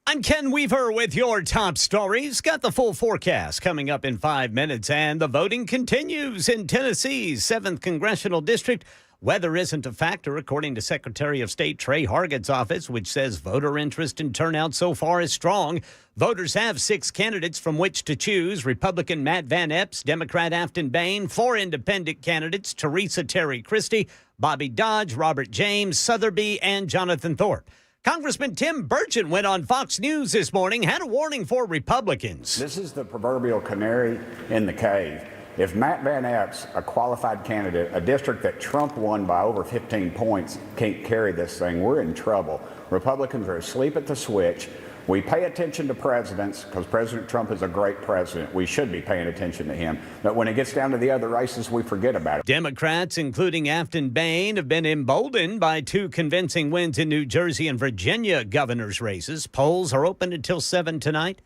I'm Ken Weaver with your top stories. Got the full forecast coming up in 5 minutes, and the voting continues in Tennessee's 7th Congressional District. Weather isn't a factor, according to Secretary of State Trey Hargett's office, which says voter interest and turnout so far is strong. Voters have 6 candidates from which to choose: Republican Matt Van Epps, Democrat Aftyn, 4 independent candidates: Teresa Terry Christie, Bobby Dodge, Robert James, Sotheby, and Jonathan Thorpe. Congressman Tim Burchett went on Fox News this morning, had a warning for Republicans. This is the proverbial canary in the cave. If Matt Van Epps, a qualified candidate, a district that Trump won by over 15 points, can't carry this thing, we're in trouble. Republicans are asleep at the switch. We pay attention to presidents because President Trump is a great president. We should be paying attention to him. But when it gets down to the other races, we forget about it. Democrats, including Aftyn, have been emboldened by 2 convincing wins in New Jersey and Virginia governor's races. Polls are open until 7 tonight.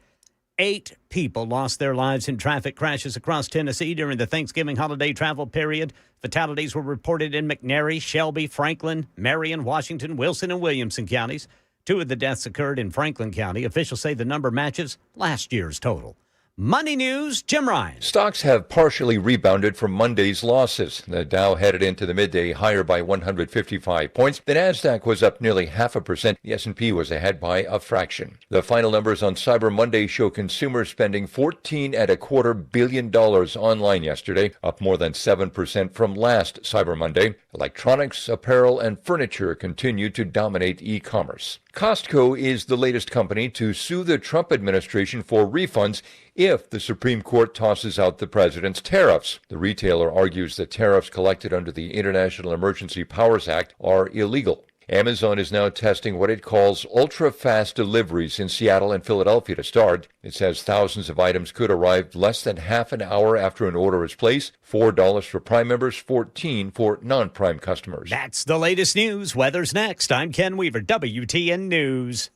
8 people lost their lives in traffic crashes across Tennessee during the Thanksgiving holiday travel period. Fatalities were reported in McNary, Shelby, Franklin, Marion, Washington, Wilson, and Williamson counties. 2 of the deaths occurred in Franklin County. Officials say the number matches last year's total. Money news, Jim Ryan. Stocks have partially rebounded from Monday's losses. The Dow headed into the midday higher by 155 points. The Nasdaq was up nearly 0.5%. The S&P was ahead by a fraction. The final numbers on Cyber Monday show consumer spending $14.25 billion online yesterday, up more than 7% from last Cyber Monday. Electronics, apparel, and furniture continue to dominate e-commerce. Costco is the latest company to sue the Trump administration for refunds if the Supreme Court tosses out the president's tariffs. The retailer argues that tariffs collected under the International Emergency Powers Act are illegal. Amazon is now testing what it calls ultra-fast deliveries in Seattle and Philadelphia to start. It says thousands of items could arrive less than half an hour after an order is placed. $4 for Prime members, $14 for non-Prime customers. That's the latest news. Weather's next. I'm Ken Weaver, WTN News.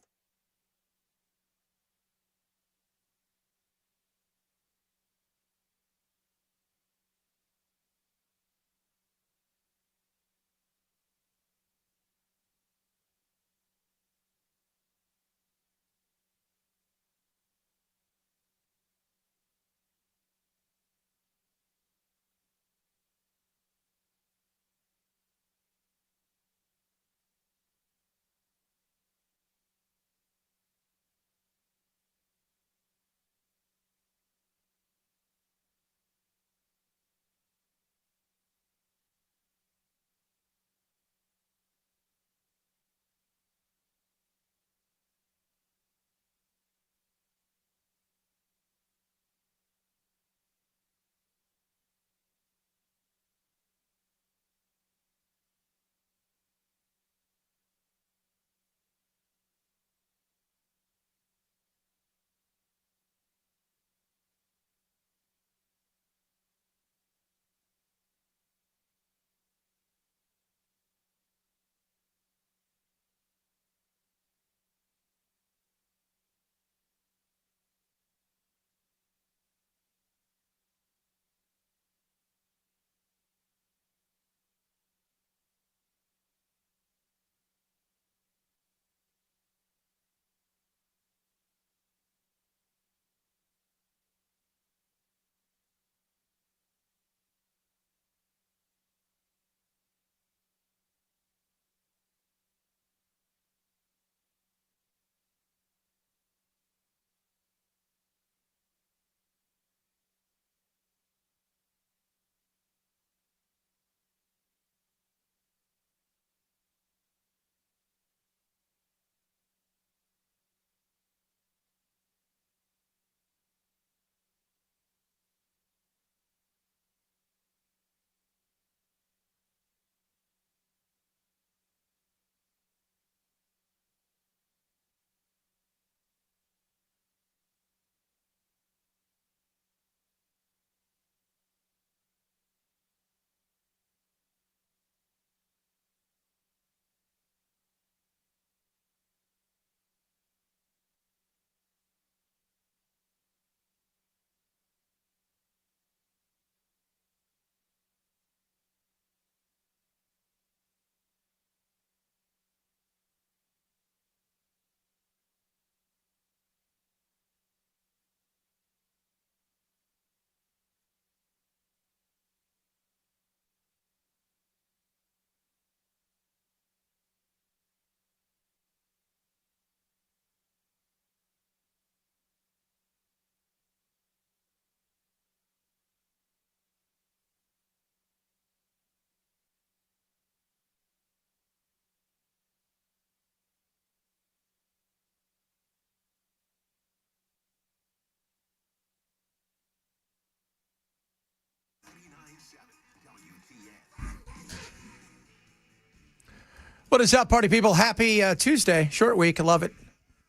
What is up, party people? Happy Tuesday. Short week. I love it.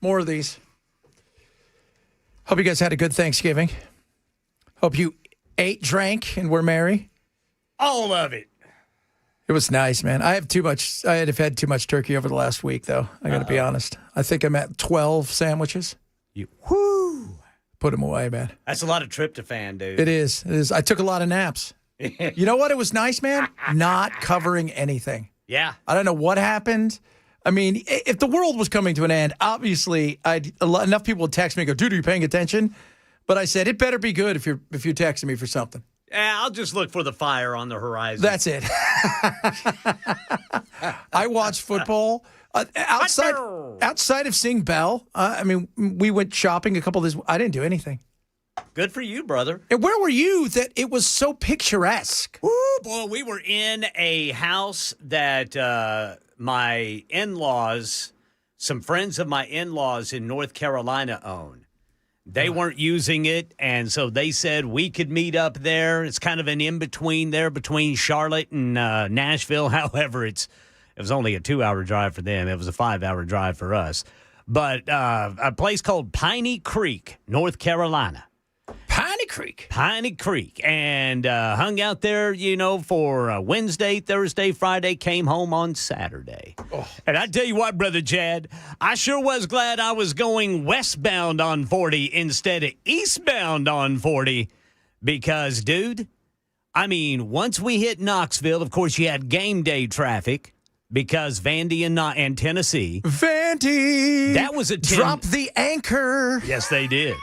More of these. Hope you guys had a good Thanksgiving. Hope you ate, drank, and were merry. All of it. It was nice, man. I have had too much turkey over the last week, though. I got to be honest. I think I'm at 12 sandwiches. Put them away, man. That's a lot of tryptophan, dude. It is. I took a lot of naps. You know what? It was nice, man. Not covering anything. Yeah. I don't know what happened. I mean, if the world was coming to an end, obviously, enough people would text me and go, dude, are you paying attention? But I said, it better be good if you're texting me for something. Yeah, I'll just look for the fire on the horizon. That's it. I watched football. Outside of seeing Bell, we went shopping a couple of days. I didn't do anything. Good for you, brother. And where were you that it was so picturesque? Woo, boy, we were in a house that my in-laws, some friends of my in-laws in North Carolina own. They weren't using it, and so they said we could meet up there. It's kind of an in-between there between Charlotte and Nashville. However, it was only a 2-hour drive for them. It was a 5-hour drive for us. But a place called Piney Creek, North Carolina. Piney Creek. And hung out there, for Wednesday, Thursday, Friday, came home on Saturday. Oh. And I tell you what, Brother Chad, I sure was glad I was going westbound on 40 instead of eastbound on 40 because, dude, once we hit Knoxville, of course, you had game day traffic because Vandy and Tennessee. Vandy! That was a 10. Drop the anchor. Yes, they did.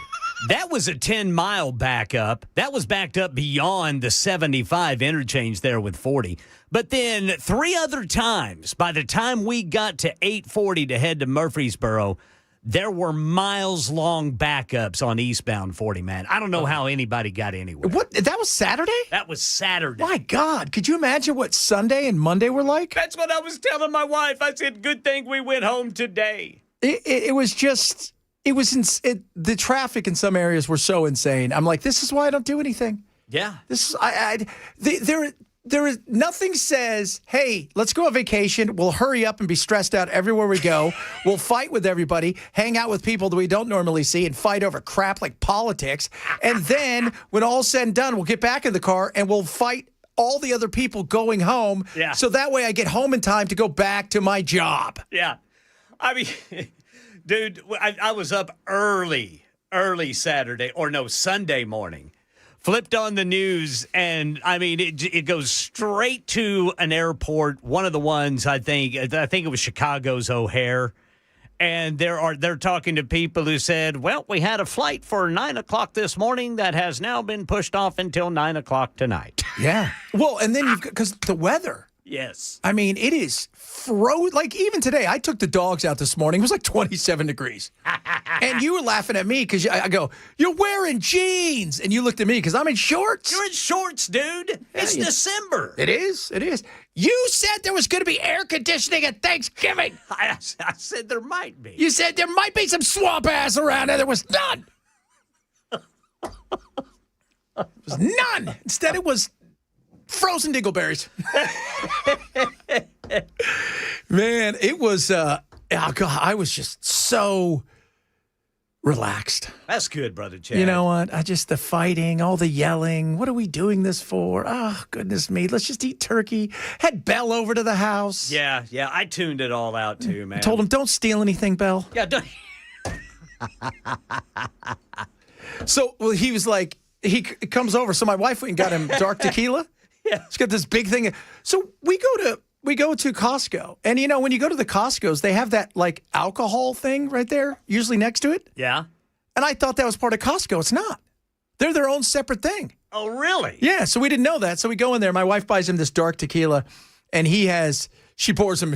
That was a 10-mile backup. That was backed up beyond the 75 interchange there with 40. But then 3 other times, by the time we got to 840 to head to Murfreesboro, there were miles-long backups on eastbound 40, man. I don't know how anybody got anywhere. What? That was Saturday? That was Saturday. My God. Could you imagine what Sunday and Monday were like? That's what I was telling my wife. I said, good thing we went home today. It was just... the traffic in some areas were so insane. I'm like, this is why I don't do anything. Yeah. This is there is nothing says, hey, let's go on vacation. We'll hurry up and be stressed out everywhere we go. We'll fight with everybody, hang out with people that we don't normally see, and fight over crap like politics. And then when all's said and done, we'll get back in the car and we'll fight all the other people going home. Yeah. So that way I get home in time to go back to my job. Yeah. Dude, I was up early Sunday morning. Flipped on the news, and it goes straight to an airport. One of the ones I think it was Chicago's O'Hare, and they're talking to people who said, "Well, we had a flight for 9:00 this morning that has now been pushed off until 9:00 tonight." Yeah. Well, and then because the weather. Yes. It is frozen. Like, even today, I took the dogs out this morning. It was like 27 degrees. And you were laughing at me because I go, you're wearing jeans. And you looked at me because I'm in shorts. You're in shorts, dude. It's December. It is. You said there was going to be air conditioning at Thanksgiving. I said there might be. You said there might be some swamp ass around there. There was none. There was none. Instead, it was frozen dingleberries. Man, it was, I was just so relaxed. That's good, Brother Chad. You know what? The fighting, all the yelling. What are we doing this for? Oh, goodness me. Let's just eat turkey. Had Belle over to the house. Yeah. I tuned it all out too, man. I told him, don't steal anything, Belle. Yeah, don't. So, he was like, he comes over. So my wife went and got him dark tequila. Yeah. She's got this big thing. So we go to Costco. And, when you go to the Costco's, they have that, like, alcohol thing right there, usually next to it. Yeah. And I thought that was part of Costco. It's not. They're their own separate thing. Oh, really? Yeah, so we didn't know that. So we go in there. My wife buys him this dark tequila, and she pours him.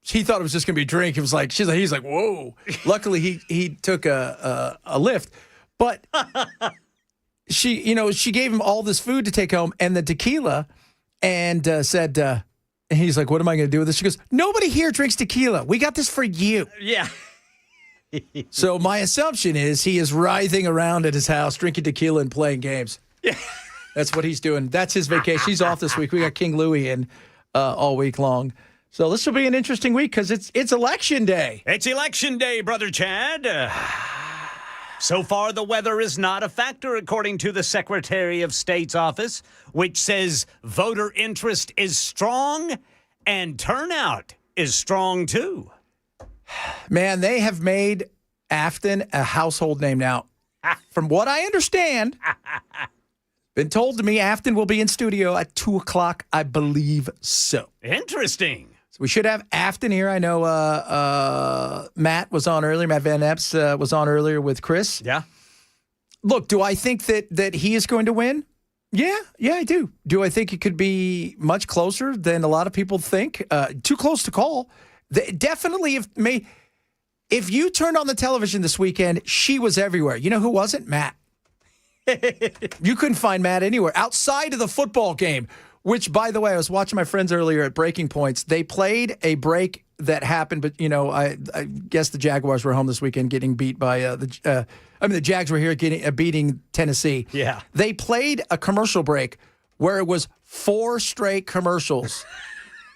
He thought it was just going to be a drink. It was like, he's like, whoa. Luckily, he took a lift. But she gave him all this food to take home and the tequila and said, and he's like, what am I going to do with this? She goes, nobody here drinks tequila. We got this for you. Yeah. So my assumption is he is writhing around at his house, drinking tequila and playing games. Yeah. That's what he's doing. That's his vacation. He's off this week. We got King Louie in all week long. So this will be an interesting week because it's election day. It's election day, Brother Chad. So far, the weather is not a factor, according to the Secretary of State's office, which says voter interest is strong and turnout is strong, too. Man, they have made Aftyn a household name now. From what I understand, been told to me Aftyn will be in studio at 2 o'clock. I believe so. Interesting. So we should have Aftyn here. I know Matt was on earlier. Matt Van Epps was on earlier with Chris. Yeah. Look, do I think that he is going to win? Yeah, I do. Do I think it could be much closer than a lot of people think? Too close to call. Definitely, if you turned on the television this weekend, she was everywhere. You know who wasn't? Matt. You couldn't find Matt anywhere outside of the football game, which, by the way, I was watching my friends earlier at Breaking Points. They played a break that happened, but, I guess the Jaguars were home this weekend getting beat by the Jags were here beating Tennessee. Yeah. They played a commercial break where it was 4 straight commercials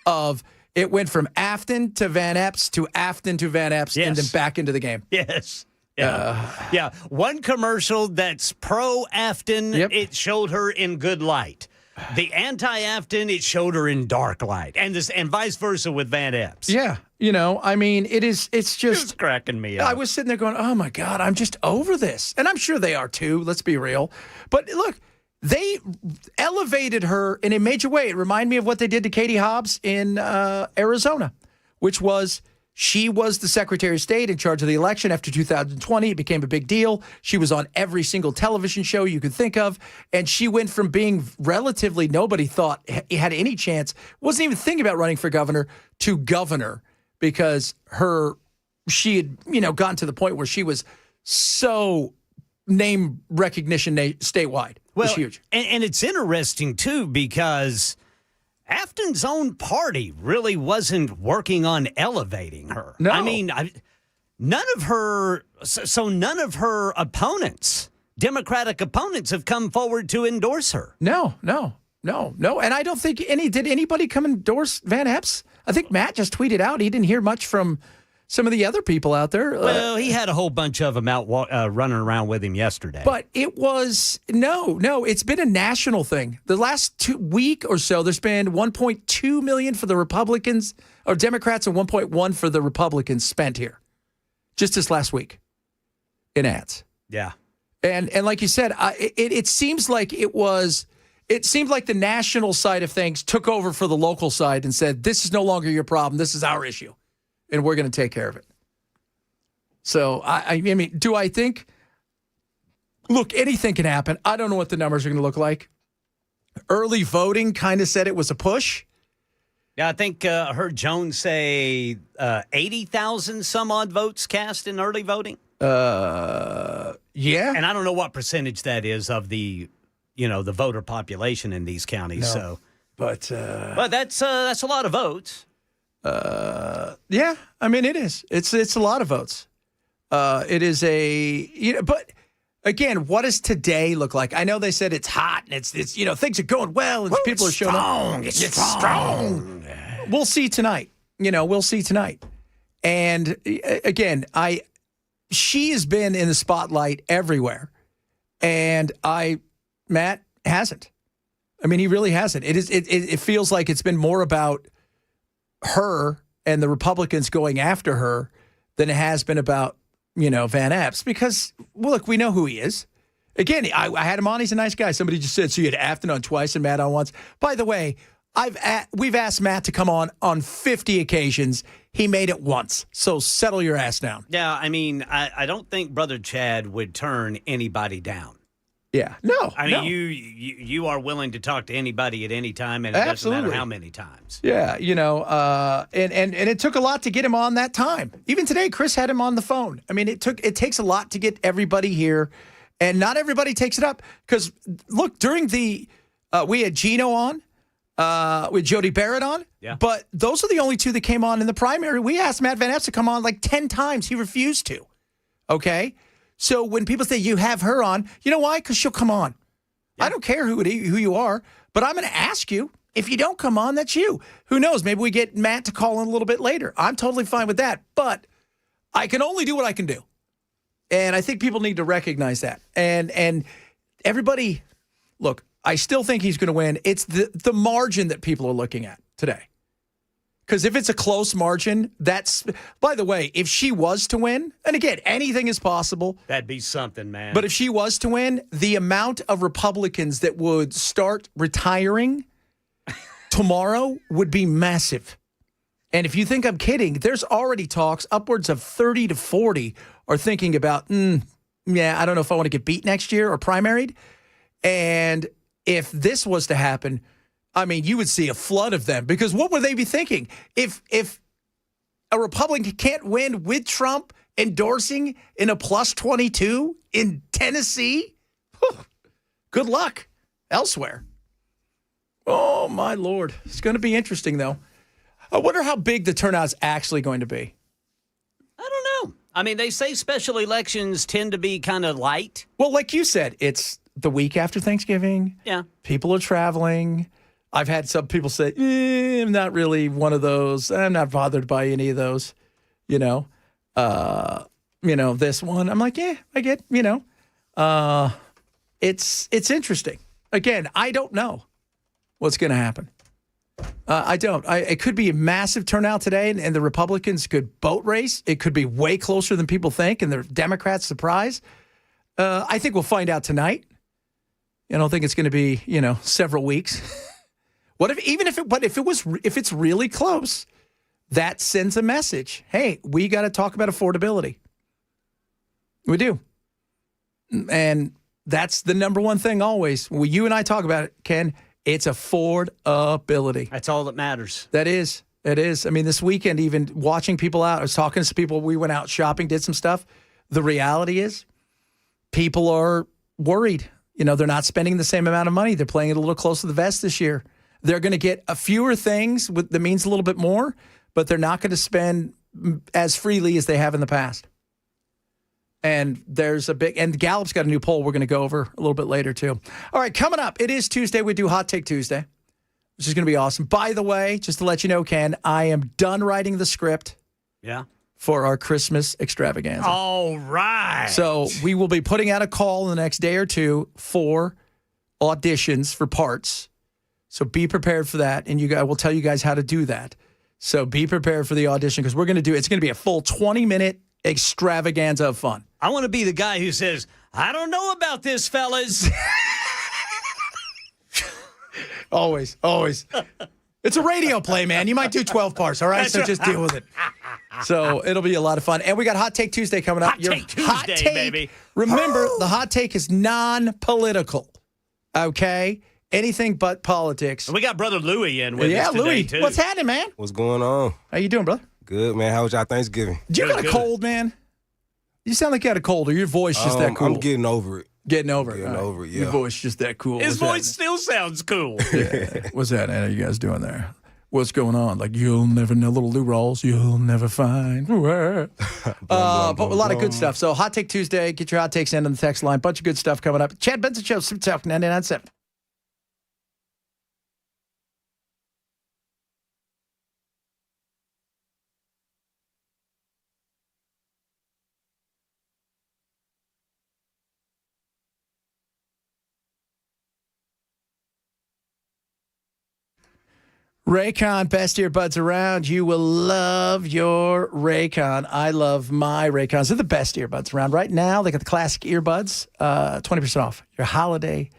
of it went from Aftyn to Van Epps to Aftyn to Van Epps and then back into the game. Yes. Yeah. One commercial that's pro-Aftyn, It showed her in good light. The anti-Aftyn, it showed her in dark light. And vice versa with Van Epps. Yeah. It's just cracking me up. I was sitting there going, oh my God, I'm just over this. And I'm sure they are too, let's be real. But look, they elevated her in a major way. It reminded me of what they did to Katie Hobbs in Arizona, which was she was the Secretary of State in charge of the election after 2020. It became a big deal. She was on every single television show you could think of. And she went from being relatively nobody thought had any chance, wasn't even thinking about running for governor, to governor because she had, gotten to the point where she was so name recognition statewide. It was huge. And it's interesting, too, because Aftyn's own party really wasn't working on elevating her. No. I mean, none of her opponents, Democratic opponents, have come forward to endorse her. No. And I don't think did anybody come endorse Van Epps? I think Matt just tweeted out he didn't hear much from some of the other people out there. Well, he had a whole bunch of them out running around with him yesterday. But it was, no, it's been a national thing. The last week or so, there's been 1.2 million for the Republicans, or Democrats, and 1.1 for the Republicans spent here. Just this last week in ads. Yeah. And like you said, it seems like it seemed like the national side of things took over for the local side and said, this is no longer your problem. This is our issue. And we're going to take care of it. So, I mean, do I think, look, anything can happen. I don't know what the numbers are going to look like. Early voting kind of said it was a push. Yeah, I think I heard Jones say 80,000 some odd votes cast in early voting. Yeah. And I don't know what percentage that is of the, the voter population in these counties. No. So, but that's a lot of votes. Yeah, I mean, it is. It's a lot of votes. It is but again, what does today look like? I know they said it's hot and it's things are going well and people are showing up. It's strong. We'll see tonight. We'll see tonight. And again, she has been in the spotlight everywhere, and Matt hasn't. I mean, he really hasn't. It feels like it's been more about her and the Republicans going after her than it has been about, Van Epps, because, look, we know who he is. Again, I had him on. He's a nice guy. Somebody just said, so you had Aftyn on twice and Matt on once. By the way, we've asked Matt to come on 50 occasions. He made it once. So settle your ass down. Yeah, I mean, I don't think Brother Chad would turn anybody down. Yeah. No. I mean, you are willing to talk to anybody at any time, and it doesn't matter how many times. Yeah, and it took a lot to get him on that time. Even today, Chris had him on the phone. I mean, it takes a lot to get everybody here, and not everybody takes it up. Because look, during we had Gino on, with Jody Barrett on, but those are the only two that came on in the primary. We asked Matt Van Epps to come on like 10 times. He refused to. Okay. So when people say you have her on, you know why? Because she'll come on. Yeah. I don't care who you are, but I'm going to ask you. if you don't come on, that's you. Who knows? Maybe we get Matt to call in a little bit later. I'm totally fine with that. But I can only do what I can do. And I think people need to recognize that. And everybody, look, I still think he's going to win. It's the margin that people are looking at today. Because if it's a close margin, that's, by the way, if she was to win, and again, anything is possible. That'd be something, man. But if she was to win, the amount of Republicans that would start retiring tomorrow would be massive. And if you think I'm kidding, there's already talks, upwards of 30 to 40 are thinking about, I don't know if I want to get beat next year or primaried. And if this was to happen, I mean, you would see a flood of them, because what would they be thinking? If a Republican can't win with Trump endorsing in a plus 22 in Tennessee, good luck elsewhere. Oh, my Lord. It's going to be interesting, though. I wonder how big the turnout is actually going to be. I don't know. I mean, they say special elections tend to be kind of light. Well, like you said, it's the week after Thanksgiving. Yeah. People are traveling. I've had some people say, I'm not really one of those. I'm not bothered by any of those, this one. I'm like, yeah, I get, it's interesting. Again, I don't know what's going to happen. I don't. It could be a massive turnout today, and the Republicans could boat race. It could be way closer than people think, and the Democrats surprise. I think we'll find out tonight. I don't think it's going to be, several weeks. If it's really close, that sends a message. Hey, we got to talk about affordability. We do. And that's the number one thing always. When you and I talk about it, Ken, it's affordability. That's all that matters. That is. It is. I mean, this weekend, even watching people out, I was talking to some people. We went out shopping, did some stuff. The reality is people are worried. They're not spending the same amount of money. They're playing it a little close to the vest this year. They're going to get a fewer things that means a little bit more, but they're not going to spend as freely as they have in the past. And and Gallup's got a new poll we're going to go over a little bit later, too. All right, coming up, it is Tuesday. We do Hot Take Tuesday, which is going to be awesome. By the way, just to let you know, Ken, I am done writing the script. Yeah. For our Christmas extravaganza. All right. So we will be putting out a call in the next day or two for auditions for parts. So be prepared for that, and we'll tell you guys how to do that. So be prepared for the audition, because it's going to be a full 20-minute extravaganza of fun. I want to be the guy who says, I don't know about this, fellas. Always. It's a radio play, man. You might do 12 parts, all right? So just deal with it. So it'll be a lot of fun. And we got Hot Take Tuesday coming up. Hot Take Tuesday, baby. Remember, the Hot Take is non-political, okay? Anything but politics. And we got Brother Louie in with us today, Louie, too. what's happening, man? What's going on? How you doing, brother? Good, man. How was y'all Thanksgiving? You got a cold, man? You sound like you had a cold, or your voice just that cool. I'm getting over it. Getting over it, yeah. Your voice just that cool. His voice still sounds cool. Yeah. What's that? How you guys doing there? What's going on? Like, you'll never know, little Lou Rawls, you'll never find. But a lot of good stuff. So Hot Take Tuesday, get your hot takes in on the text line. Bunch of good stuff coming up. Chad Benson Show, Super Talk 99.7. Raycon, best earbuds around. You will love your Raycon. I love my Raycons. They're the best earbuds around. Right now, they got the classic earbuds, 20% off. Your holiday,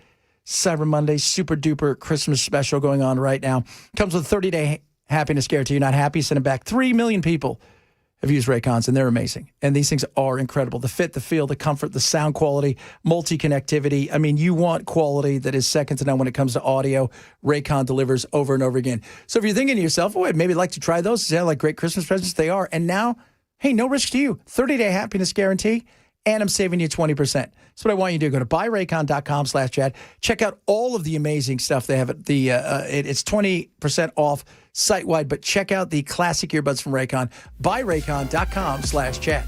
Cyber Monday, super duper Christmas special going on right now. Comes with a 30-day happiness guarantee. You're not happy, send them back. 3 million people have used Raycons, and they're amazing. And these things are incredible. The fit, the feel, the comfort, the sound quality, multi-connectivity. I mean, you want quality that is second to none when it comes to audio. Raycon delivers over and over again. So if you're thinking to yourself, I'd maybe like to try those. They sound like great Christmas presents. They are. And now, hey, no risk to you. 30-day happiness guarantee, and I'm saving you 20%. That's what I want you to do. Go to buyraycon.com/Chad. Check out all of the amazing stuff they have. It's 20% off site-wide, but check out the classic earbuds from Raycon. Buyraycon.com/Chad.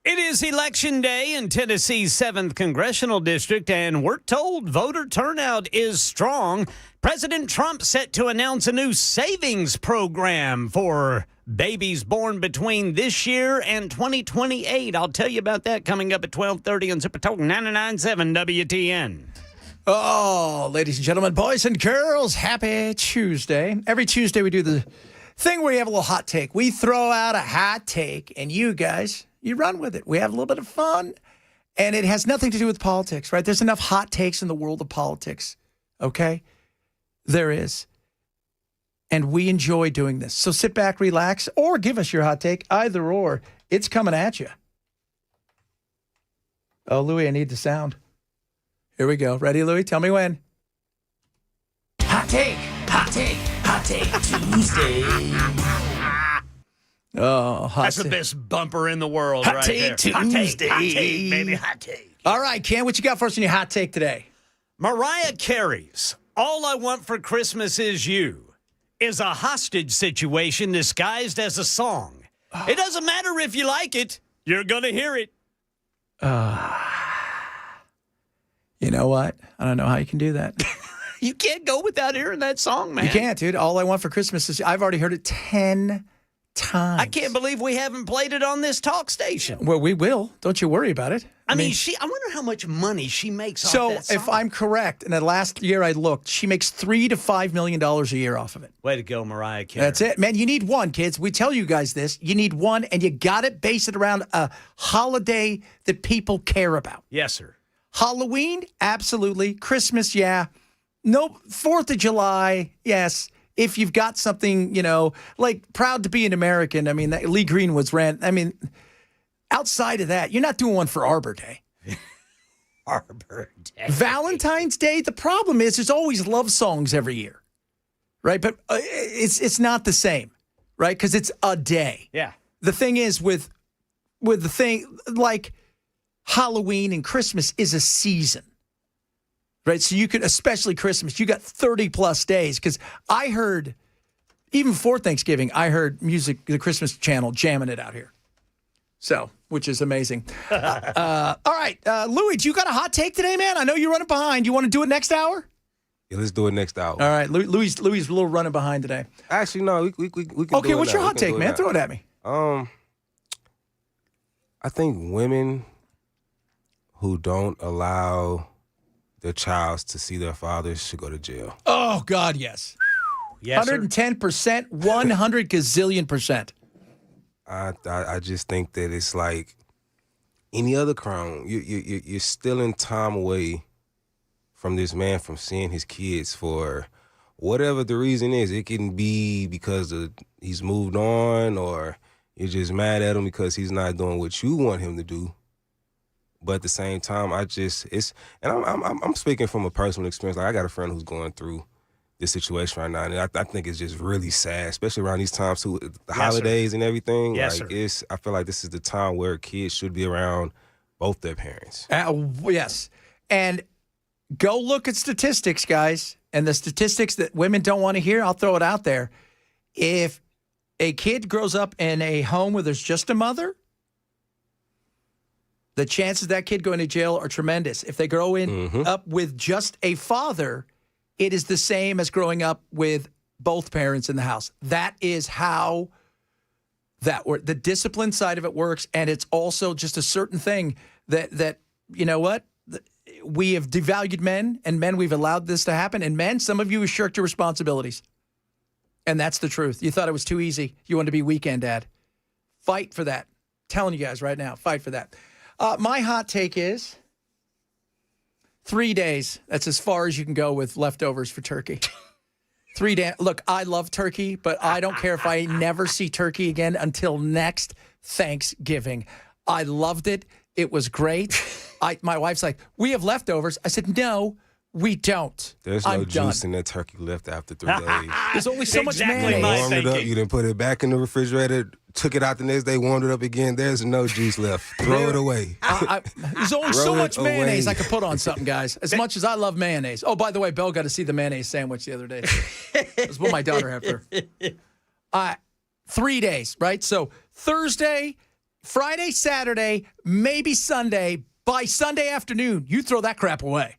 It is Election Day in Tennessee's 7th Congressional District, and we're told voter turnout is strong. President Trump set to announce a new savings program for babies born between this year and 2028. I'll tell you about that coming up at 12:30 on Super Talk 99.7 WTN. Oh, ladies and gentlemen, boys and girls, happy Tuesday. Every Tuesday we do the thing where you have a little hot take. We throw out a hot take, and you guys, you run with it. We have a little bit of fun, and it has nothing to do with politics, right? There's enough hot takes in the world of politics, okay? There is. And we enjoy doing this. So sit back, relax, or give us your hot take. Either or. It's coming at you. Oh, Louie, I need the sound. Here we go. Ready, Louie? Tell me when. Hot take, hot take, hot take Tuesday. Oh, hot That's the best bumper in the world hot right take there. Tuesday. Hot take, baby, hot take. All right, Ken, what you got for us in your hot take today? Mariah Carey's All I Want for Christmas Is You is a hostage situation disguised as a song. It doesn't matter if you like it. You're going to hear it. You know what? I don't know how you can do that. You can't go without hearing that song, man. You can't, dude. All I Want for Christmas is I've already heard it 10 times. I can't believe we haven't played it on this talk station. Well, we will. Don't you worry about it. I mean, I wonder how much money she makes off so that song. if I'm correct, and the last year I looked, she makes $3 to $5 million a year off of it. Way to go, Mariah Carey. That's it, man. You need one, kids. We tell you guys this. You need one, and you got to base it around a holiday that people care about. Yes, sir. Halloween, absolutely. Christmas, yeah. No, 4th of July, yes. If you've got something, like Proud to be an American, I mean, that Lee Greenwood's rant. I mean, outside of that, you're not doing one for Arbor Day. Arbor Day. Valentine's Day, the problem is there's always love songs every year, right? But it's not the same, right? Because it's a day. Yeah. The thing is with the thing, like Halloween and Christmas is a season. Right, so you could, especially Christmas, you got 30 plus days. Because I heard, even before Thanksgiving, I heard music, the Christmas channel jamming it out here. So, which is amazing. All right, Louie, do you got a hot take today, man? I know you're running behind. You want to do it next hour? Yeah, let's do it next hour. All right, Louie's a little running behind today. Actually, no, we can do it. Okay, what's your now. hot take, man? Throw it at me. I think women who don't allow their childs to see their fathers should go to jail. Oh God, yes. Yes, 110%, 100 gazillion percent. I just think that it's like any other crime. You're stealing time away from this man from seeing his kids for whatever the reason is. It can be because he's moved on, or you're just mad at him because he's not doing what you want him to do. But at the same time, I'm speaking from a personal experience. Like, I got a friend who's going through this situation right now, and I think it's just really sad, especially around these times too, the holidays and everything. Yes, like, sir. I feel like this is the time where kids should be around both their parents. Yes, and go look at statistics, guys, and the statistics that women don't want to hear. I'll throw it out there. If a kid grows up in a home where there's just a mother, the chances of that kid going to jail are tremendous. If they grow up with just a father, it is the same as growing up with both parents in the house. That is how the discipline side of it works, and it's also just a certain thing that you know what? We have devalued men, and men, we've allowed this to happen. And men, some of you have shirked your responsibilities. And that's the truth. You thought it was too easy. You wanted to be weekend dad. Fight for that. Telling you guys right now, fight for that. My hot take is 3 days. That's as far as you can go with leftovers for turkey. 3 days. Look, I love turkey, but I don't care if I never see turkey again until next Thanksgiving. I loved it. It was great. My wife's like, we have leftovers. I said, no, we don't. There's no juice in that turkey left after 3 days. There's only so much Exactly mayonnaise. my Warmed it up. thinking. You didn't put it back in the refrigerator. Took it out the next day. Warmed it up again. There's no juice left. Throw it away. There's only so Throw much it away. mayonnaise I could put on something, guys. As much as I love mayonnaise. Oh, by the way, Belle got to see the mayonnaise sandwich the other day. That's what my daughter had for her. 3 days, right? So Thursday, Friday, Saturday, maybe Sunday. By Sunday afternoon, you throw that crap away.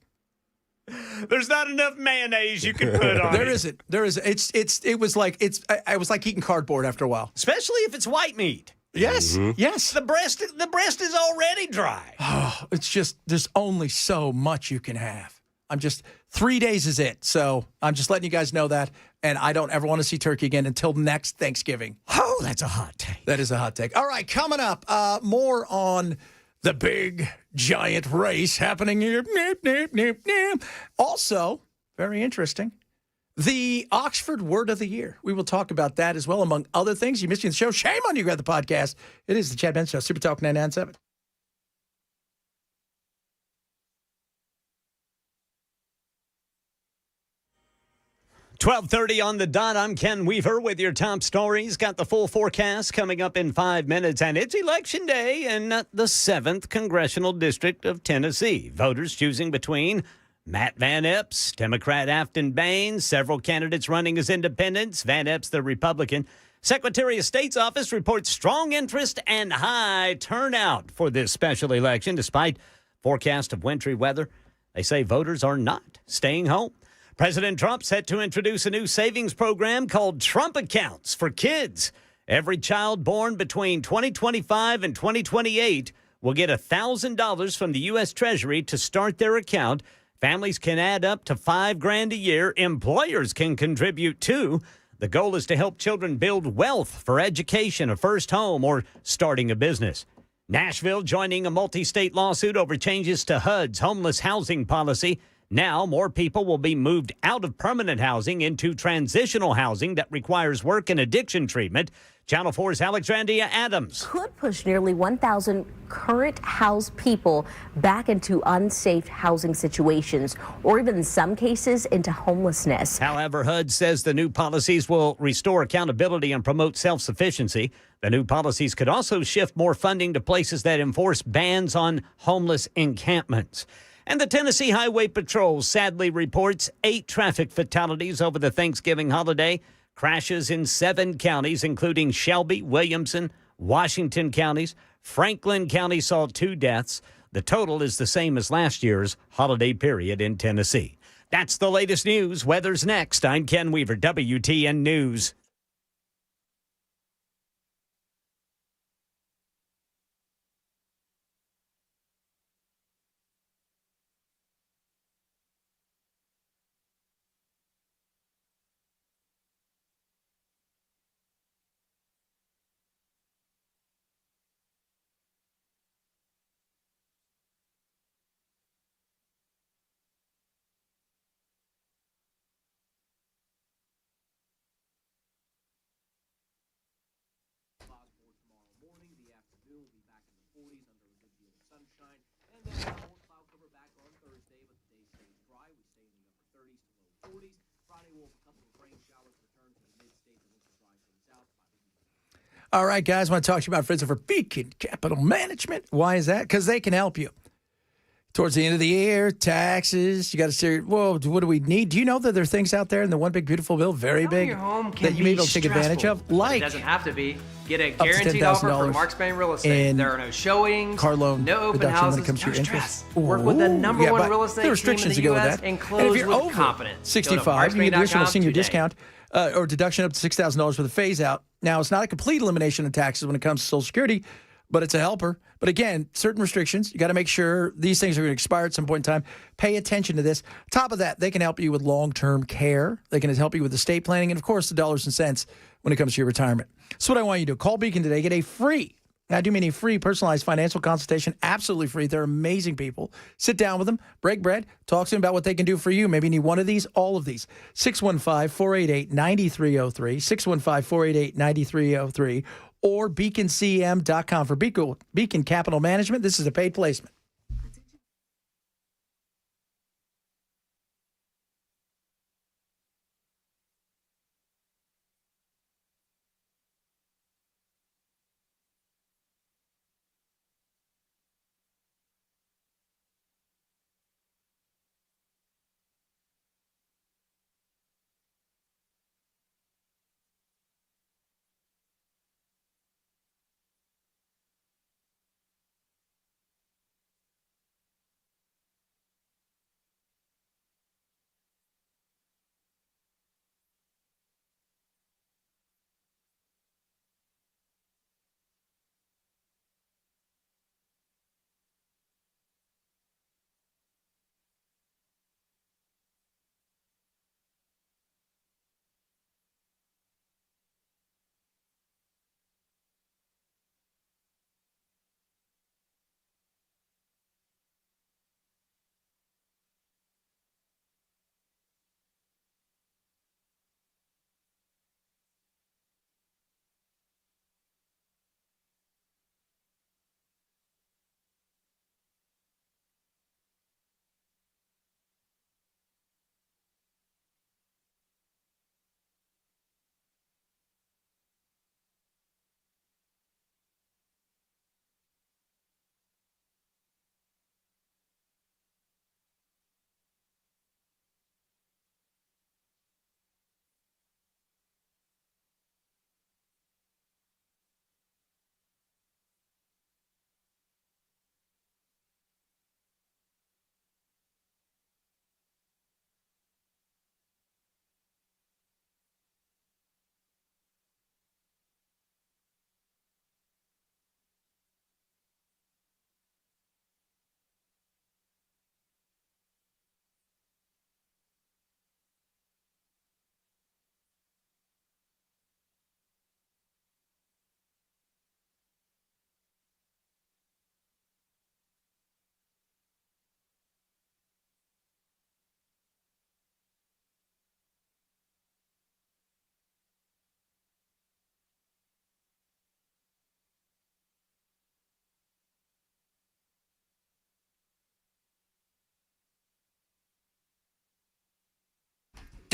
There's not enough mayonnaise you can put on There it. isn't. There is. It was like I was like eating cardboard after a while. Especially if it's white meat. Yes. Yes. The breast is already dry. Oh, it's just there's only so much you can have. 3 days is it. So I'm just letting you guys know that. And I don't ever want to see turkey again until next Thanksgiving. Oh, that's a hot take. That is a hot take. All right, coming up, more on the big, giant race happening here. Also, very interesting, the Oxford Word of the Year. We will talk about that as well, among other things. You missed the show. Shame on you, grab the podcast. It is the Chad Benson Show, Super Talk 997. 12:30 on the dot. I'm Ken Weaver with your top stories. Got the full forecast coming up in 5 minutes, and it's Election Day in the 7th Congressional District of Tennessee. Voters choosing between Matt Van Epps, Democrat Aftyn Baines, several candidates running as independents. Van Epps, the Republican. Secretary of State's office reports strong interest and high turnout for this special election, despite forecast of wintry weather. They say voters are not staying home. President Trump set to introduce a new savings program called Trump Accounts for kids. Every child born between 2025 and 2028 will get $1,000 from the U.S. Treasury to start their account. Families can add up to $5,000 a year. Employers can contribute too. The goal is to help children build wealth for education, a first home, or starting a business. Nashville joining a multi-state lawsuit over changes to HUD's homeless housing policy. Now, more people will be moved out of permanent housing into transitional housing that requires work and addiction treatment. Channel 4's Alexandria Adams. Could push nearly 1,000 current housed people back into unsafe housing situations, or even in some cases into homelessness. However, HUD says the new policies will restore accountability and promote self-sufficiency. The new policies could also shift more funding to places that enforce bans on homeless encampments. And the Tennessee Highway Patrol sadly reports 8 traffic fatalities over the Thanksgiving holiday. Crashes in 7 counties, including Shelby, Williamson, Washington counties. Franklin County saw 2 deaths. The total is the same as last year's holiday period in Tennessee. That's the latest news. Weather's next. I'm Ken Weaver, WTN News. All right, guys, I want to talk to you about friends over Beacon Capital Management. Why is that? Because they can help you. Towards the end of the year, taxes, you got to say, whoa, what do we need? Do you know that there are things out there in the One Big Beautiful Bill, very big, your home can that you may be able to take advantage of? It Like, doesn't have to be. Get a to guaranteed $10,000 offer from Mark Spain Real Estate. in There are no showings, car loan no open reduction houses, when it comes to no your stress. interest. Work with the number Yeah, one but real estate there are restrictions team in to the go with U.S. that. and And close if you're with over confidence. 65, you get additional senior today. discount or deduction up to $6,000 for the phase out. Now, it's not a complete elimination of taxes when it comes to Social Security, but it's a helper. But again, certain restrictions. You got to make sure these things are going to expire at some point in time. Pay attention to this. Top of that, they can help you with long-term care. They can help you with estate planning and, of course, the dollars and cents when it comes to your retirement. So what I want you to do, call Beacon today. Get a free, I do mean a free personalized financial consultation, absolutely free. They're amazing people. Sit down with them, break bread, talk to them about what they can do for you. Maybe you need one of these, all of these. 615-488-9303, 615-488-9303, or beaconcm.com for Beacon Capital Management. This is a paid placement.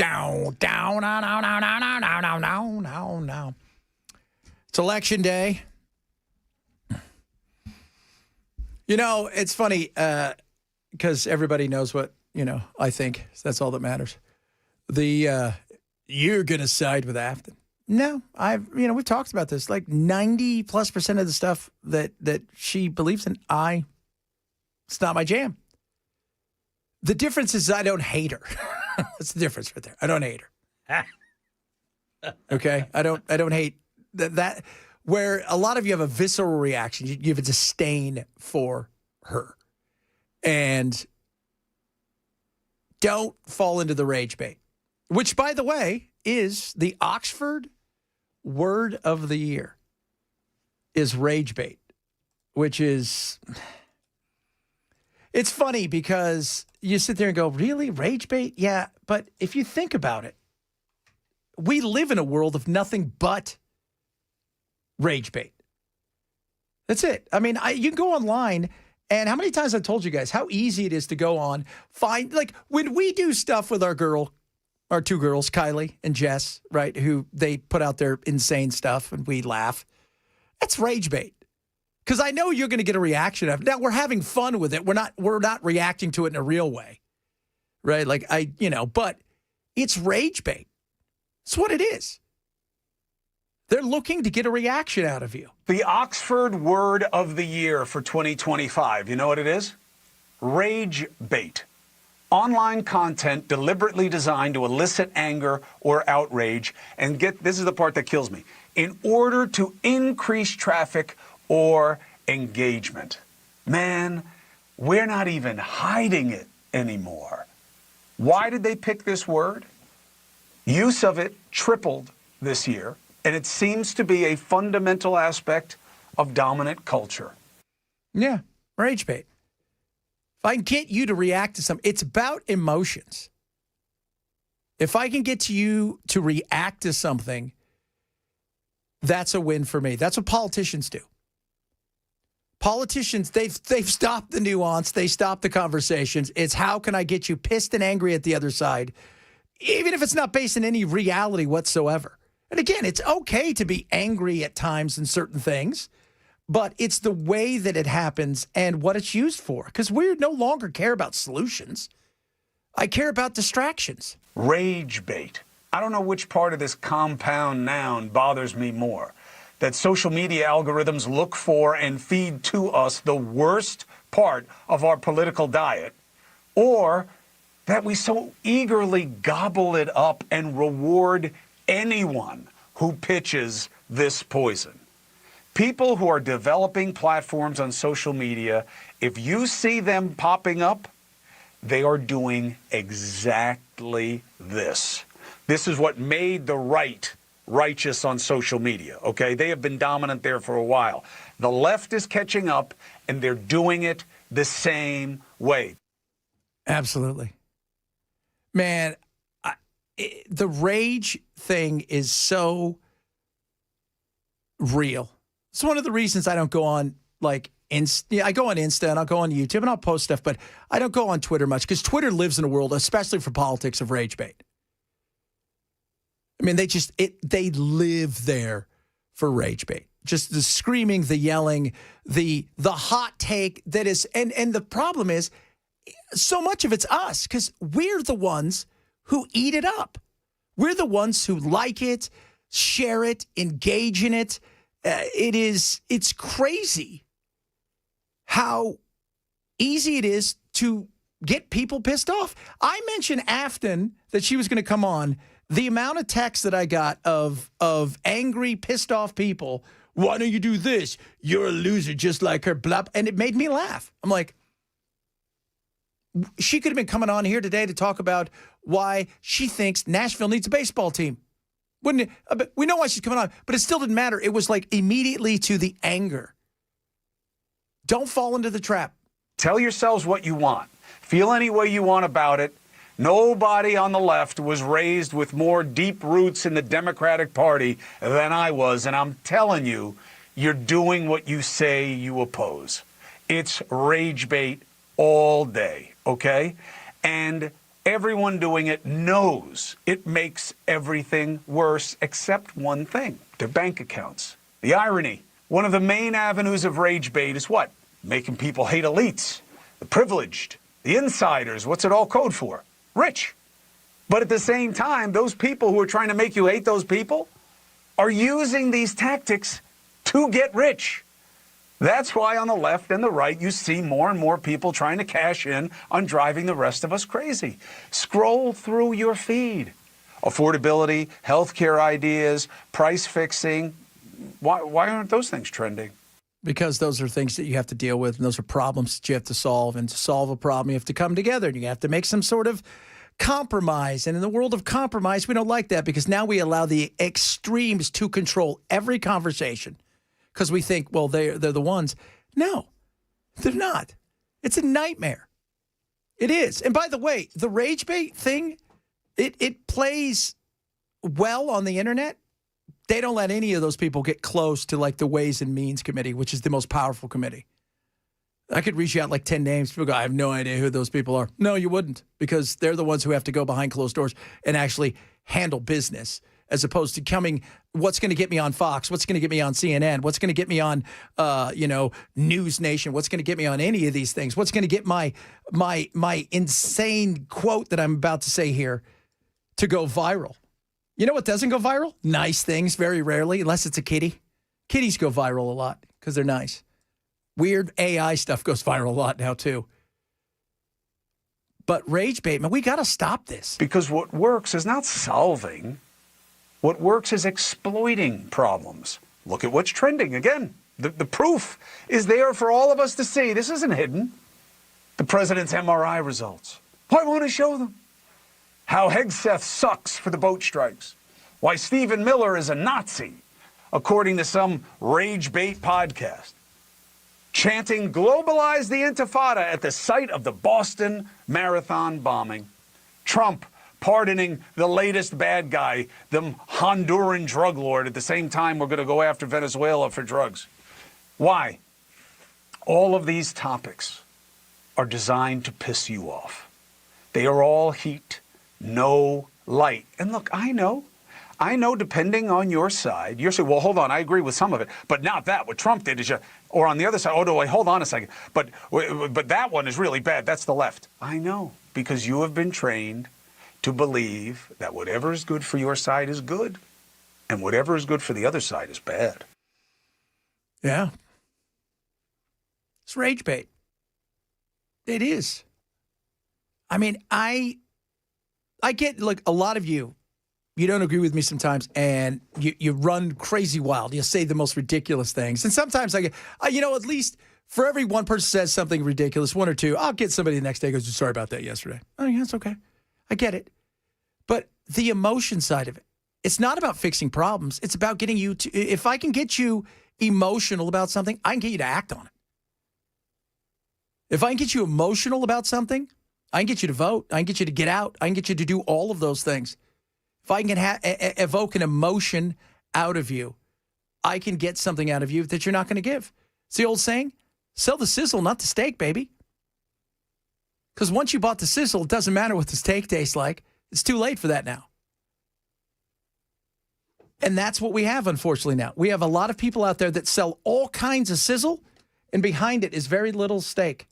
Down, down, now, now, now, now, now, now, now, now, now. It's election day. You know, it's funny because everybody knows what, I think. So that's all that matters. You're going to side with Aftyn. No, we've talked about this. Like 90+% of the stuff that she believes in, it's not my jam. The difference is I don't hate her. That's the difference right there. I don't hate her. Okay? I don't hate that where a lot of you have a visceral reaction. You have a disdain for her. And don't fall into the rage bait, which, by the way, is the Oxford word of the year is rage bait, which is, it's funny because you sit there and go, really? Rage bait? Yeah. But if you think about it, we live in a world of nothing but rage bait. That's it. I mean, you can go online, and how many times I've told you guys how easy it is to go on, find, like when we do stuff with our two girls, Kylie and Jess, right, who they put out their insane stuff and we laugh. That's rage bait. Because I know you're going to get a reaction out of it. Now, we're having fun with it. We're not reacting to it in a real way, right? Like, but it's rage bait. It's what it is. They're looking to get a reaction out of you. The Oxford word of the year for 2025, you know what it is? Rage bait. Online content deliberately designed to elicit anger or outrage, and this is the part that kills me, in order to increase traffic or engagement. Man, we're not even hiding it anymore. Why did they pick this word? Use of it tripled this year, and it seems to be a fundamental aspect of dominant culture. Yeah, rage bait. If I can get you to react to something, it's about emotions. If I can get you to react to something, that's a win for me. That's what politicians do. Politicians, they've stopped the nuance. They stopped the conversations. It's how can I get you pissed and angry at the other side, even if it's not based in any reality whatsoever. And again, it's okay to be angry at times in certain things, but it's the way that it happens and what it's used for. Because we no longer care about solutions. I care about distractions. Rage bait. I don't know which part of this compound noun bothers me more. That social media algorithms look for and feed to us the worst part of our political diet, or that we so eagerly gobble it up and reward anyone who pitches this poison. People who are developing platforms on social media, if you see them popping up, they are doing exactly this. This is what made the right righteous on social media, okay? They have been dominant there for a while. The left is catching up, and they're doing it the same way. Absolutely. Man, the rage thing is so real. It's one of the reasons I don't go on, like, I go on Insta and I'll go on YouTube and I'll post stuff, but I don't go on Twitter much because Twitter lives in a world, especially for politics, of rage bait. I mean, they live there for rage bait. Just the screaming, the yelling, the hot take that is, and the problem is, so much of it's us because we're the ones who eat it up. We're the ones who like it, share it, engage in it. It's crazy how easy it is to get people pissed off. I mentioned Aftyn, that she was going to come on. The amount of texts that I got of angry, pissed off people, why don't you do this? You're a loser just like her, blah. And it made me laugh. I'm like, she could have been coming on here today to talk about why she thinks Nashville needs a baseball team. Wouldn't it? We know why she's coming on, but it still didn't matter. It was like immediately to the anger. Don't fall into the trap. Tell yourselves what you want. Feel any way you want about it. Nobody on the left was raised with more deep roots in the Democratic Party than I was, and I'm telling you, you're doing what you say you oppose. It's rage bait all day, okay? And everyone doing it knows it makes everything worse except one thing: their bank accounts. The irony, one of the main avenues of rage bait is what? Making people hate elites, the privileged, the insiders. What's it all code for? Rich. But at the same time, those people who are trying to make you hate those people are using these tactics to get rich. That's why on the left and the right, you see more and more people trying to cash in on driving the rest of us crazy. Scroll through your feed. Affordability, healthcare ideas, price fixing. Why aren't those things trending? Because those are things that you have to deal with, and those are problems that you have to solve. And to solve a problem, you have to come together, and you have to make some sort of compromise. And in the world of compromise, we don't like that, because now we allow the extremes to control every conversation because we think, well, they're the ones. No, they're not. It's a nightmare. It is. And by the way, the rage bait thing, it plays well on the internet. They don't let any of those people get close to like the Ways and Means Committee, which is the most powerful committee. I could reach out like 10 names. People go, I have no idea who those people are. No, you wouldn't, because they're the ones who have to go behind closed doors and actually handle business, as opposed to coming, what's going to get me on Fox? What's going to get me on CNN? What's going to get me on, News Nation? What's going to get me on any of these things? What's going to get my insane quote that I'm about to say here to go viral? You know what doesn't go viral? Nice things, very rarely, unless it's a kitty. Kitties go viral a lot because they're nice. Weird AI stuff goes viral a lot now, too. But rage bait, man, we got to stop this. Because what works is not solving. What works is exploiting problems. Look at what's trending. Again, the proof is there for all of us to see. This isn't hidden. The president's MRI results. I want to show them. How Hegseth sucks for the boat strikes. Why Stephen Miller is a Nazi, according to some rage bait podcast. Chanting globalize the Intifada at the site of the Boston Marathon bombing. Trump pardoning the latest bad guy, the Honduran drug lord. At the same time, we're going to go after Venezuela for drugs. Why? All of these topics are designed to piss you off. They are all heat, no light. And look, I know depending on your side, you're saying, well, hold on, I agree with some of it, but not that. What Trump did is, or on the other side, oh, no, wait, hold on a second. But that one is really bad. That's the left. I know, because you have been trained to believe that whatever is good for your side is good, and whatever is good for the other side is bad. Yeah. It's rage bait. It is. I mean, I get, like, a lot of you don't agree with me sometimes, and you run crazy wild. You say the most ridiculous things. And sometimes I get, at least for every one person says something ridiculous, one or two, I'll get somebody the next day who goes, sorry about that yesterday. Oh, yeah, it's okay. I get it. But the emotion side of it, it's not about fixing problems. It's about getting you to, if I can get you emotional about something, I can get you to act on it. If I can get you emotional about something, I can get you to vote. I can get you to get out. I can get you to do all of those things. If I can evoke an emotion out of you, I can get something out of you that you're not going to give. It's the old saying, sell the sizzle, not the steak, baby. Because once you bought the sizzle, it doesn't matter what the steak tastes like. It's too late for that now. And that's what we have, unfortunately, now. We have a lot of people out there that sell all kinds of sizzle, and behind it is very little steak.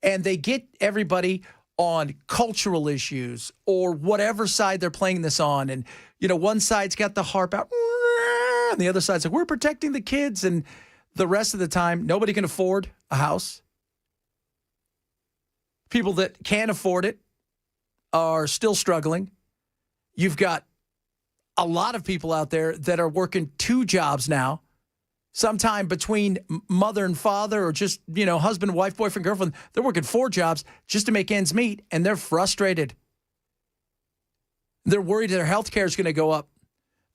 And they get everybody on cultural issues or whatever side they're playing this on. And, one side's got the harp out, and the other side's like, we're protecting the kids. And the rest of the time, nobody can afford a house. People that can afford it are still struggling. You've got a lot of people out there that are working 2 jobs now, sometime between mother and father, or just, husband, wife, boyfriend, girlfriend. They're working 4 jobs just to make ends meet, and they're frustrated. They're worried their health care is going to go up.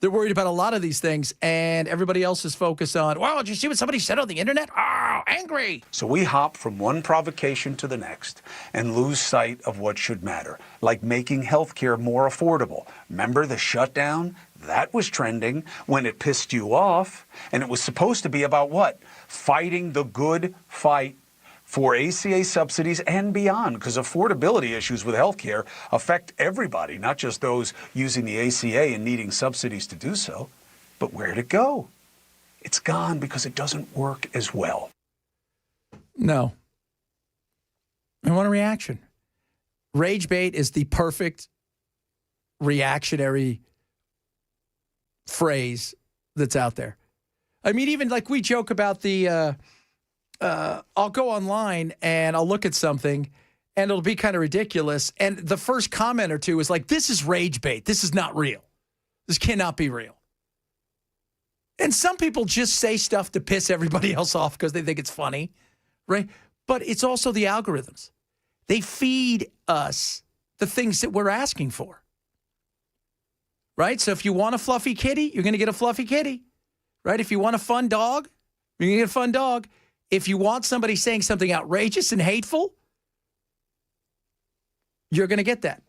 They're worried about a lot of these things, and everybody else is focused on, wow, did you see what somebody said on the internet? Oh, angry. So we hop from one provocation to the next and lose sight of what should matter, like making healthcare more affordable. Remember the shutdown? That was trending when it pissed you off, and it was supposed to be about what? Fighting the good fight for ACA subsidies and beyond, because affordability issues with healthcare affect everybody, not just those using the ACA and needing subsidies to do so. But where'd it go? It's gone because it doesn't work as well. No. I want a reaction. Rage bait is the perfect reactionary phrase that's out there. I mean, even like we joke about the, I'll go online and I'll look at something and it'll be kind of ridiculous. And the first comment or two is like, this is rage bait. This is not real. This cannot be real. And some people just say stuff to piss everybody else off because they think it's funny, right? But it's also the algorithms. They feed us the things that we're asking for, right? So if you want a fluffy kitty, you're going to get a fluffy kitty, right? If you want a fun dog, you're going to get a fun dog. If you want somebody saying something outrageous and hateful, you're going to get that.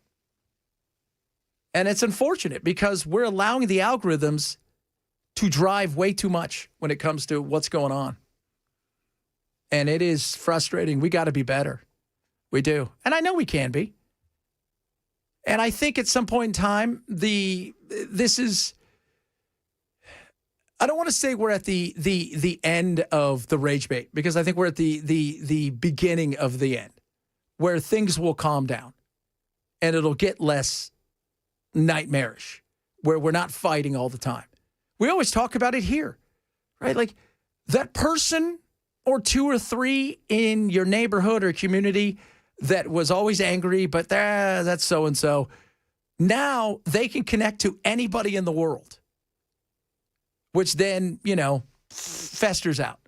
And it's unfortunate because we're allowing the algorithms to drive way too much when it comes to what's going on. And it is frustrating. We got to be better. We do. And I know we can be. And I think at some point in time, I don't want to say we're at the end of the rage bait, because I think we're at the beginning of the end, where things will calm down and it'll get less nightmarish, where we're not fighting all the time. We always talk about it here, right? Like that person or two or three in your neighborhood or community that was always angry, but that's so-and-so. Now they can connect to anybody in the world, which then, festers out.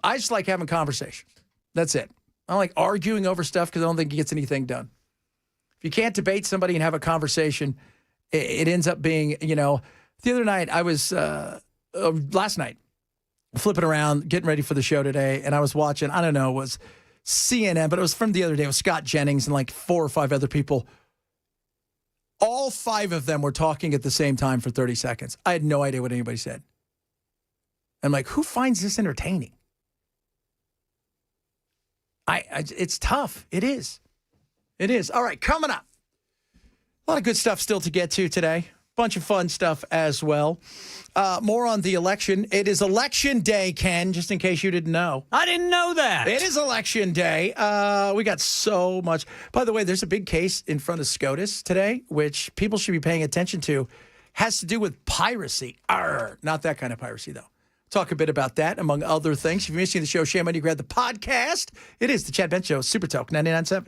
I just like having conversations. That's it. I don't like arguing over stuff because I don't think it gets anything done. If you can't debate somebody and have a conversation, it ends up being, the other night I was, last night, flipping around, getting ready for the show today, and I was watching, I don't know, it was CNN, but it was from the other day. It was Scott Jennings and like 4 or 5 other people. All 5 of them were talking at the same time for 30 seconds. I had no idea what anybody said. I'm like, who finds this entertaining? It's tough. It is. It is. All right, coming up. A lot of good stuff still to get to today. Bunch of fun stuff as well. More on the election. It is election day, Ken, just in case you didn't know. I didn't know that. It is election day. We got so much. By the way, there's a big case in front of SCOTUS today, which people should be paying attention to. Has to do with piracy. Not that kind of piracy, though. Talk a bit about that, among other things. If you're missing the show, shame on you. Grab the podcast. It is the Chad Benson Show, Super Talk 99.7.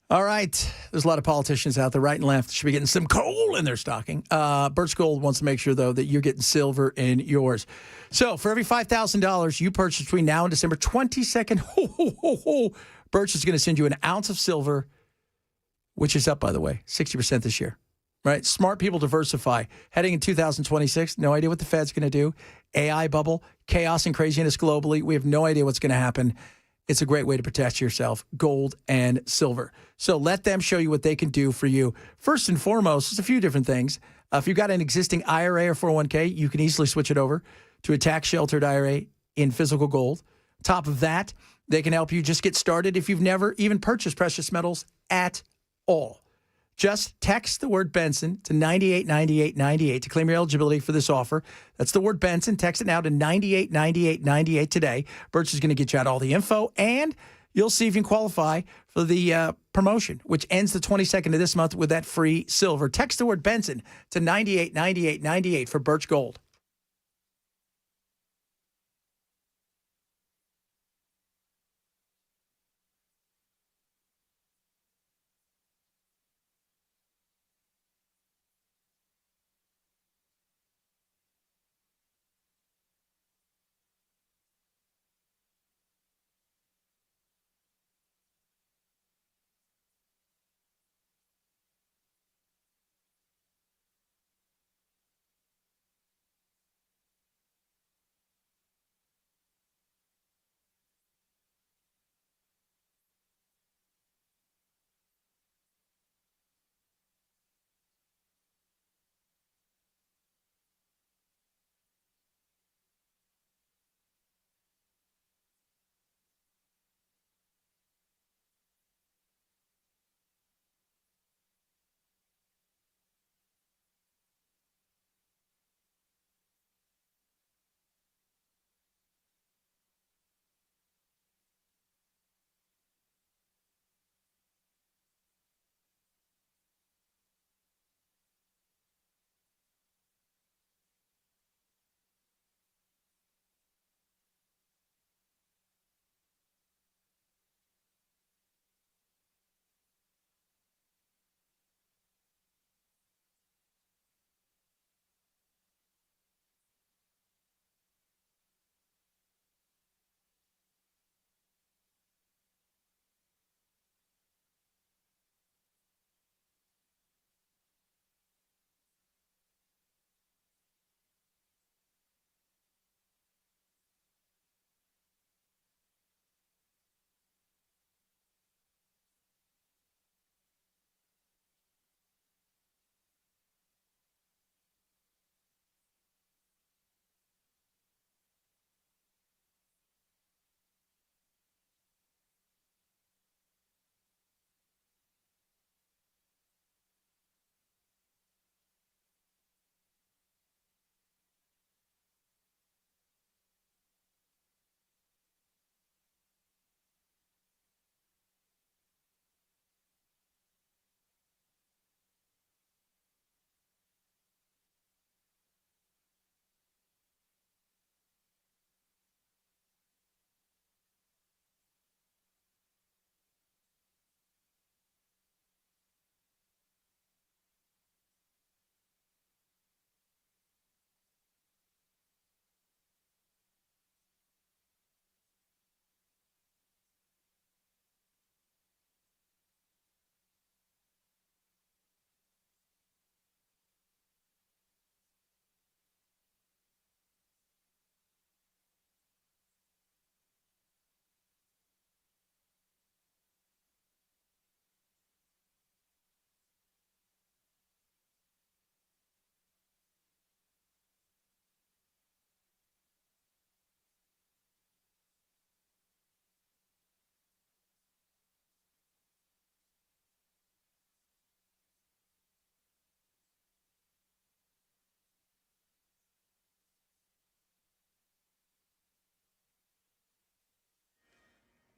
All right. There's a lot of politicians out there, right and left, should be getting some coal in their stocking. Birch Gold wants to make sure, though, that you're getting silver in yours. So for every $5,000 you purchase between now and December 22nd, Birch is going to send you an ounce of silver, which is up, by the way, 60% this year. Right? Smart people diversify. Heading in 2026, no idea what the Fed's going to do. AI bubble, chaos and craziness globally. We have no idea what's going to happen. It's a great way to protect yourself, gold and silver. So let them show you what they can do for you. First and foremost, there's a few different things. If you've got an existing IRA or 401k, you can easily switch it over to a tax-sheltered IRA in physical gold. Top of that, they can help you just get started if you've never even purchased precious metals at all. Just text the word Benson to 989898 to claim your eligibility for this offer. That's the word Benson. Text it now to 989898 today. Birch is going to get you out all the info, and you'll see if you can qualify for the promotion, which ends the 22nd of this month with that free silver. Text the word Benson to 989898 for Birch Gold.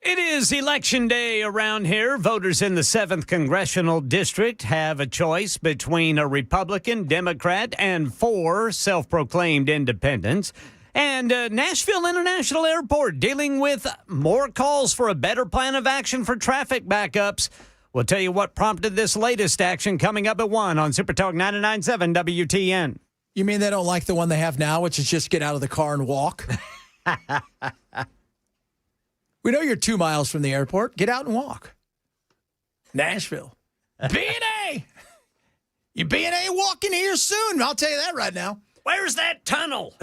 It is election day around here. Voters in the 7th Congressional District have a choice between a Republican, Democrat, and 4 self-proclaimed independents. And Nashville International Airport dealing with more calls for a better plan of action for traffic backups. We'll tell you what prompted this latest action coming up at 1 on Super Talk 99.7 WTN. You mean they don't like the one they have now, which is just get out of the car and walk? We know you're 2 miles from the airport. Get out and walk. Nashville. B&A. You B&A walking here soon. I'll tell you that right now. Where's that tunnel?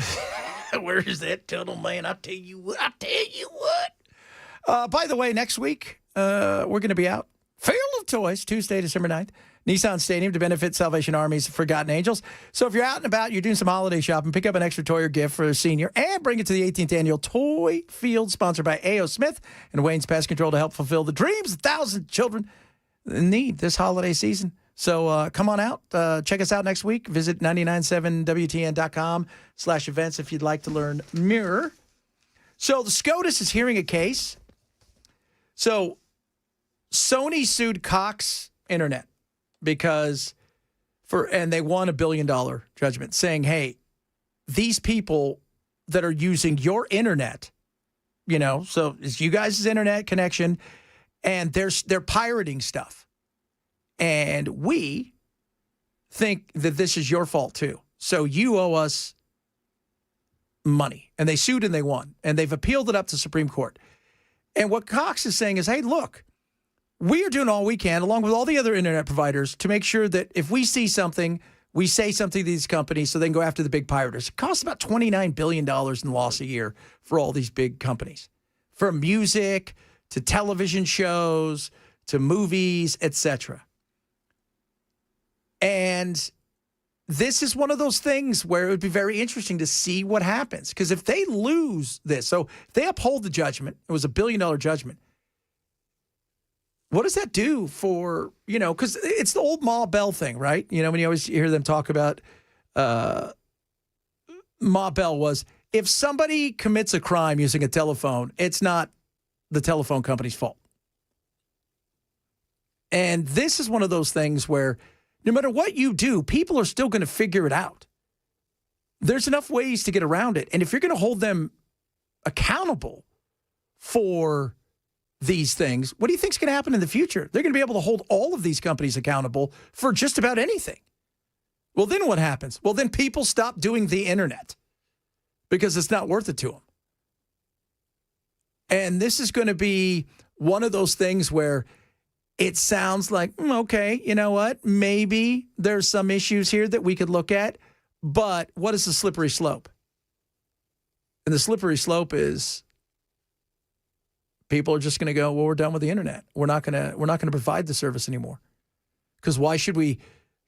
Where is that tunnel, man? I'll tell you what. By the way, next week, we're going to be out. Field of Toys, Tuesday, December 9th. Nissan Stadium to benefit Salvation Army's Forgotten Angels. So if you're out and about, you're doing some holiday shopping, pick up an extra toy or gift for a senior and bring it to the 18th Annual Toy Field, sponsored by A.O. Smith and Wayne's Pest Control to help fulfill the dreams of thousands of children in need this holiday season. So come on out. Check us out next week. Visit 997WTN.com/events if you'd like to learn more. So the SCOTUS is hearing a case. So Sony sued Cox Internet and they won $1 billion judgment saying, hey, these people that are using your internet, so it's you guys' internet connection, and they're pirating stuff. And we think that this is your fault too. So you owe us money. And they sued and they won. And they've appealed it up to Supreme Court. And what Cox is saying is, hey, look, we are doing all we can, along with all the other internet providers, to make sure that if we see something, we say something to these companies so they can go after the big pirators. It costs about $29 billion in loss a year for all these big companies, from music to television shows to movies, etc. And this is one of those things where it would be very interesting to see what happens. Because if they lose this, so if they uphold the judgment, it was $1 billion judgment, what does that do for, because it's the old Ma Bell thing, right? When you always hear them talk about Ma Bell was, if somebody commits a crime using a telephone, it's not the telephone company's fault. And this is one of those things where no matter what you do, people are still going to figure it out. There's enough ways to get around it. And if you're going to hold them accountable for these things, what do you think is going to happen in the future? They're going to be able to hold all of these companies accountable for just about anything. Well, then what happens? Well, then people stop doing the internet because it's not worth it to them. And this is going to be one of those things where it sounds like, okay, you know what? Maybe there's some issues here that we could look at, but what is the slippery slope? And the slippery slope is people are just going to go, well, we're done with the internet. We're not going to provide the service anymore. Because why should we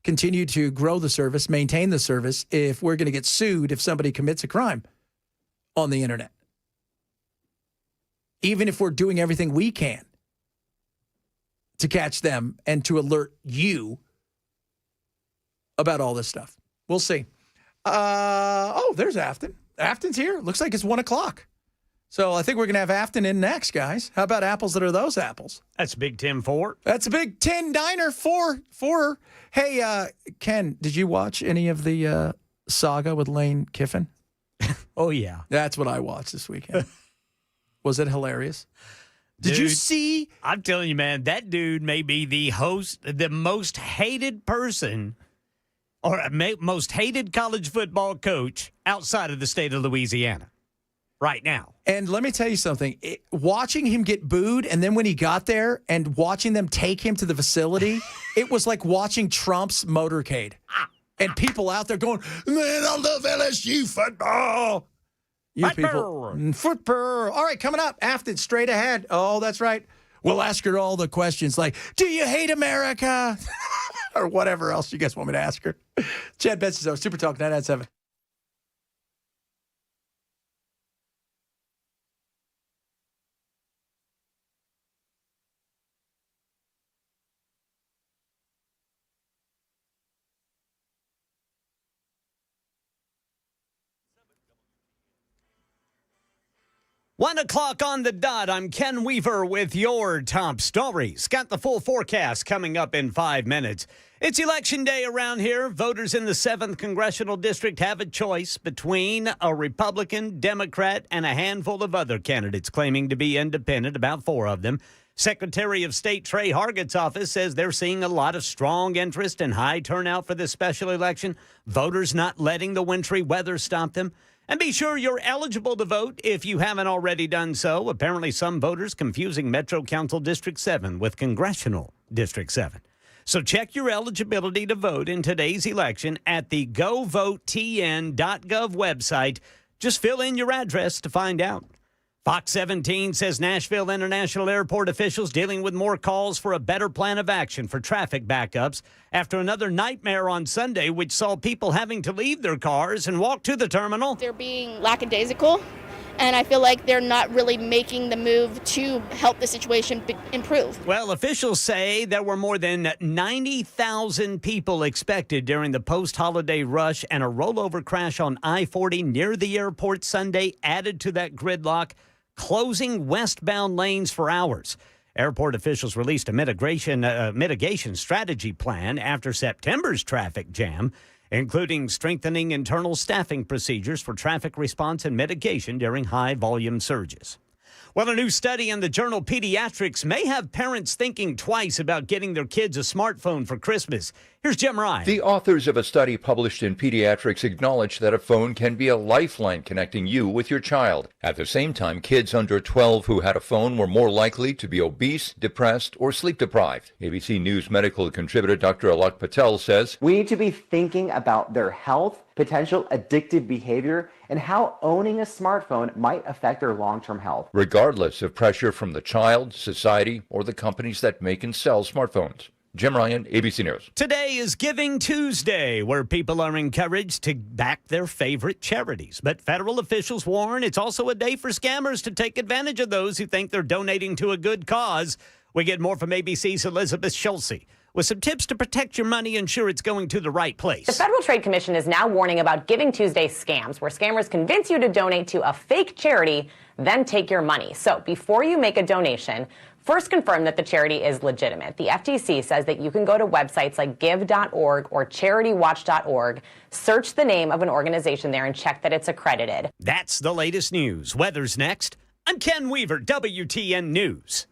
continue to grow the service, maintain the service, if we're going to get sued if somebody commits a crime on the internet? Even if we're doing everything we can to catch them and to alert you about all this stuff. We'll see. There's Aftyn. Aftyn's here. Looks like it's 1 o'clock. So I think we're going to have Aftyn in next, guys. How about apples that are those apples? That's Big Ten 4. That's a Big Ten diner for her. Hey, Ken, did you watch any of the saga with Lane Kiffin? Oh, yeah. That's what I watched this weekend. Was it hilarious? Did Dude, you see? I'm telling you, man, that dude may be the most hated person or most hated college football coach outside of the state of Louisiana right now. And let me tell you something. Watching him get booed, and then when he got there and watching them take him to the facility, it was like watching Trump's motorcade. And people out there going, man, I love LSU football. You people. Football. All right, coming up, Aftyn, straight ahead. Oh, that's right. We'll ask her all the questions like, do you hate America? Or whatever else you guys want me to ask her. Chad Benson, Super Talk 997. 1 o'clock on the dot. I'm Ken Weaver with your top stories. Got the full forecast coming up in 5 minutes. It's election day around here. Voters in the 7th Congressional District have a choice between a Republican, Democrat, and a handful of other candidates claiming to be independent, about 4 of them. Secretary of State Trey Hargett's office says they're seeing a lot of strong interest and high turnout for this special election. Voters not letting the wintry weather stop them. And be sure you're eligible to vote if you haven't already done so. Apparently, some voters confusing Metro Council District 7 with Congressional District 7. So check your eligibility to vote in today's election at the govotetn.gov website. Just fill in your address to find out. Fox 17 says Nashville International Airport officials dealing with more calls for a better plan of action for traffic backups after another nightmare on Sunday, which saw people having to leave their cars and walk to the terminal. They're being lackadaisical, and I feel like they're not really making the move to help the situation improve. Well, officials say there were more than 90,000 people expected during the post-holiday rush, and a rollover crash on I-40 near the airport Sunday added to that gridlock, closing westbound lanes for hours. Airport officials released a mitigation strategy plan after September's traffic jam, including strengthening internal staffing procedures for traffic response and mitigation during high-volume surges. Well, a new study in the journal Pediatrics may have parents thinking twice about getting their kids a smartphone for Christmas. Here's Jim Ryan. The authors of a study published in Pediatrics acknowledge that a phone can be a lifeline connecting you with your child. At the same time, kids under 12 who had a phone were more likely to be obese, depressed, or sleep deprived. ABC News medical contributor Dr. Alok Patel says, "We need to be thinking about their health, potential addictive behavior, and how owning a smartphone might affect their long-term health." regardless of pressure from the child, society, or the companies that make and sell smartphones. Jim Ryan, ABC News. Today is Giving Tuesday, where people are encouraged to back their favorite charities. But federal officials warn it's also a day for scammers to take advantage of those who think they're donating to a good cause. We get more from ABC's Elizabeth Schulze with some tips to protect your money and ensure it's going to the right place. The Federal Trade Commission is now warning about Giving Tuesday scams, where scammers convince you to donate to a fake charity, then take your money. So before you make a donation, first confirm that the charity is legitimate. The FTC says that you can go to websites like give.org or charitywatch.org, search the name of an organization there, and check that it's accredited. That's the latest news. Weather's next. I'm Ken Weaver, WTN News.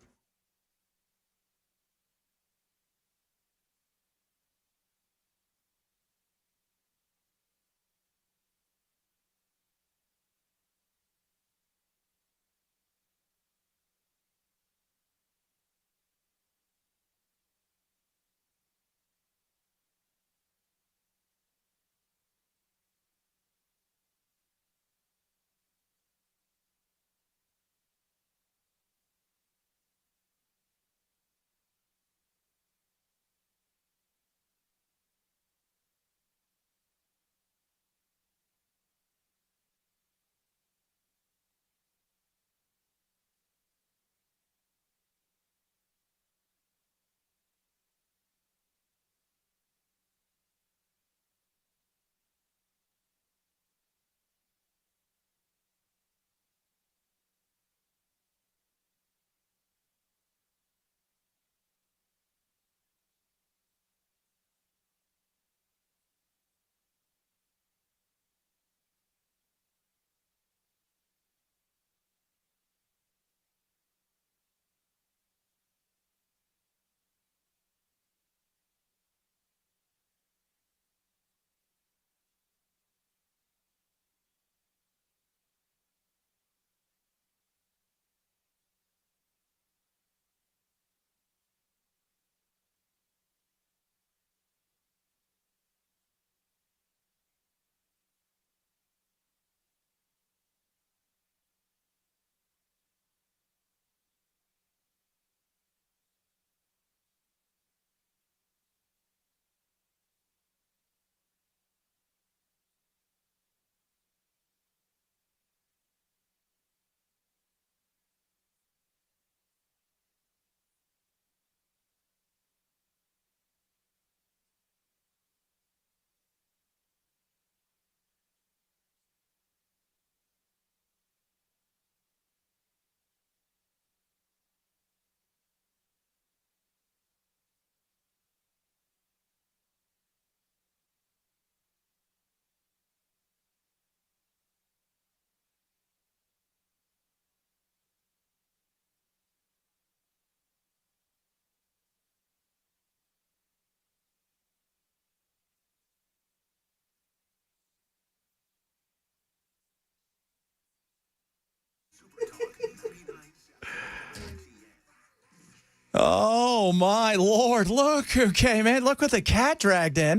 Oh, my Lord. Look. Okay, man. Look what the cat dragged in.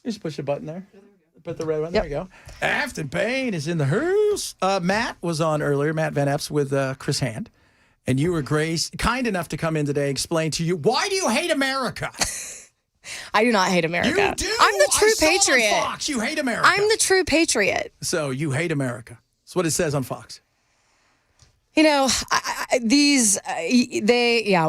You just push the button there. Put the red one. There you go. Afton Payne is in the house. Matt was on earlier, Matt Van Epps with Chris Hand. And you were, Grace, kind enough to come in today and explain to you, why do you hate America? I do not hate America. You do. I'm the true I saw patriot. on Fox. You hate America. I'm the true patriot. So you hate America. That's what it says on Fox. You know,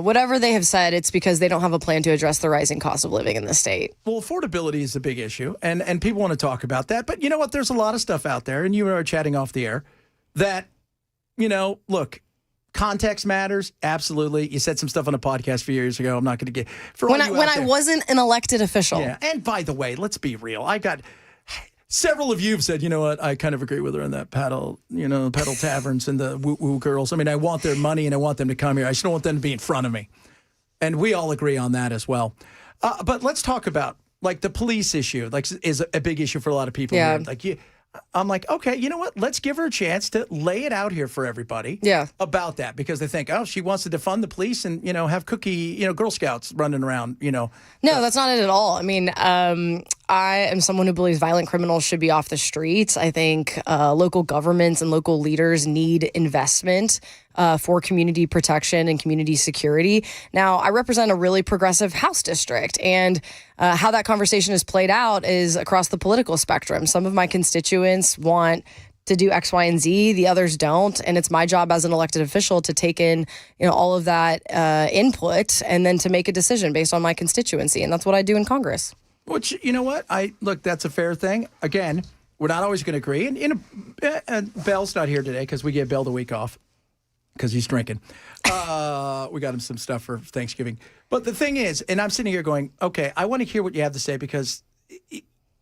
whatever they have said, it's because they don't have a plan to address the rising cost of living in the state. Well, affordability is a big issue, and people want to talk about that. But you know what? There's a lot of stuff out there, and you are chatting off the air, that, look, context matters. Absolutely. You said some stuff on a podcast a few years ago. I'm not going to get... When I wasn't an elected official. Yeah, and by the way, let's be real. I got... Several of you have said, you know what, I kind of agree with her on that pedal taverns and the woo-woo girls. I mean, I want their money and I want them to come here. I just don't want them to be in front of me. And we all agree on that as well. But let's talk about, like, the police issue, like, is a big issue for a lot of people. Yeah. Here. I'm like, okay, you know what? Let's give her a chance to lay it out here for everybody. Yeah. About that, because they think, oh, she wants to defund the police and, have Girl Scouts running around, No, that's not it at all. I mean, I am someone who believes violent criminals should be off the streets. I think local governments and local leaders need investment for community protection and community security. Now, I represent a really progressive House district, and how that conversation is played out is across the political spectrum. Some of my constituents want to do X, Y, and Z. The others don't. And it's my job as an elected official to take in, all of that input and then to make a decision based on my constituency. And that's what I do in Congress. Which, you know what? Look, that's a fair thing. Again, we're not always going to agree. And Bell's not here today because we gave Bell the week off because he's drinking. We got him some stuff for Thanksgiving. But the thing is, and I'm sitting here going, okay, I want to hear what you have to say, because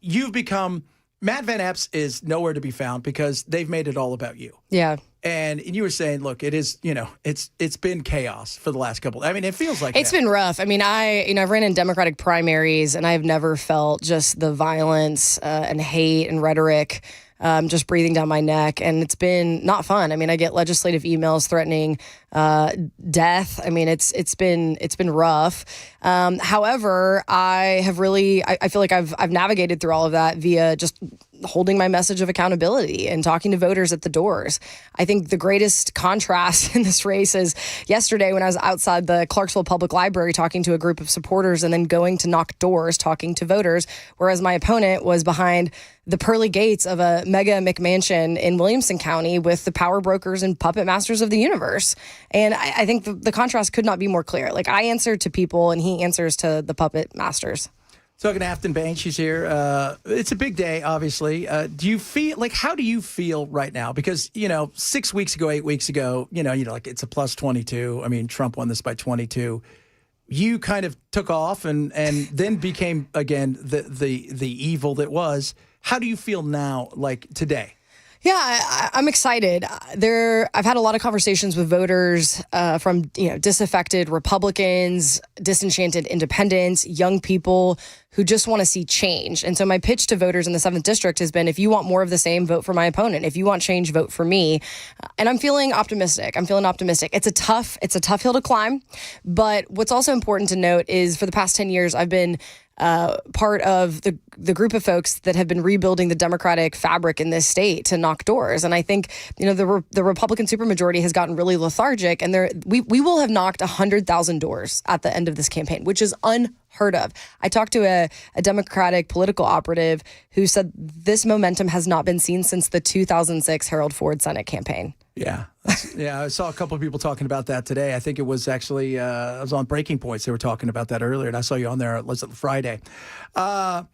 you've become... Matt Van Epps is nowhere to be found because they've made it all about you. Yeah. And you were saying, look, it is, it's been chaos for the last couple. I mean, it feels like it's been rough. I mean, I've ran in Democratic primaries, and I've never felt just the violence and hate and rhetoric just breathing down my neck. And it's been not fun. I mean, I get legislative emails threatening death. I mean, it's been rough. However, I feel like I've navigated through all of that via just holding my message of accountability and talking to voters at the doors. I think the greatest contrast in this race is yesterday when I was outside the Clarksville Public Library talking to a group of supporters and then going to knock doors talking to voters, whereas my opponent was behind the pearly gates of a mega McMansion in Williamson County with the power brokers and puppet masters of the universe. And I think the contrast could not be more clear. Like, I answer to people and he answers to the puppet masters. Talking to Afton Bain, she's here. It's a big day, obviously. Do you feel like, how do you feel right now? Because, 6 weeks ago, 8 weeks ago, like it's a plus 22. I mean, Trump won this by 22. You kind of took off and then became, again, the evil that was. How do you feel now, like today? Yeah, I'm excited. I've had a lot of conversations with voters from disaffected Republicans, disenchanted independents, young people who just want to see change. And so my pitch to voters in the 7th District has been, if you want more of the same, vote for my opponent. If you want change, vote for me. And I'm feeling optimistic. It's a tough hill to climb. But what's also important to note is for the past 10 years, I've been part of the group of folks that have been rebuilding the democratic fabric in this state to knock doors. And I think, the Republican supermajority has gotten really lethargic, and we will have knocked 100,000 doors at the end of this campaign, which is unheard of. I talked to a Democratic political operative who said this momentum has not been seen since the 2006 Harold Ford Senate campaign. Yeah. Yeah, I saw a couple of people talking about that today. I think it was actually, I was on Breaking Points. They were talking about that earlier, and I saw you on there, was it Friday? Several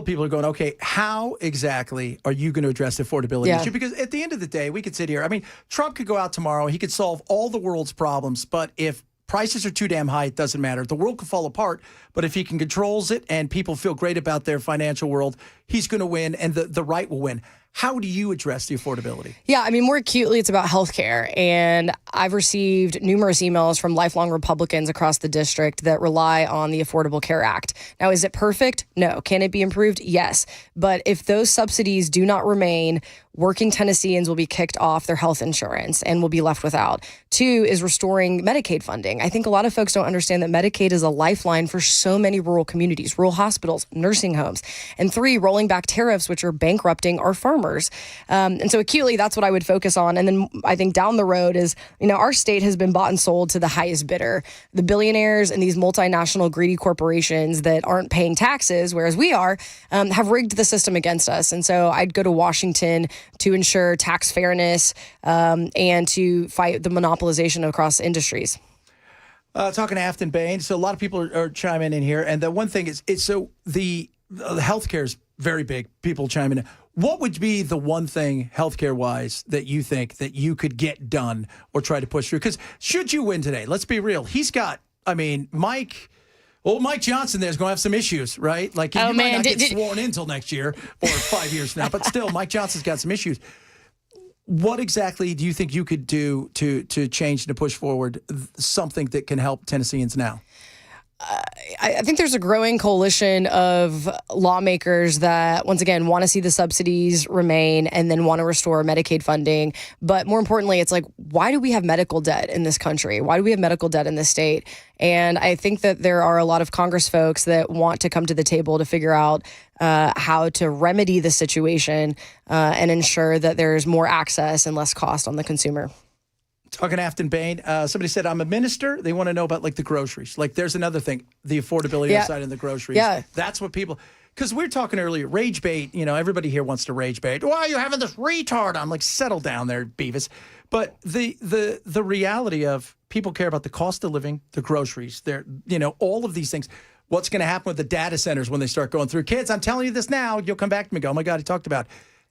people are going, okay, how exactly are you going to address the affordability issue? Because at the end of the day, we could sit here. I mean, Trump could go out tomorrow. He could solve all the world's problems, but if prices are too damn high, it doesn't matter. The world could fall apart, but if he controls it and people feel great about their financial world, he's going to win, and the right will win. How do you address the affordability? Yeah, I mean, more acutely, it's about healthcare. And I've received numerous emails from lifelong Republicans across the district that rely on the Affordable Care Act. Now, is it perfect? No. Can it be improved? Yes. But if those subsidies do not remain, working Tennesseans will be kicked off their health insurance and will be left without. 2 is restoring Medicaid funding. I think a lot of folks don't understand that Medicaid is a lifeline for so many rural communities, rural hospitals, nursing homes. And 3, rolling back tariffs, which are bankrupting our farmers. And so acutely, that's what I would focus on. And then I think down the road is, our state has been bought and sold to the highest bidder. The billionaires and these multinational greedy corporations that aren't paying taxes, whereas we are, have rigged the system against us. And so I'd go to Washington to ensure tax fairness and to fight the monopolization across industries. Talking to Aftyn Bain. So a lot of people are chiming in here. And the one thing is, the healthcare is very big. People chiming in. What would be the one thing healthcare-wise that you think that you could get done or try to push through? Because should you win today, let's be real. He's got, Mike Johnson there's going to have some issues, right? Like, he might not get sworn in until next year or 5 years from now. But still, Mike Johnson's got some issues. What exactly do you think you could do to change and to push forward something that can help Tennesseans now? I think there's a growing coalition of lawmakers that, once again, want to see the subsidies remain and then want to restore Medicaid funding. But more importantly, it's like, why do we have medical debt in this country? Why do we have medical debt in this state? And I think that there are a lot of Congress folks that want to come to the table to figure out how to remedy the situation and ensure that there's more access and less cost on the consumer. Talking to Aftyn Bain, somebody said, I'm a minister. They want to know about, the groceries. There's another thing, the affordability side in the groceries. Yeah. That's what people, because we were talking earlier, rage bait, everybody here wants to rage bait. Why are you having this retard? I'm like, settle down there, Beavis. But the reality of people care about the cost of living, the groceries, all of these things. What's going to happen with the data centers when they start going through? Kids, I'm telling you this now. You'll come back to me and go, oh, my God, he talked about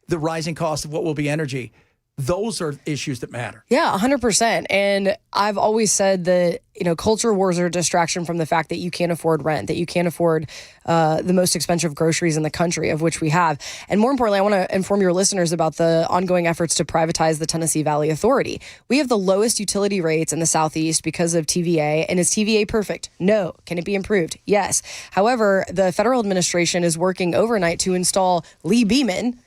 the rising cost of what will be energy. Those are issues that matter. Yeah, 100%. And I've always said that, culture wars are a distraction from the fact that you can't afford rent, that you can't afford the most expensive groceries in the country, of which we have. And more importantly, I want to inform your listeners about the ongoing efforts to privatize the Tennessee Valley Authority. We have the lowest utility rates in the Southeast because of TVA. And is TVA perfect? No. Can it be improved? Yes. However, the federal administration is working overnight to install Lee Beeman,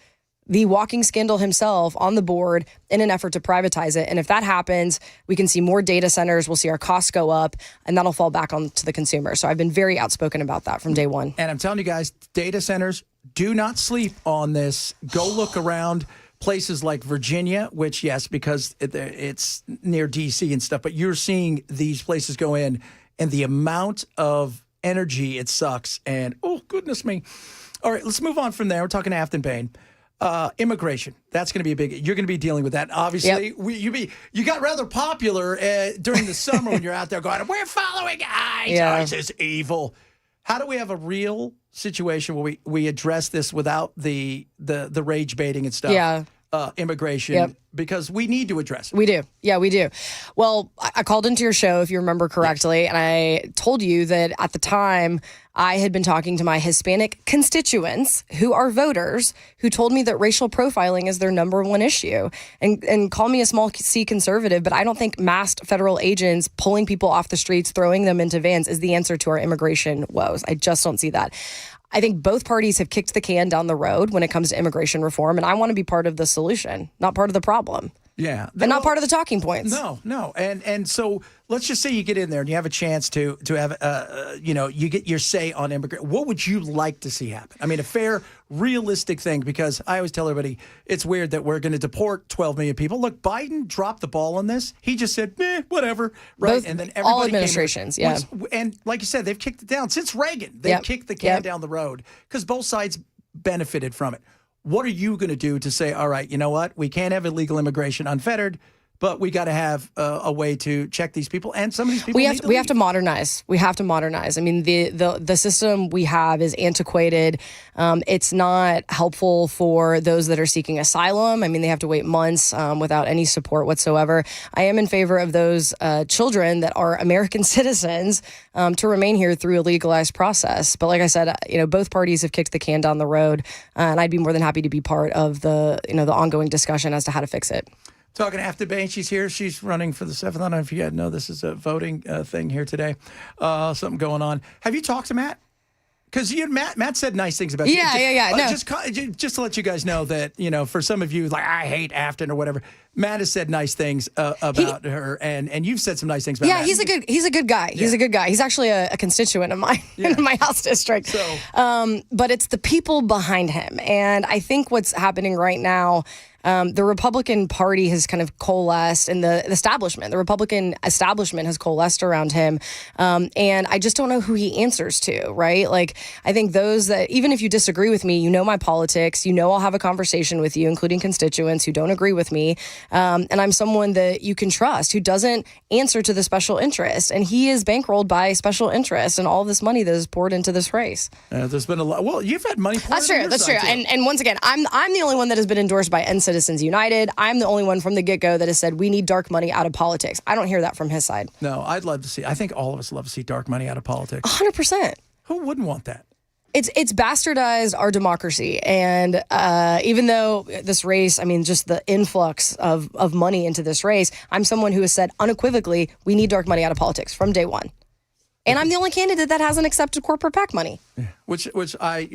the walking scandal himself, on the board in an effort to privatize it. And if that happens, we can see more data centers, we'll see our costs go up, and that'll fall back on to the consumer. So I've been very outspoken about that from day one. And I'm telling you guys, data centers, do not sleep on this. Go look around places like Virginia, which, yes, because it's near D.C. and stuff, but you're seeing these places go in, and the amount of energy it sucks. And, oh, goodness me. All right, let's move on from there. We're talking to Aftyn Bain. Immigration. That's going to be a big. You're going to be dealing with that. Obviously, yep. You got rather popular during the summer when you're out there going, "We're following ICE. Yeah. ICE is evil." How do we have a real situation where we address this without the rage baiting and stuff? Yeah. Immigration, Yep. because we need to address it. We do. Yeah, we do. Well, I called into your show, if you remember correctly, and I told you that at the time I had been talking to my Hispanic constituents who are voters who told me that racial profiling is their number one issue. And call me a small C conservative, but I don't think masked federal agents pulling people off the streets, throwing them into vans is the answer to our immigration woes. I just don't see that. I think both parties have kicked the can down the road when it comes to immigration reform, and I want to be part of the solution, not part of the problem. Yeah. And not part of the talking points. No. And so let's just say you get in there and you have a chance to have, you get your say on immigration. What would you like to see happen? I mean, a fair, realistic thing, because I always tell everybody it's weird that we're going to deport 12 million people. Look, Biden dropped the ball on this. He just said, whatever. Right. Both, and then everybody all administrations, came in. And like you said, they've kicked it down since Reagan. They've kicked the can down the road because both sides benefited from it. What are you going to do to say, all right, you know what? We can't have illegal immigration unfettered, but we got to have a way to check these people. And some of these people we have to modernize. We have to modernize. I mean, the system we have is antiquated. It's not helpful for those that are seeking asylum. I mean, they have to wait months without any support whatsoever. I am in favor of those children that are American citizens to remain here through a legalized process. But like I said, both parties have kicked the can down the road, and I'd be more than happy to be part of the ongoing discussion as to how to fix it. Talking to Aftyn, she's here. She's running for the 7th. I don't know if you guys know this is a voting thing here today. Something going on. Have you talked to Matt? Because Matt said nice things about you. Yeah. No. Just to let you guys know that, for some of you, like, I hate Aftyn or whatever, Matt has said nice things about her, and you've said some nice things about Matt. He's a good guy. He's a good guy. He's actually a constituent of mine in my house district. So, but it's the people behind him. And I think what's happening right now, the Republican Party has kind of coalesced, and the Republican establishment has coalesced around him. And I just don't know who he answers to, right? Like, I think those that, even if you disagree with me, my politics, I'll have a conversation with you, including constituents who don't agree with me. And I'm someone that you can trust, who doesn't answer to the special interest. And he is bankrolled by special interest and all this money that is poured into this race. There's been a lot. Well, you've had money poured into your side, too. And once again, I'm the only one that has been endorsed by Citizens United. I'm the only one from the get-go that has said we need dark money out of politics. I don't hear that from his side. No, I'd love to see. I think all of us love to see dark money out of politics. 100%. Who wouldn't want that? It's bastardized our democracy. And even though this race, I mean, just the influx of money into this race, I'm someone who has said unequivocally, we need dark money out of politics from day one. And I'm the only candidate that hasn't accepted corporate PAC money. Which I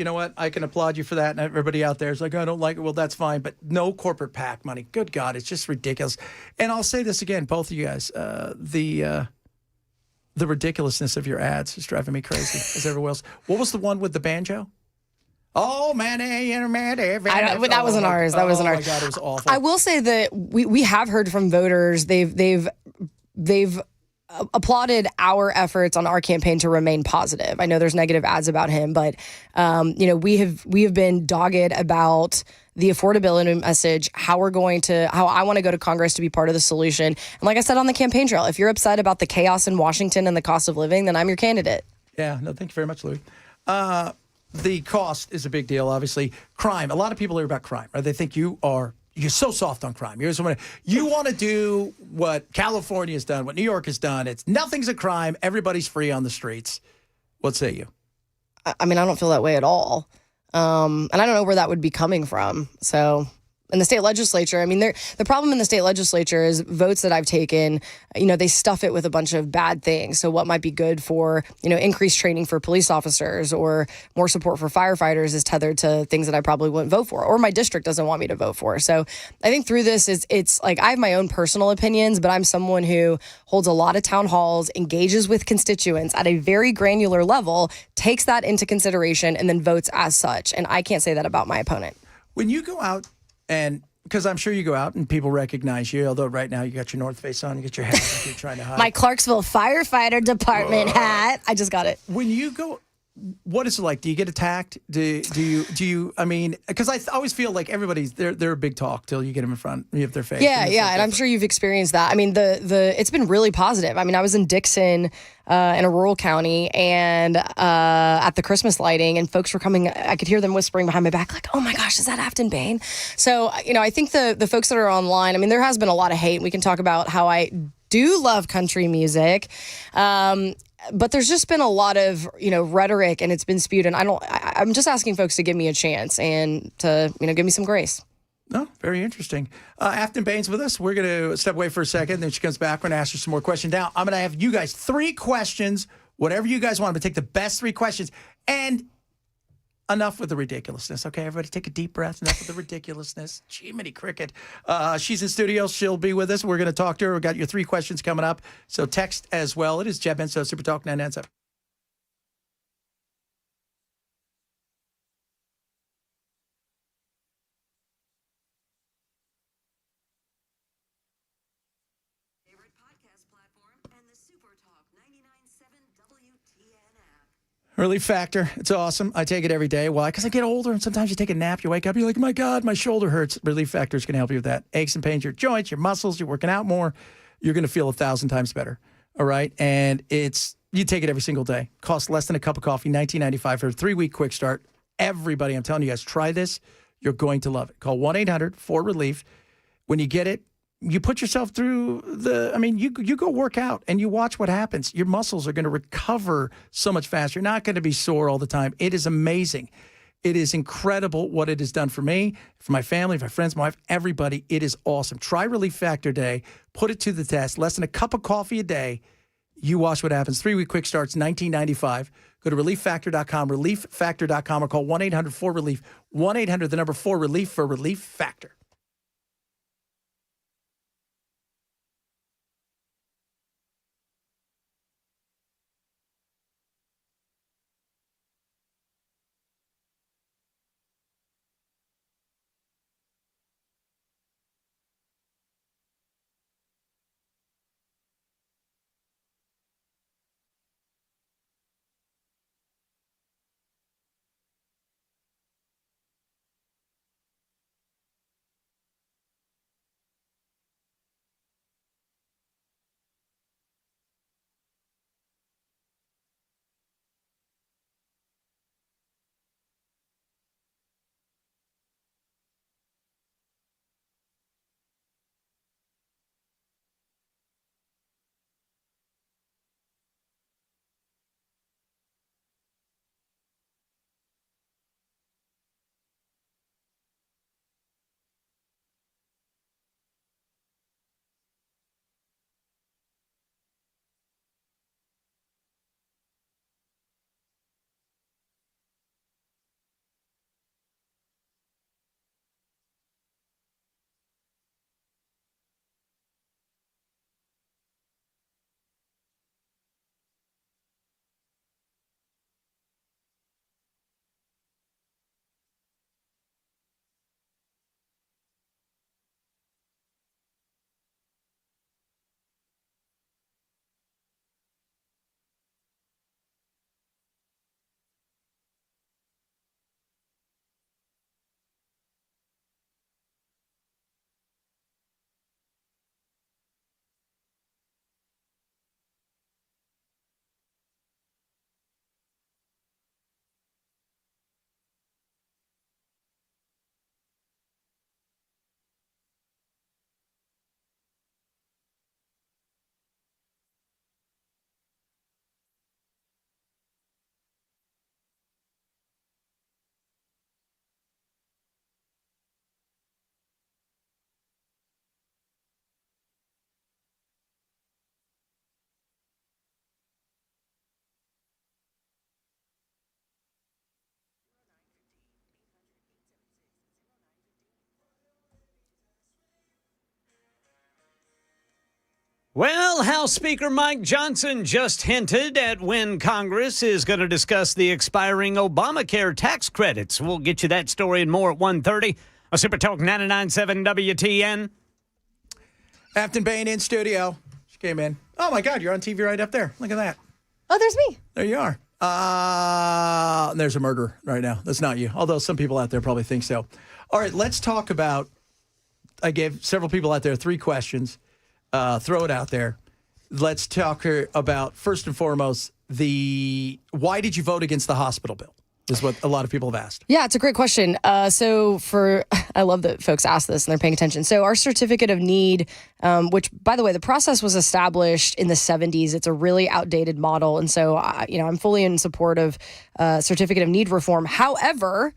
can applaud you for that. And everybody out there is like, I don't like it. Well, that's fine. But no corporate PAC money. Good God, it's just ridiculous. And I'll say this again, both of you guys, the ridiculousness of your ads is driving me crazy, as everyone else. What was the one with the banjo? Oh, man, that wasn't ours. That wasn't ours. Oh, my God, it was awful. I will say that we have heard from voters. They've applauded our efforts on our campaign to remain positive. I know there's negative ads about him, but we have been dogged about the affordability message, how I want to go to Congress to be part of the solution. And like I said on the campaign trail, if you're upset about the chaos in Washington and the cost of living, then I'm your candidate. Yeah, no, thank you very much, Louis. The cost is a big deal, obviously. Crime. A lot of people are about crime, right? They think you're so soft on crime. You want to do what California has done, what New York has done. Nothing's a crime. Everybody's free on the streets. What say you? I mean, I don't feel that way at all. And I don't know where that would be coming from. So in the state legislature, I mean, the problem in the state legislature is votes that I've taken, they stuff it with a bunch of bad things. So what might be good for, increased training for police officers or more support for firefighters is tethered to things that I probably wouldn't vote for, or my district doesn't want me to vote for. So I think through this, it's like I have my own personal opinions, but I'm someone who holds a lot of town halls, engages with constituents at a very granular level, takes that into consideration, and then votes as such. And I can't say that about my opponent. When you go out, and because I'm sure you go out and people recognize you, although right now you got your North Face on, you get your hat like you're trying to hide. My Clarksville Firefighter Department hat. I just got it. When you go, what is it like? Do you get attacked? Do you? I mean, because I always feel like they're a big talk till you get them in front of their face. Yeah, and I'm sure you've experienced that. I mean, it's been really positive. I mean, I was in Dixon, in a rural county, and at the Christmas lighting, and folks were coming. I could hear them whispering behind my back, like, "Oh my gosh, is that Aftyn Bain?" So, I think the folks that are online. I mean, there has been a lot of hate. We can talk about how I do love country music. But there's just been a lot of, rhetoric, and it's been spewed. And I'm just asking folks to give me a chance and to, give me some grace. No, very interesting. Aftyn Bain's with us. We're going to step away for a second. Then she comes back. We're going to ask her some more questions. Now, I'm going to have you guys 3 questions, whatever you guys want. I'm going to take the best 3 questions. And enough with the ridiculousness. Okay, everybody take a deep breath. Enough with the ridiculousness. Jiminy Cricket. She's in studio. She'll be with us. We're going to talk to her. We've got your 3 questions coming up. So text as well. It is Jeb Benson, Super Talk 997. Favorite podcast platform and the Super Talk 997 WTN app. Relief Factor. It's awesome. I take it every day. Why? Because I get older, and sometimes you take a nap, you wake up, you're like, my God, my shoulder hurts. Relief Factor is going to help you with that. Aches and pains, your joints, your muscles, you're working out more, you're going to feel 1,000 times better. All right? And you take it every single day. Costs less than a cup of coffee, $19.95 for a 3-week quick start. Everybody, I'm telling you guys, try this. You're going to love it. Call 1-800-4RELIEF. When you get it, you put yourself through you go work out and you watch what happens. Your muscles are going to recover so much faster. You're not going to be sore all the time. It is amazing. It is incredible what it has done for me, for my family, for my friends, my wife, everybody. It is awesome. Try Relief Factor Day. Put it to the test. Less than a cup of coffee a day. You watch what happens. 3-week quick starts, $19.95. Go to relieffactor.com, relieffactor.com, or call 1-800-4RELIEF, 1-800-4RELIEF for Relief Factor. Well, House Speaker Mike Johnson just hinted at when Congress is going to discuss the expiring Obamacare tax credits. We'll get you that story and more at 1:30. A Super Talk 99.7 WTN. Aftyn Bain in studio. She came in. Oh, my God, you're on TV right up there. Look at that. Oh, there's me. There you are. There's a murder right now. That's not you, although some people out there probably think so. All right, let's talk about, I gave several people out there 3 questions. Throw it out there. Let's talk about, first and foremost, why did you vote against the hospital bill? Is what a lot of people have asked. Yeah, it's a great question. I love that folks ask this and they're paying attention. So our certificate of need, which, by the way, the process was established in the 70s. It's a really outdated model. And so, I'm fully in support of certificate of need reform. However,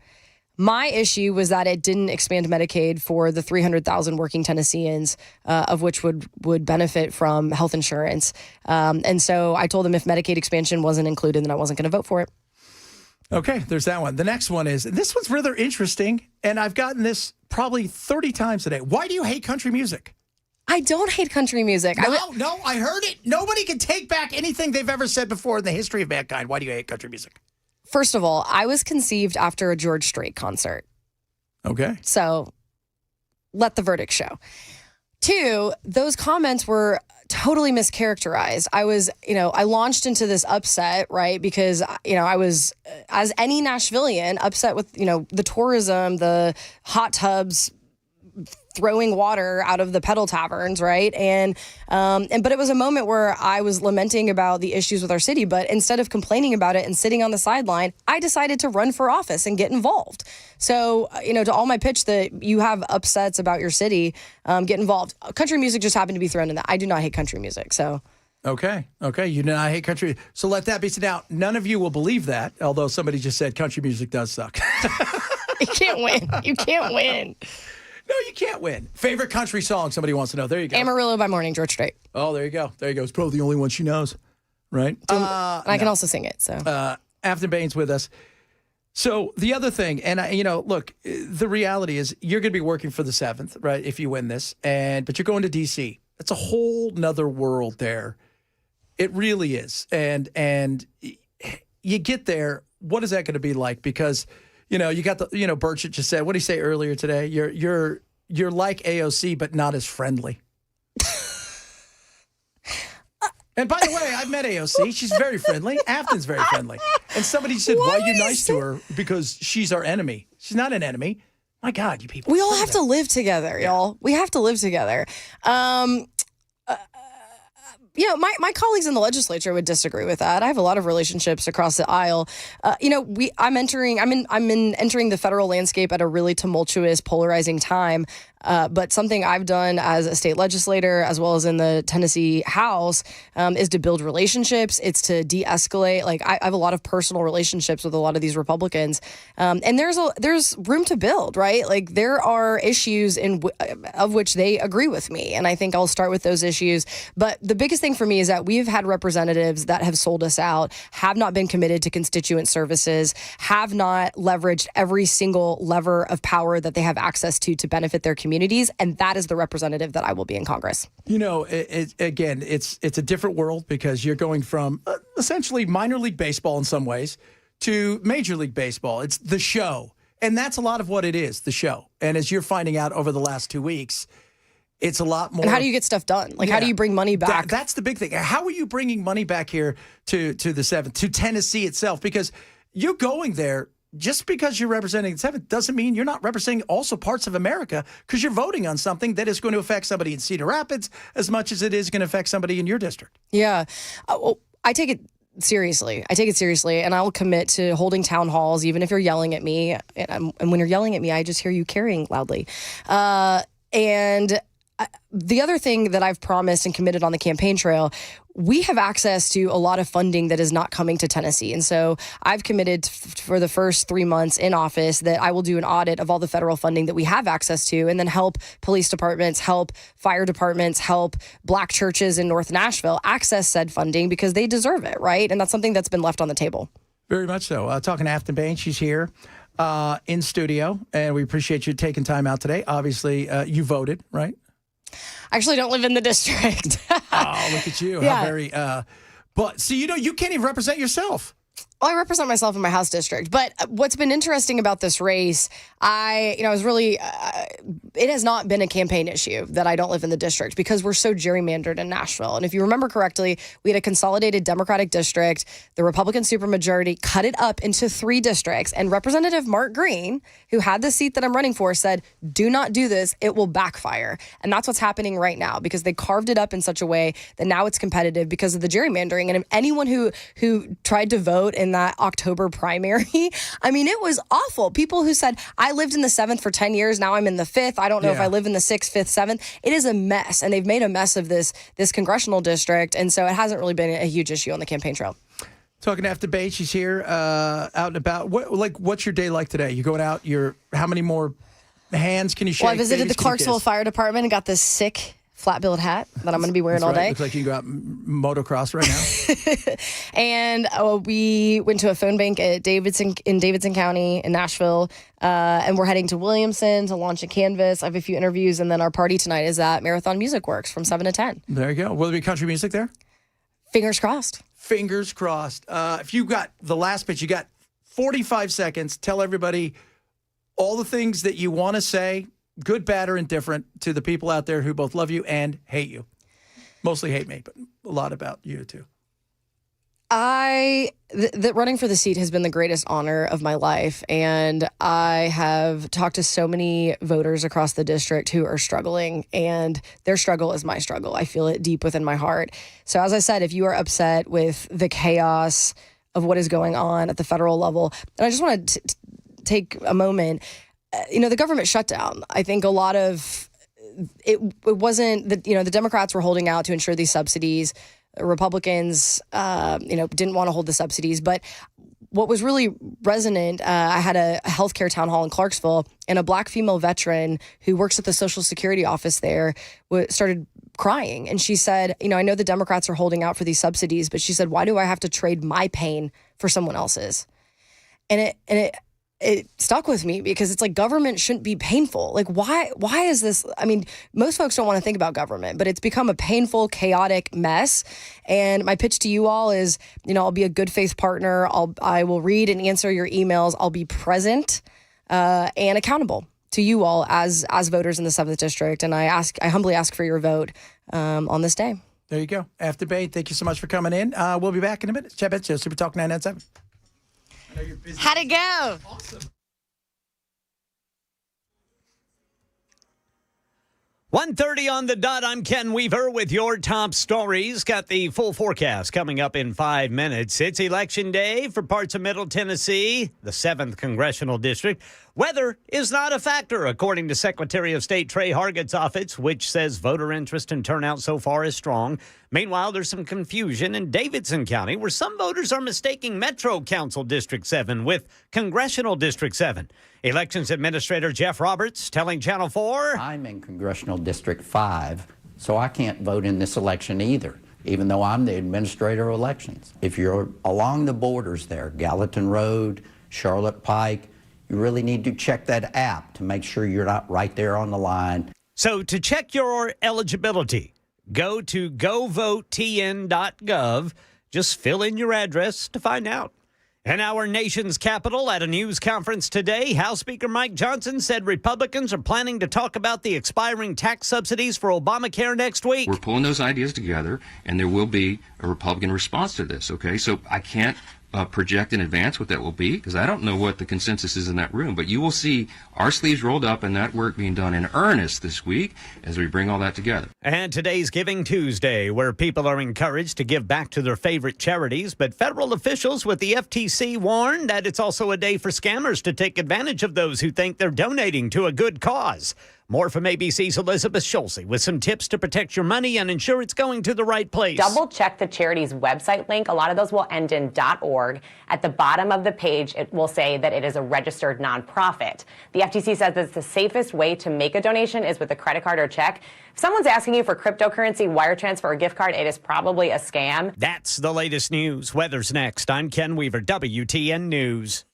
my issue was that it didn't expand Medicaid for the 300,000 working Tennesseans, of which would benefit from health insurance. And so I told them if Medicaid expansion wasn't included, then I wasn't going to vote for it. Okay, there's that one. The next one is, this one's rather interesting, and I've gotten this probably 30 times today. Why do you hate country music? I don't hate country music. No, I heard it. Nobody can take back anything they've ever said before in the history of mankind. Why do you hate country music? First of all, I was conceived after a George Strait concert. Okay. So let the verdict show. 2, those comments were totally mischaracterized. I was, I launched into this upset, right? Because, I was, as any Nashvilleian, upset with, the tourism, the hot tubs, throwing water out of the pedal taverns, right? But it was a moment where I was lamenting about the issues with our city, but instead of complaining about it and sitting on the sideline, I decided to run for office and get involved. So, to all my pitch that you have upsets about your city, get involved. Country music just happened to be thrown in that. I do not hate country music, so. Okay. You do not hate country. So let that be said. Now, none of you will believe that, although somebody just said country music does suck. You can't win. You can't win. No, you can't win. Favorite country song, somebody wants to know. There you go. Amarillo by Morning, George Strait. Oh, there you go. It's probably the only one she knows, right? I can also sing it, so. Aftyn Bain's with us. So the other thing, and look, the reality is you're going to be working for the 7th, right, if you win this, but you're going to D.C. It's a whole nother world there. It really is. And you get there, what is that going to be like? Because you got the, Burchett just said, what did he say earlier today? You're like AOC, but not as friendly. And by the way, I've met AOC. She's very friendly. Aftyn's very friendly. And somebody said, why are you nice to her? Because she's our enemy. She's not an enemy. My God, you people. We all have to live together, y'all. We have to live together. My colleagues in the legislature would disagree with that. I have a lot of relationships across the aisle. I'm entering the federal landscape at a really tumultuous, polarizing time. But something I've done as a state legislator, as well as in the Tennessee House, is to build relationships. It's to de-escalate. Like I have a lot of personal relationships with a lot of these Republicans, and there's room to build. Right, like there are issues of which they agree with me, and I think I'll start with those issues. But the biggest thing for me is that we've had representatives that have sold us out, have not been committed to constituent services, have not leveraged every single lever of power that they have access to benefit their communities, and that is the representative that I will be in Congress. Again, it's a different world because you're going from essentially minor league baseball in some ways to Major League Baseball. It's the show, and that's a lot of what it is, the show. And as you're finding out over the last 2 weeks, it's a lot more. And how do you get stuff done? Like, how do you bring money back? That's the big thing. How are you bringing money back here to the 7th, to Tennessee itself? Because you're going there. Just because you're representing the 7th doesn't mean you're not representing also parts of America, because you're voting on something that is going to affect somebody in Cedar Rapids as much as it is going to affect somebody in your district. Yeah. I take it seriously. And I'll commit to holding town halls, even if you're yelling at me. And when you're yelling at me, I just hear you carrying loudly. The other thing that I've promised and committed on the campaign trail, we have access to a lot of funding that is not coming to Tennessee. And so I've committed for the first 3 months in office that I will do an audit of all the federal funding that we have access to, and then help police departments, help fire departments, help Black churches in North Nashville access said funding because they deserve it, right? And that's something that's been left on the table. Very much so. Talking to Aftyn Bain, she's here in studio, and we appreciate you taking time out today. Obviously, you voted, right? I actually don't live in the district. Oh, look at you. Yeah. How very, but see, you can't even represent yourself. Well, I represent myself in my House district. But what's been interesting about this race, I was really, it has not been a campaign issue that I don't live in the district because we're so gerrymandered in Nashville. And if you remember correctly, we had a consolidated Democratic district. The Republican supermajority cut it up into 3 districts. And Representative Mark Green, who had the seat that I'm running for, said, do not do this. It will backfire. And that's what's happening right now because they carved it up in such a way that now it's competitive because of the gerrymandering. And if anyone who tried to vote in that October primary, I mean, it was awful. People who said, I lived in the 7th for 10 years. Now I'm in the 5th. I don't know if I live in the 6th, 5th, 7th. It is a mess. And they've made a mess of this congressional district. And so it hasn't really been a huge issue on the campaign trail. Talking to Aftyn Bain, she's here out and about. What's your day like today? You going out? How many more hands can you shake? Well, I visited the Clarksville Fire Department and got this sick flat-billed hat that I'm going to be wearing all day. Looks like you can go out motocross right now. And we went to a phone bank at Davidson County in Nashville, and we're heading to Williamson to launch a canvas. I have a few interviews, and then our party tonight is at Marathon Music Works from 7 to 10. There you go. Will there be country music there? Fingers crossed. Fingers crossed. If you got the last pitch, you got 45 seconds. Tell everybody all the things that you want to say, good, bad, or indifferent, to the people out there who both love you and hate you. Mostly hate me, but a lot about you too. Running for the seat has been the greatest honor of my life. And I have talked to so many voters across the district who are struggling, and their struggle is my struggle. I feel it deep within my heart. So as I said, if you are upset with the chaos of what is going on at the federal level, and I just want to take a moment, the government shutdown, I think a lot of it wasn't that, the Democrats were holding out to ensure these subsidies. Republicans, didn't want to hold the subsidies. But what was really resonant, I had a healthcare town hall in Clarksville, and a Black female veteran who works at the Social Security office there started crying. And she said, I know the Democrats are holding out for these subsidies, but she said, why do I have to trade my pain for someone else's? And it stuck with me, because it's like, government shouldn't be painful. Like, why is this? I mean, most folks don't want to think about government, but it's become a painful, chaotic mess. And my pitch to you all is, I'll be a good faith partner. I will read and answer your emails. I'll be present and accountable to you all as voters in the 7th District. And I humbly ask for your vote on this day. There you go. After debate, thank you so much for coming in. We'll be back in a minute. Chad Benson, Super Talk 997. How'd it go? Awesome. 1:30 on the dot. I'm Ken Weaver with your top stories. Got the full forecast coming up in 5 minutes. It's Election Day for parts of Middle Tennessee, the 7th Congressional District. Weather is not a factor, according to Secretary of State Trey Hargett's office, which says voter interest and turnout so far is strong. Meanwhile, there's some confusion in Davidson County, where some voters are mistaking Metro Council District 7 with Congressional District 7. Elections Administrator Jeff Roberts telling Channel 4, I'm in Congressional District 5, so I can't vote in this election either, even though I'm the Administrator of Elections. If you're along the borders there, Gallatin Road, Charlotte Pike, you really need to check that app to make sure you're not right there on the line. So to check your eligibility, go to govotn.gov. Just fill in your address to find out. In our nation's capital, at a news conference today, House Speaker Mike Johnson said Republicans are planning to talk about the expiring tax subsidies for Obamacare next week. We're pulling those ideas together, and there will be a Republican response to this, okay? So I can't project in advance what that will be, because I don't know what the consensus is in that room. But you will see our sleeves rolled up and that work being done in earnest this week as we bring all that together. And today's Giving Tuesday, where people are encouraged to give back to their favorite charities. But federal officials with the FTC warn that it's also a day for scammers to take advantage of those who think they're donating to a good cause. More from ABC's Elizabeth Schulze with some tips to protect your money and ensure it's going to the right place. Double check the charity's website link. A lot of those will end in .org. At the bottom of the page, it will say that it is a registered nonprofit. The FTC says that the safest way to make a donation is with a credit card or check. If someone's asking you for cryptocurrency, wire transfer, or gift card, it is probably a scam. That's the latest news. Weather's next. I'm Ken Weaver, WTN News.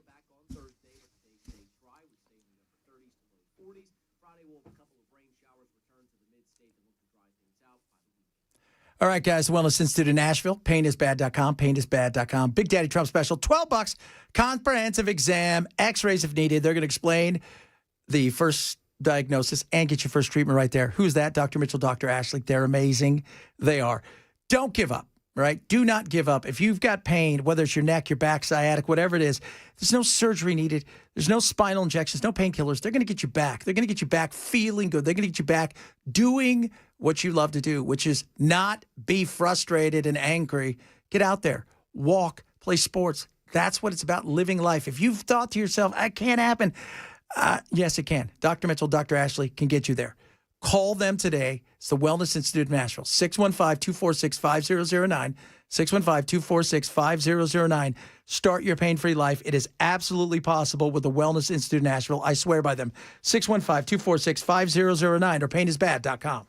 Back on Thursday, but today stays dry. We stay in the upper 30s to low 40s. Friday will have a couple of rain showers return to the mid-state and look to dry things out by the weekend. All right, guys. Wellness Institute in Nashville. Painisbad.com. Painisbad.com. Big Daddy Trump special. $12. Comprehensive exam. X-rays if needed. They're going to explain the first diagnosis and get your first treatment right there. Who's that? Dr. Mitchell, Dr. Ashley. They're amazing. They are. Don't give up. Right? Do not give up. If you've got pain, whether it's your neck, your back, sciatic, whatever it is, there's no surgery needed. There's no spinal injections, no painkillers. They're going to get you back. They're going to get you back feeling good. They're going to get you back doing what you love to do, which is not be frustrated and angry. Get out there, walk, play sports. That's what it's about, living life. If you've thought to yourself, "It can't happen," yes, it can. Dr. Mitchell, Dr. Ashley can get you there. Call them today. It's the Wellness Institute of Nashville. 615-246-5009. 615-246-5009. Start your pain-free life. It is absolutely possible with the Wellness Institute of Nashville. I swear by them. 615-246-5009 or painisbad.com.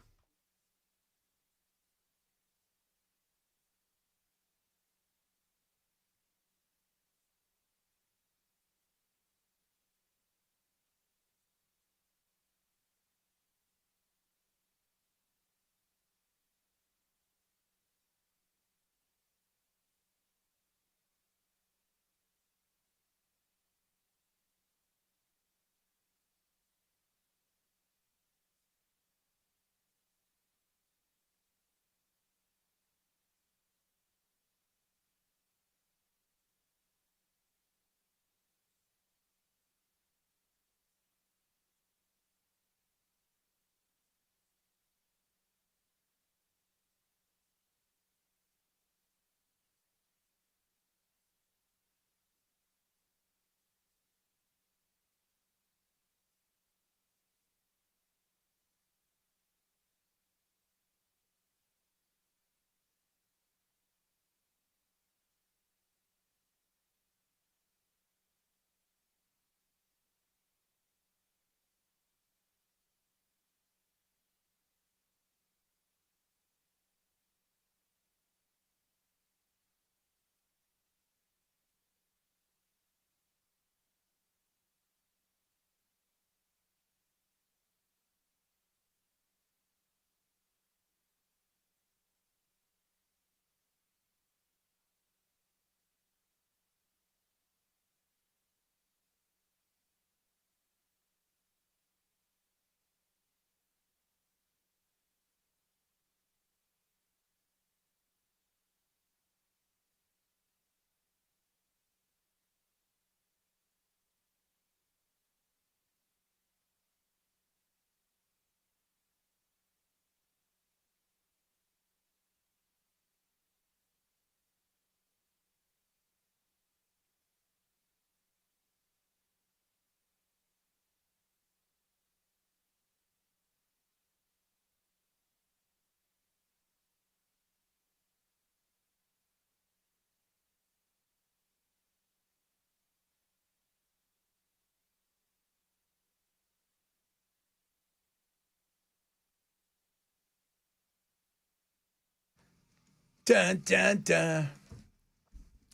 Dun, dun, dun.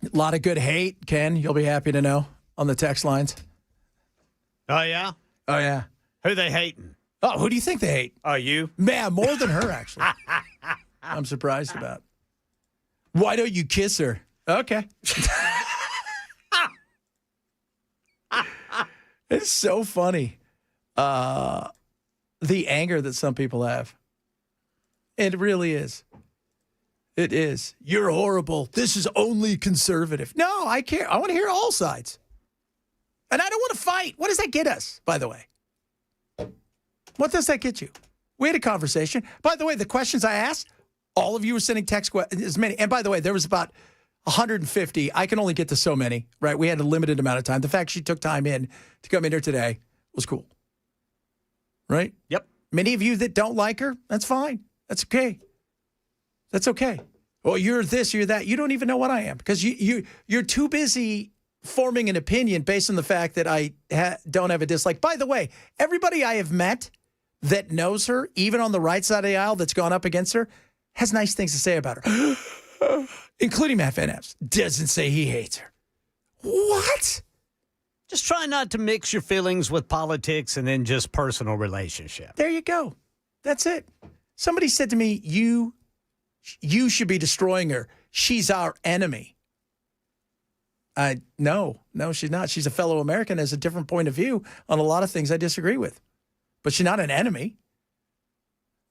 A lot of good hate, Ken. You'll be happy to know on the text lines. Oh, yeah? Oh, yeah. Who they hating? Oh, who do you think they hate? Oh, you? Man, more than her, actually. I'm surprised about. Why don't you kiss her? Okay. It's so funny. The anger that some people have. It really is. It is. You're horrible. This is only conservative. No, I care. I want to hear all sides. And I don't want to fight. What does that get us, by the way? What does that get you? We had a conversation. By the way, the questions I asked, all of you were sending text as many. And by the way, there was about 150. I can only get to so many, right? We had a limited amount of time. The fact she took time in to come in here today was cool. Right? Yep. Many of you that don't like her, that's fine. That's okay. That's okay. Well, you're this, you're that. You don't even know what I am because you're too busy forming an opinion based on the fact that I don't have a dislike. By the way, everybody I have met that knows her, even on the right side of the aisle that's gone up against her, has nice things to say about her, including Matt Van Epps. Doesn't say he hates her. What? Just try not to mix your feelings with politics and then just personal relationship. There you go. That's it. Somebody said to me, you should be destroying her. She's our enemy. No, she's not. She's a fellow American, has a different point of view on a lot of things I disagree with. But she's not an enemy.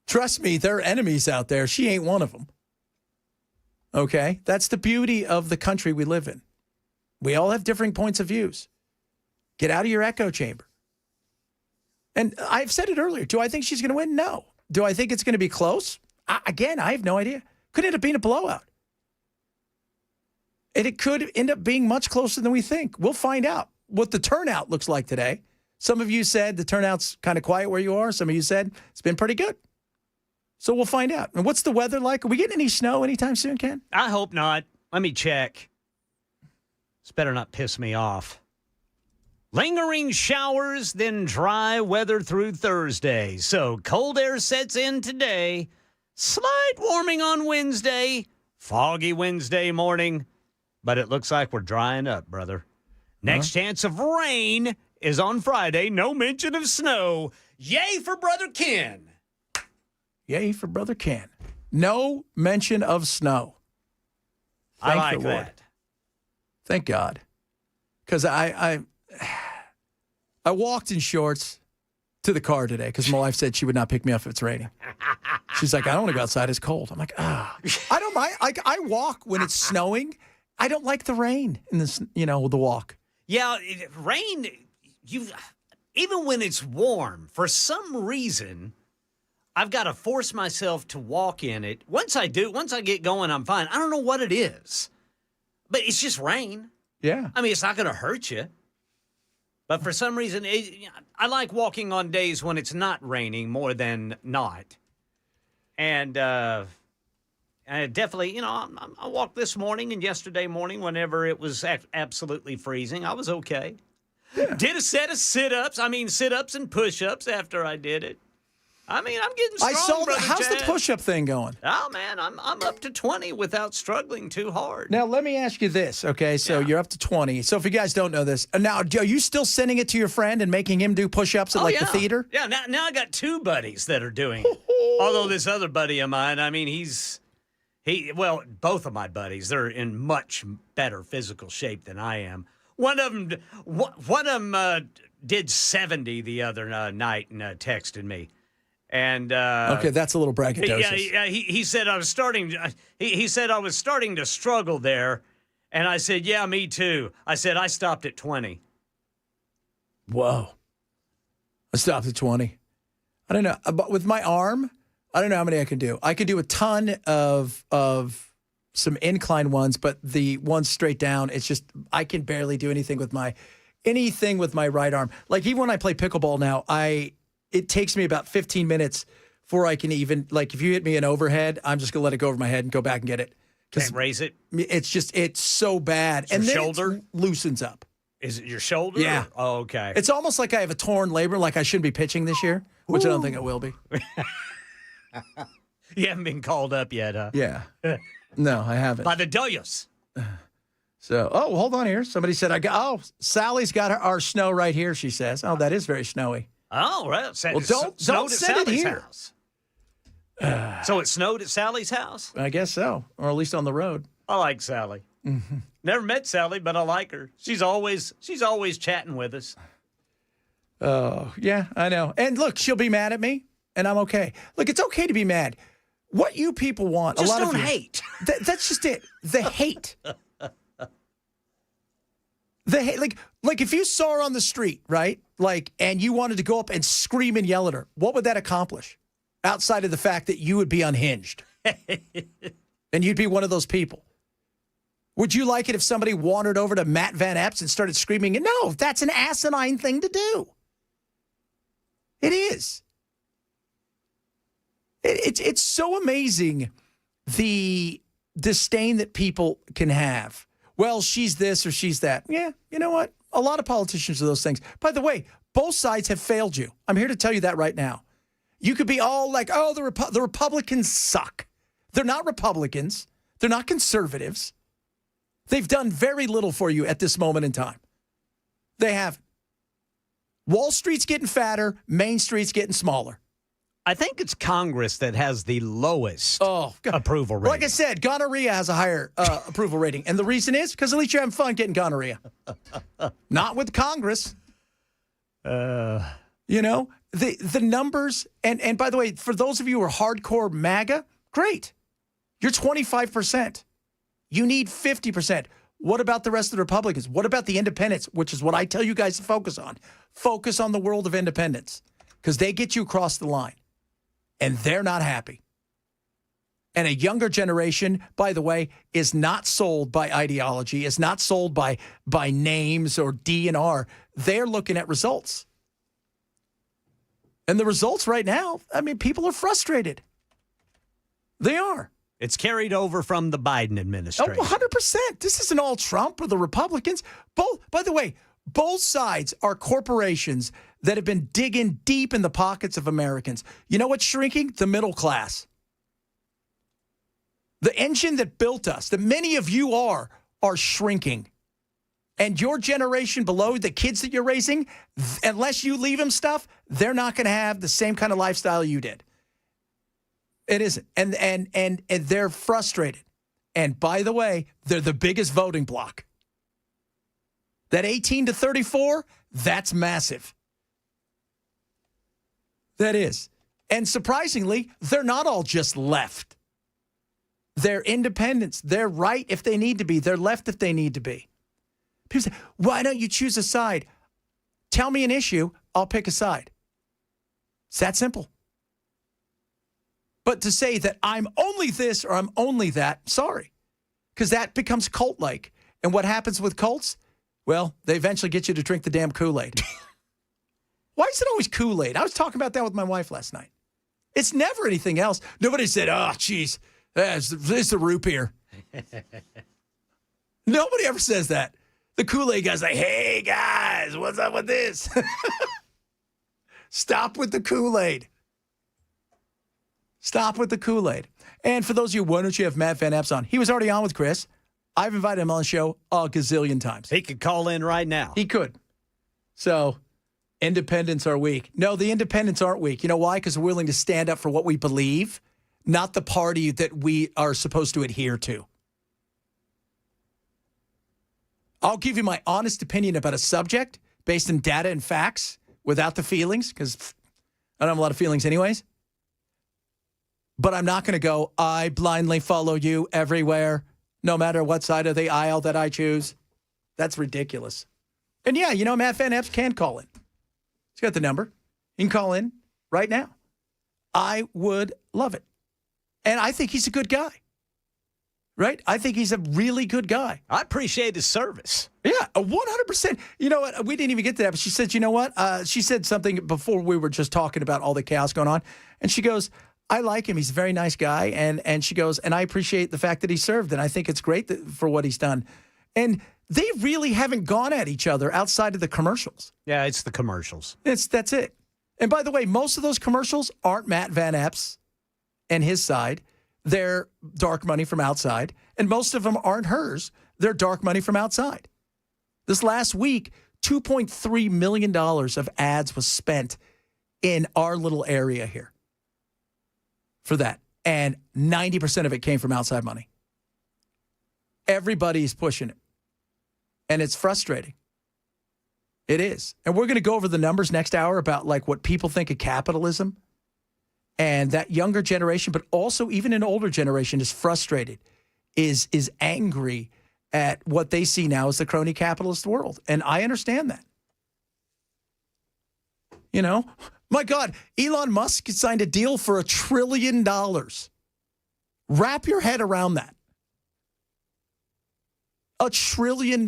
Trust me, there are enemies out there. She ain't one of them. Okay? That's the beauty of the country we live in. We all have differing points of views. Get out of your echo chamber. And I've said it earlier. Do I think she's going to win? No. Do I think it's going to be close? Again, I have no idea. Could end up being a blowout. And it could end up being much closer than we think. We'll find out what the turnout looks like today. Some of you said the turnout's kind of quiet where you are. Some of you said it's been pretty good. So we'll find out. And what's the weather like? Are we getting any snow anytime soon, Ken? I hope not. Let me check. This better not piss me off. Lingering showers, then dry weather through Thursday. So cold air sets in today. Slight warming on Wednesday. Foggy Wednesday morning. But it looks like we're drying up, brother. Next chance of rain is on Friday. No mention of snow. Yay for Brother Ken. Yay for Brother Ken. No mention of snow. I like that. Thank God. Because I walked in shorts to the car today because my wife said she would not pick me up if it's raining. She's like, I don't want to go outside. It's cold. I'm like, I don't mind. I walk when it's snowing. I don't like the rain in this, the walk. Yeah, rain, even when it's warm, for some reason, I've got to force myself to walk in it. Once I get going, I'm fine. I don't know what it is, but it's just rain. Yeah. I mean, it's not going to hurt you. But for some reason, I like walking on days when it's not raining more than not. And I definitely, I walked this morning and yesterday morning whenever it was absolutely freezing. I was okay. Yeah. Did a set of sit-ups and push-ups after I did it. I mean, I'm getting strong, I saw Brother how's Chad. the push-up thing going? Oh, man, I'm up to 20 without struggling too hard. Now, let me ask you this, okay? So you're up to 20. So if you guys don't know this, now, are you still sending it to your friend and making him do push-ups at, the theater? Yeah, now I got two buddies that are doing it. Although this other buddy of mine, I mean, both of my buddies, they're in much better physical shape than I am. One of them did 70 the other night and texted me. And okay, that's a little braggadocious. Yeah. He said I was starting. He said I was starting to struggle there, and I said, "Yeah, me too." I said I stopped at 20. Whoa! I stopped at 20. I don't know, but with my arm, I don't know how many I can do. I could do a ton of some incline ones, but the ones straight down, it's just I can barely do anything with my right arm. Like even when I play pickleball now, it takes me about 15 minutes before I can even, if you hit me an overhead, I'm just going to let it go over my head and go back and get it. Can't raise it? It's so bad. It's and your then shoulder? it loosens up. Is it your shoulder? Yeah. Oh, okay. It's almost like I have a torn labrum, like I shouldn't be pitching this year, which I don't think I will be. You haven't been called up yet, huh? Yeah. No, I haven't. By the Doyos. So, hold on here. Somebody said, Sally's got our snow right here, she says. Oh, that is very snowy. Oh, right. Well, don't send it here. House. So it snowed at Sally's house? I guess so, or at least on the road. I like Sally. Mm-hmm. Never met Sally, but I like her. She's always chatting with us. Oh, yeah, I know. And look, she'll be mad at me, and I'm okay. Look, it's okay to be mad. What you people want, just a lot don't of you, hate. That's just it. The hate. The hate, like if you saw her on the street, right? And you wanted to go up and scream and yell at her, what would that accomplish? Outside of the fact that you would be unhinged. And you'd be one of those people. Would you like it if somebody wandered over to Matt Van Epps and started screaming? No, that's an asinine thing to do. It is. It's so amazing the disdain that people can have. Well, she's this or she's that. Yeah, you know what? A lot of politicians are those things. By the way, both sides have failed you. I'm here to tell you that right now. You could be all like, the Republicans suck. They're not Republicans. They're not conservatives. They've done very little for you at this moment in time. They haven't. Wall Street's getting fatter. Main Street's getting smaller. I think it's Congress that has the lowest approval rating. Like I said, gonorrhea has a higher approval rating. And the reason is because at least you're having fun getting gonorrhea. Not with Congress. The numbers, and by the way, for those of you who are hardcore MAGA, great. You're 25%. You need 50%. What about the rest of the Republicans? What about the independents, which is what I tell you guys to focus on? Focus on the world of independents because they get you across the line. And they're not happy. And a younger generation, by the way, is not sold by ideology, is not sold by names or D&R. They're looking at results. And the results right now, I mean, people are frustrated. They are. It's carried over from the Biden administration. 100%. This isn't all Trump or the Republicans. By the way, both sides are corporations that have been digging deep in the pockets of Americans. You know what's shrinking? The middle class. The engine that built us, that many of you are shrinking. And your generation below, the kids that you're raising, unless you leave them stuff, they're not going to have the same kind of lifestyle you did. It isn't. And they're frustrated. And by the way, they're the biggest voting bloc. That 18 to 34, that's massive. That is. And surprisingly, they're not all just left. They're independents. They're right if they need to be. They're left if they need to be. People say, why don't you choose a side? Tell me an issue, I'll pick a side. It's that simple. But to say that I'm only this or I'm only that, sorry. Because that becomes cult-like. And what happens with cults? Well, they eventually get you to drink the damn Kool-Aid. Why is it always Kool-Aid? I was talking about that with my wife last night. It's never anything else. Nobody said, oh, geez, it's the root beer. Nobody ever says that. The Kool-Aid guy's like, hey, guys, what's up with this? Stop with the Kool-Aid. Stop with the Kool-Aid. And for those of you, why don't you have Matt Van Epps on? He was already on with Chris. I've invited him on the show a gazillion times. He could call in right now. He could. So, independents are weak. No, the independents aren't weak. You know why? Because we're willing to stand up for what we believe, not the party that we are supposed to adhere to. I'll give you my honest opinion about a subject based on data and facts without the feelings, because I don't have a lot of feelings anyways. But I'm not going to go, I blindly follow you everywhere, no matter what side of the aisle that I choose. That's ridiculous. And yeah, you know, Matt Van Epps can call in. He's got the number. He can call in right now. I would love it. And I think he's a good guy. Right? I think he's a really good guy. I appreciate his service. Yeah, 100%. You know what? We didn't even get to that, but she said, you know what? She said something before we were just talking about all the chaos going on. And she goes, I like him. He's a very nice guy. And she goes, and I appreciate the fact that he served. And I think it's great for what he's done. And they really haven't gone at each other outside of the commercials. Yeah, it's the commercials. That's it. And by the way, most of those commercials aren't Matt Van Epps and his side. They're dark money from outside. And most of them aren't hers. They're dark money from outside. This last week, $2.3 million of ads was spent in our little area here for that. And 90% of it came from outside money. Everybody's pushing it. And it's frustrating. It is. And we're going to go over the numbers next hour about like what people think of capitalism. And that younger generation, but also even an older generation, is frustrated, is angry at what they see now as the crony capitalist world. And I understand that. You know, my God, Elon Musk signed a deal for $1 trillion. Wrap your head around that. $1 trillion.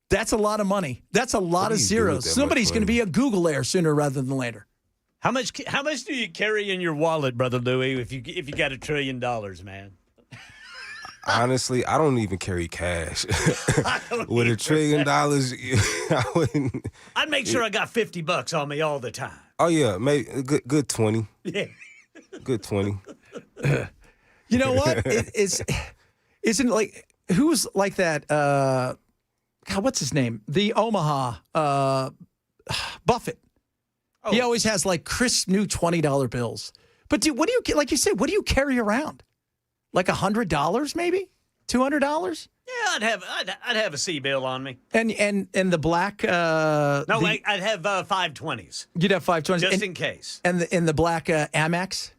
That's a lot of money. That's a lot of zeros. Somebody's going to be a Google heir sooner rather than later. How much do you carry in your wallet, Brother Louie, if you got $1 trillion, man? Honestly, I don't even carry cash. With $1 trillion, I wouldn't. I'd make sure I got $50 on me all the time. Oh yeah, maybe good 20. Yeah, good 20. You know what? Isn't like who's like that? God, what's his name? The Omaha Buffett. Oh. He always has like crisp new $20 bills. But dude, what do you like? You said, what do you carry around? Like $100, maybe $200? Yeah, I'd have a C bill on me. And the black. No, I'd have 520s. You'd have 520s just in case. And the black Amex,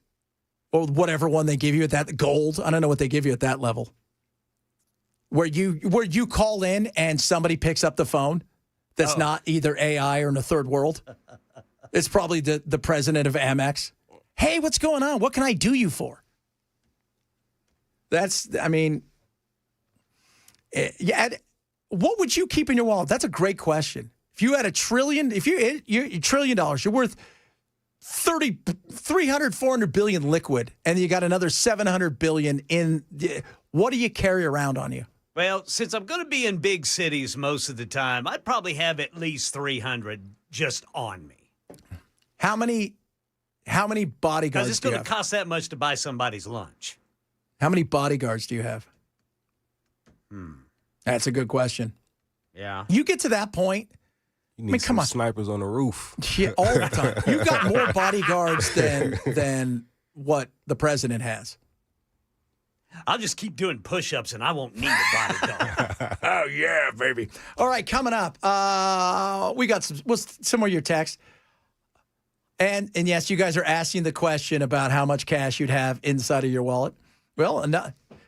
or whatever one they give you at that gold. I don't know what they give you at that level. Where you call in and somebody picks up the phone. That's not either AI or in a third world. It's probably the president of Amex. Hey, what's going on? What can I do you for? Yeah. What would you keep in your wallet? That's a great question. If you had a trillion, if you're $1 trillion, you're worth 300, 400 billion liquid, and you got another 700 billion in. What do you carry around on you? Well, since I'm going to be in big cities most of the time, I'd probably have at least 300 just on me. How many bodyguards? Because it's do you going to have? cost that much to buy somebody's lunch. How many bodyguards do you have? That's a good question. Yeah. You get to that point. You need come on. snipers on the roof. Yeah, all the time. You've got more bodyguards than what the president has. I'll just keep doing push-ups and I won't need a bodyguard. Oh, yeah, baby. All right, coming up, we got some more of your texts. And yes, you guys are asking the question about how much cash you'd have inside of your wallet. Well,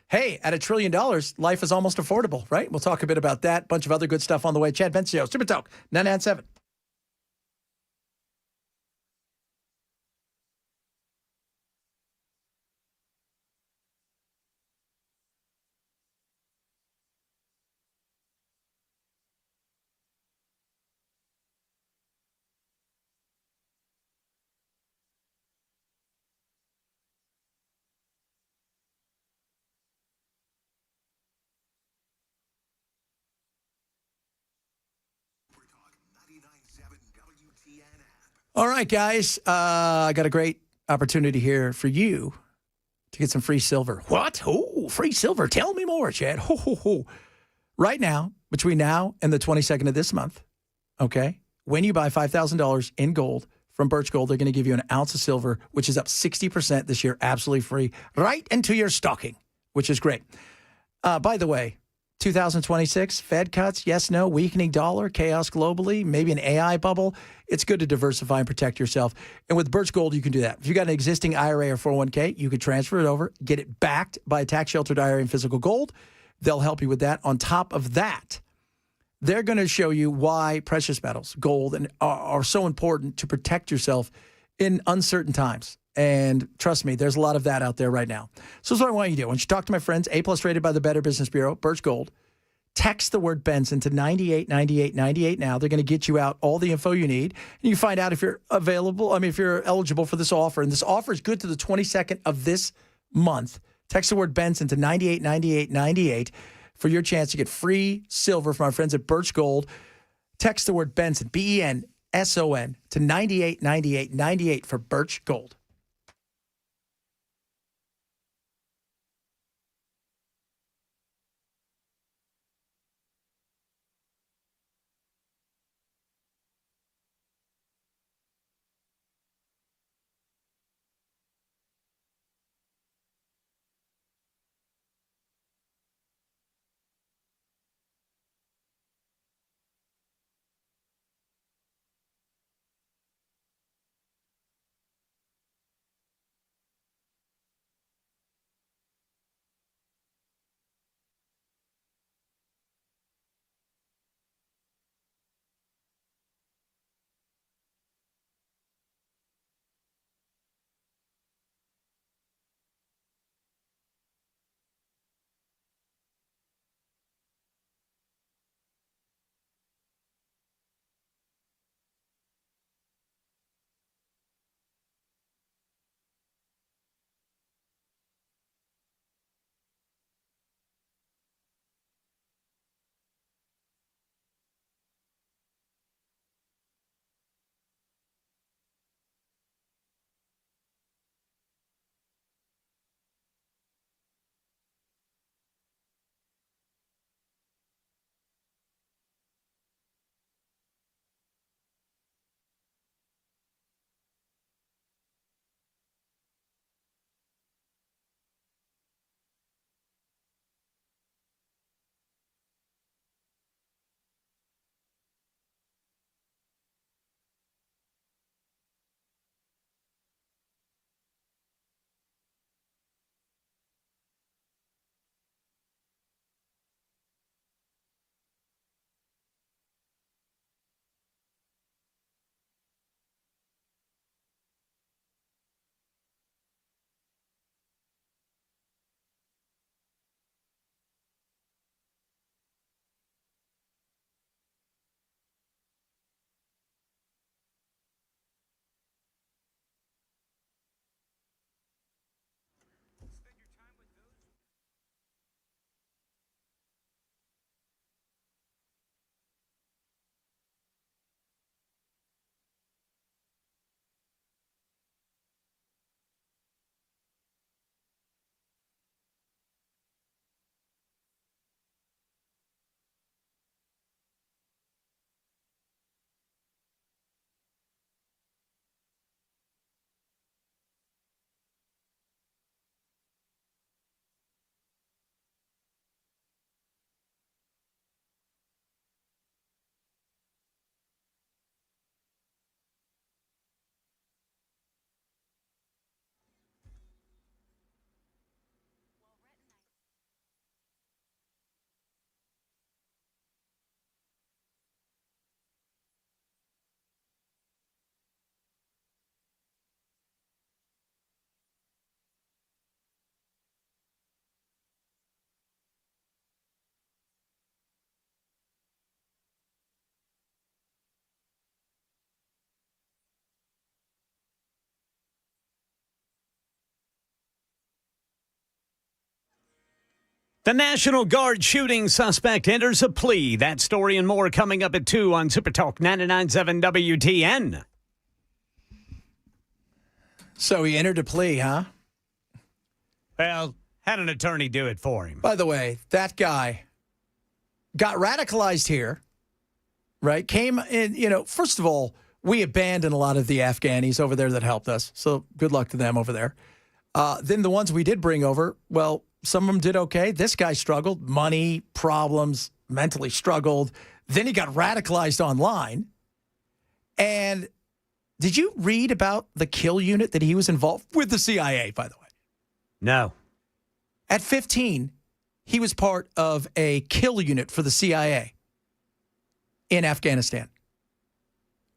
hey, at $1 trillion, life is almost affordable, right? We'll talk a bit about that. Bunch of other good stuff on the way. Chad Benson Show, Super Talk, 997. All right, guys. I got a great opportunity here for you to get some free silver. What? Oh, free silver. Tell me more, Chad. Ho, ho, ho. Right now, between now and the 22nd of this month, okay, when you buy $5,000 in gold from Birch Gold, they're going to give you an ounce of silver, which is up 60% this year, absolutely free, right into your stocking, which is great. By the way, 2026, Fed cuts, yes, no, weakening dollar, chaos globally, maybe an AI bubble. It's good to diversify and protect yourself. And with Birch Gold, you can do that. If you got an existing IRA or 401k, you could transfer it over, get it backed by a tax-sheltered IRA in physical gold. They'll help you with that. On top of that, they're going to show you why precious metals, gold, are so important to protect yourself in uncertain times. And trust me, there's a lot of that out there right now. So here's what I want you to do. I want you to talk to my friends, A+ rated by the Better Business Bureau, Birch Gold. Text the word Benson to 989898 now. They're going to get you out all the info you need. And you find out if you're if you're eligible for this offer. And this offer is good to the 22nd of this month. Text the word Benson to 989898 for your chance to get free silver from our friends at Birch Gold. Text the word Benson, BENSON, to 989898 for Birch Gold. The National Guard shooting suspect enters a plea. That story and more coming up at 2 on Super Talk 99.7 WTN. So he entered a plea, huh? Well, had an attorney do it for him. By the way, that guy got radicalized here, right? Came in, first of all, we abandoned a lot of the Afghanis over there that helped us. So good luck to them over there. Then the ones we did bring over, well, some of them did okay. This guy struggled, money, problems, mentally struggled. Then he got radicalized online. And did you read about the kill unit that he was involved with the CIA, by the way? No. At 15, he was part of a kill unit for the CIA in Afghanistan,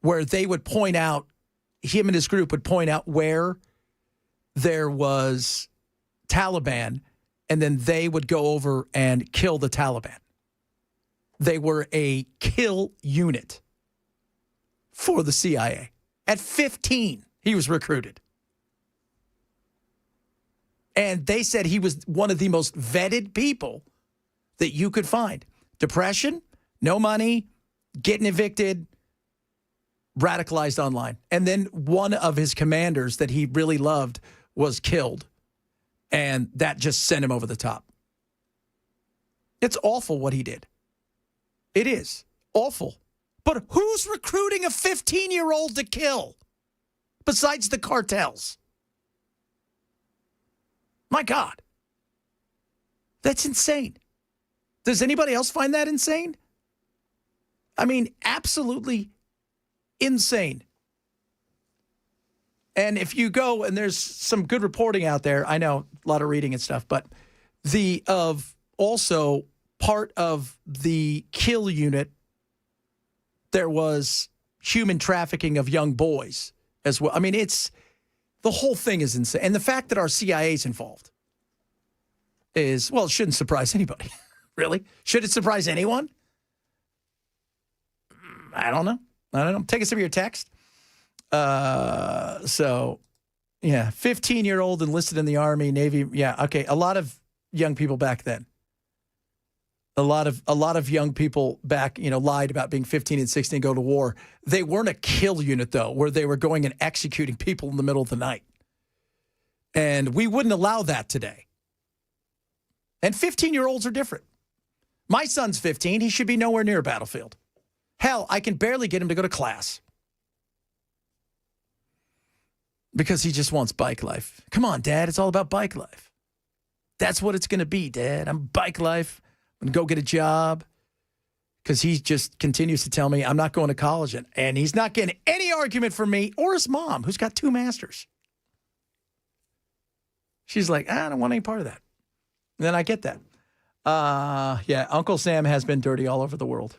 where they would point out, him and his group would point out where there was Taliban, and then they would go over and kill the Taliban. They were a kill unit for the CIA. At 15, he was recruited. And they said he was one of the most vetted people that you could find. Depression, no money, getting evicted, radicalized online. And then one of his commanders that he really loved was killed. And that just sent him over the top. It's awful what he did. It is awful. But who's recruiting a 15-year-old to kill besides the cartels? My God. That's insane. Does anybody else find that insane? I mean, absolutely insane. And if you go, and there's some good reporting out there, I know, a lot of reading and stuff, but also part of the kill unit, there was human trafficking of young boys as well. I mean, the whole thing is insane. And the fact that our CIA is involved it shouldn't surprise anybody. Really? Should it surprise anyone? I don't know. Take us some of your text. 15-year-old enlisted in the Army, Navy. Yeah, okay. A lot of young people back then. A lot of young people back, lied about being 15 and 16 and go to war. They weren't a kill unit, though, where they were going and executing people in the middle of the night. And we wouldn't allow that today. And 15-year-olds are different. My son's 15. He should be nowhere near a battlefield. Hell, I can barely get him to go to class. Because he just wants bike life. Come on, Dad. It's all about bike life. That's what it's going to be, Dad. I'm bike life. I'm going to go get a job. Because he just continues to tell me I'm not going to college. And he's not getting any argument from me or his mom, who's got 2 masters. She's like, I don't want any part of that. And then I get that. Uncle Sam has been dirty all over the world.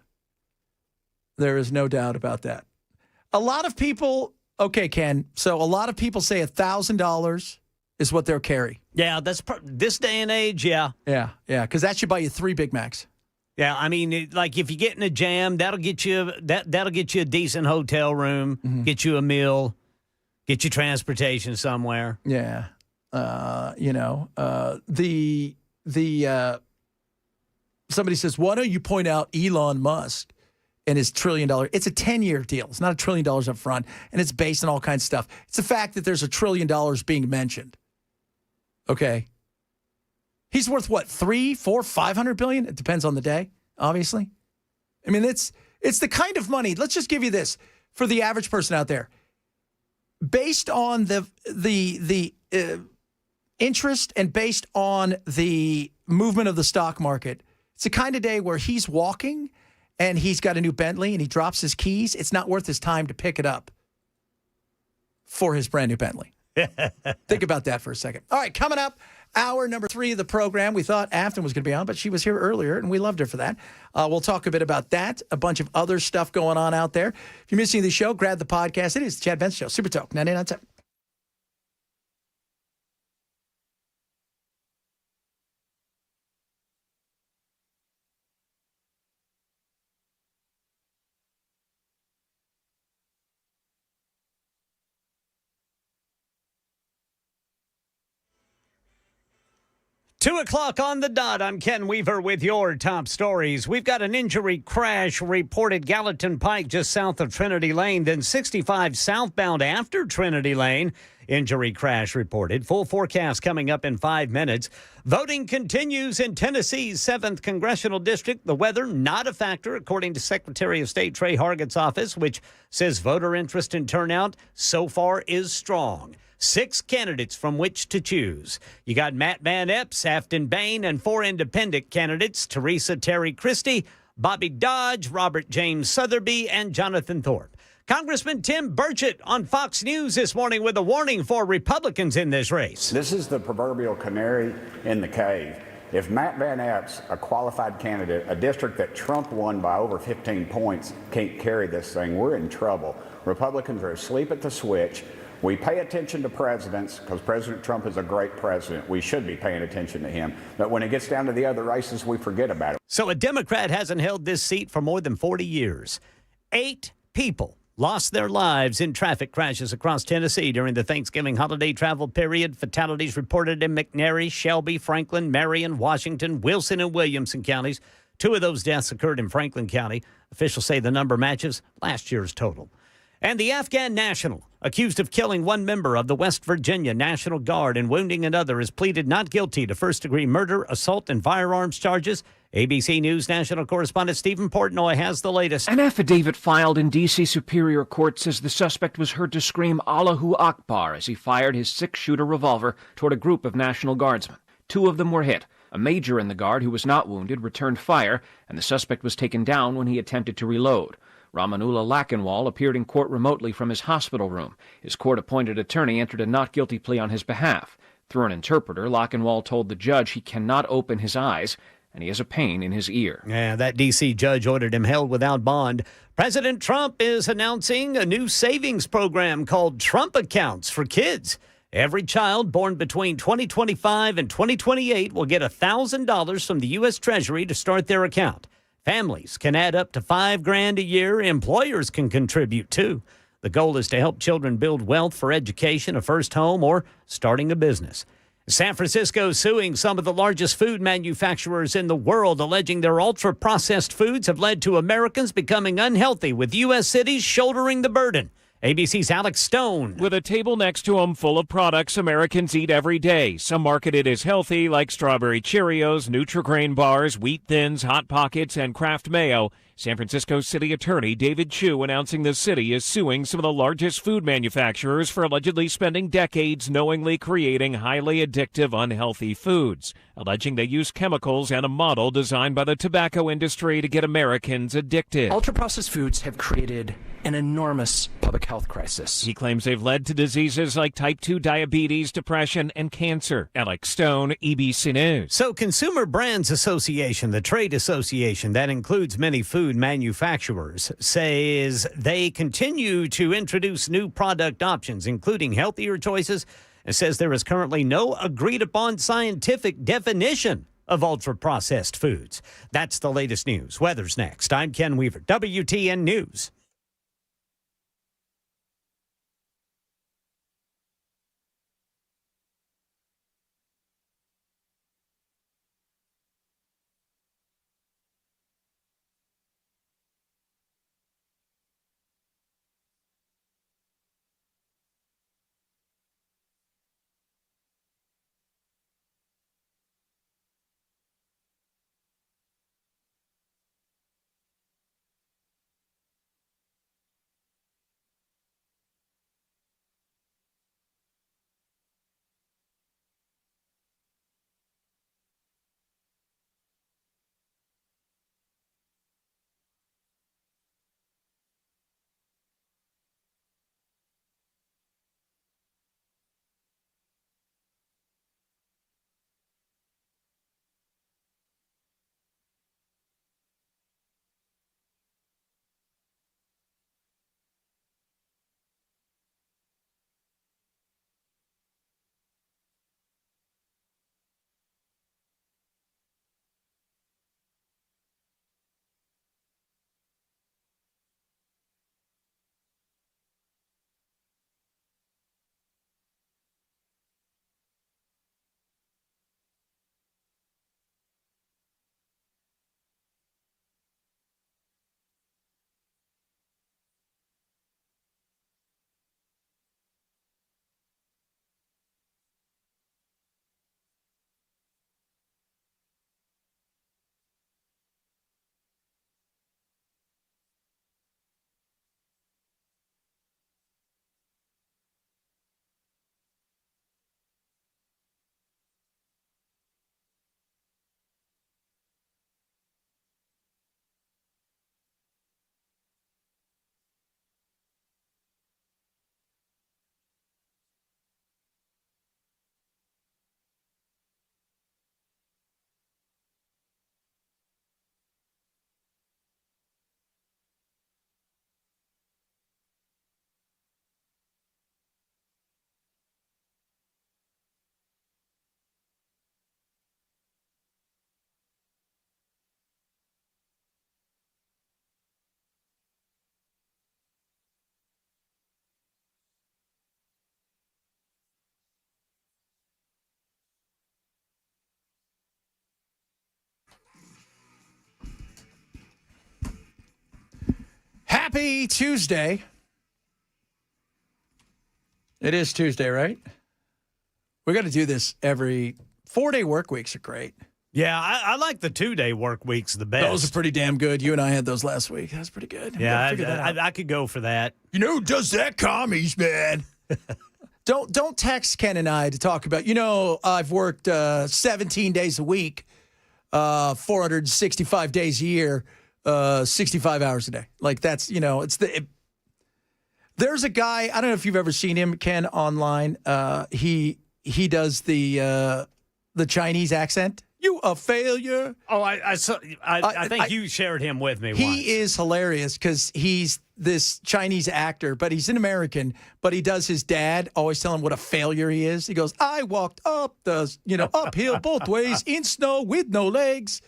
There is no doubt about that. A lot of people... Okay, Ken. So a lot of people say $1,000 is what they'll carry. Yeah, that's this day and age. Yeah, because that should buy you 3 Big Macs. Yeah, I mean, if you get in a jam, that'll get you a decent hotel room, get you a meal, get you transportation somewhere. Yeah, somebody says, why don't you point out Elon Musk and his $1 trillion. It's a 10-year deal. It's not $1 trillion up front, and it's based on all kinds of stuff. It's the fact that there's $1 trillion being mentioned. Okay. He's worth what, 3, 4, 500 billion? It depends on the day, obviously. I mean, it's the kind of money. Let's just give you this for the average person out there. Based on the interest and based on the movement of the stock market, it's the kind of day where he's walking and he's got a new Bentley and he drops his keys. It's not worth his time to pick it up for his brand new Bentley. Think about that for a second. All right, coming up, hour number 3 of the program. We thought Aftyn was going to be on, but she was here earlier, and we loved her for that. We'll talk a bit about that, a bunch of other stuff going on out there. If you're missing the show, grab the podcast. It is the Chad Benson Show, Super Talk 99.7. 2 o'clock on the dot. I'm Ken Weaver with your top stories. We've got an injury crash reported Gallatin Pike just south of Trinity Lane, then 65 southbound after Trinity Lane. Injury crash reported. Full forecast coming up in 5 minutes. Voting continues in Tennessee's 7th Congressional District. The weather not a factor, according to Secretary of State Trey Hargett's office, which says voter interest and turnout so far is strong. 6 candidates from which to choose. You got Matt Van Epps, Aftyn Bain, and 4 independent candidates, Teresa Terry Christie, Bobby Dodge, Robert James Sotheby, and Jonathan Thorpe. Congressman Tim Burchett on Fox News this morning with a warning for Republicans in this race. This is the proverbial canary in the cave. If Matt Van Epps, a qualified candidate, a district that Trump won by over 15 points, can't carry this thing, we're in trouble. Republicans are asleep at the switch. We pay attention to presidents because President Trump is a great president. We should be paying attention to him. But when it gets down to the other races, we forget about it. So a Democrat hasn't held this seat for more than 40 years. 8 people lost their lives in traffic crashes across Tennessee during the Thanksgiving holiday travel period. Fatalities reported in McNary, Shelby, Franklin, Marion, Washington, Wilson, and Williamson counties. 2 of those deaths occurred in Franklin County. Officials say the number matches last year's total. And the Afghan national, accused of killing 1 member of the West Virginia National Guard and wounding another, has pleaded not guilty to first-degree murder, assault, and firearms charges. ABC News national correspondent Stephen Portnoy has the latest. An affidavit filed in D.C. Superior Court says the suspect was heard to scream Allahu Akbar as he fired his 6-shooter revolver toward a group of National Guardsmen. 2 of them were hit. A major in the Guard who was not wounded returned fire, and the suspect was taken down when he attempted to reload. Ramanullah Lachenwall appeared in court remotely from his hospital room. His court-appointed attorney entered a not guilty plea on his behalf. Through an interpreter, Lachenwall told the judge he cannot open his eyes, and he has a pain in his ear. Yeah, that D.C. judge ordered him held without bond. President Trump is announcing a new savings program called Trump Accounts for kids. Every child born between 2025 and 2028 will get $1,000 from the U.S. Treasury to start their account. Families can add up to $5,000 a year. Employers can contribute too. The goal is to help children build wealth for education, a first home, or starting a business. San Francisco is suing some of the largest food manufacturers in the world, alleging their ultra-processed foods have led to Americans becoming unhealthy, with U.S. cities shouldering the burden. ABC's Alex Stone. With a table next to him full of products Americans eat every day, some marketed as healthy, like strawberry Cheerios, Nutri-Grain bars, Wheat Thins, Hot Pockets, and Kraft Mayo. San Francisco City Attorney David Chu announcing the city is suing some of the largest food manufacturers for allegedly spending decades knowingly creating highly addictive, unhealthy foods, alleging they use chemicals and a model designed by the tobacco industry to get Americans addicted. Ultra-processed foods have created an enormous public health crisis. He claims they've led to diseases like type 2 diabetes, depression, and cancer. Alex Stone, ABC News. So Consumer Brands Association, the trade association that includes many food manufacturers, says they continue to introduce new product options, including healthier choices, and says there is currently no agreed-upon scientific definition of ultra-processed foods. That's the latest news. Weather's next. I'm Ken Weaver, WTN News. Happy Tuesday. It is Tuesday, right? We got to do this every 4-day work weeks are great. Yeah, I like the 2-day work weeks the best. Those are pretty damn good. You and I had those last week. That's pretty good. Yeah, I could go for that. You know who does that? Commies, man. Don't text Ken and I to talk about, I've worked 17 days a week, 465 days a year, 65 hours a day. Like that's, there's a guy, I don't know if you've ever seen him, Ken, online. He does the Chinese accent. You a failure. Oh, I saw. I think you shared him with me once. He is hilarious because he's this Chinese actor, but he's an American. But he does his dad always tell him what a failure he is. He goes, "I walked up the uphill both ways in snow with no legs.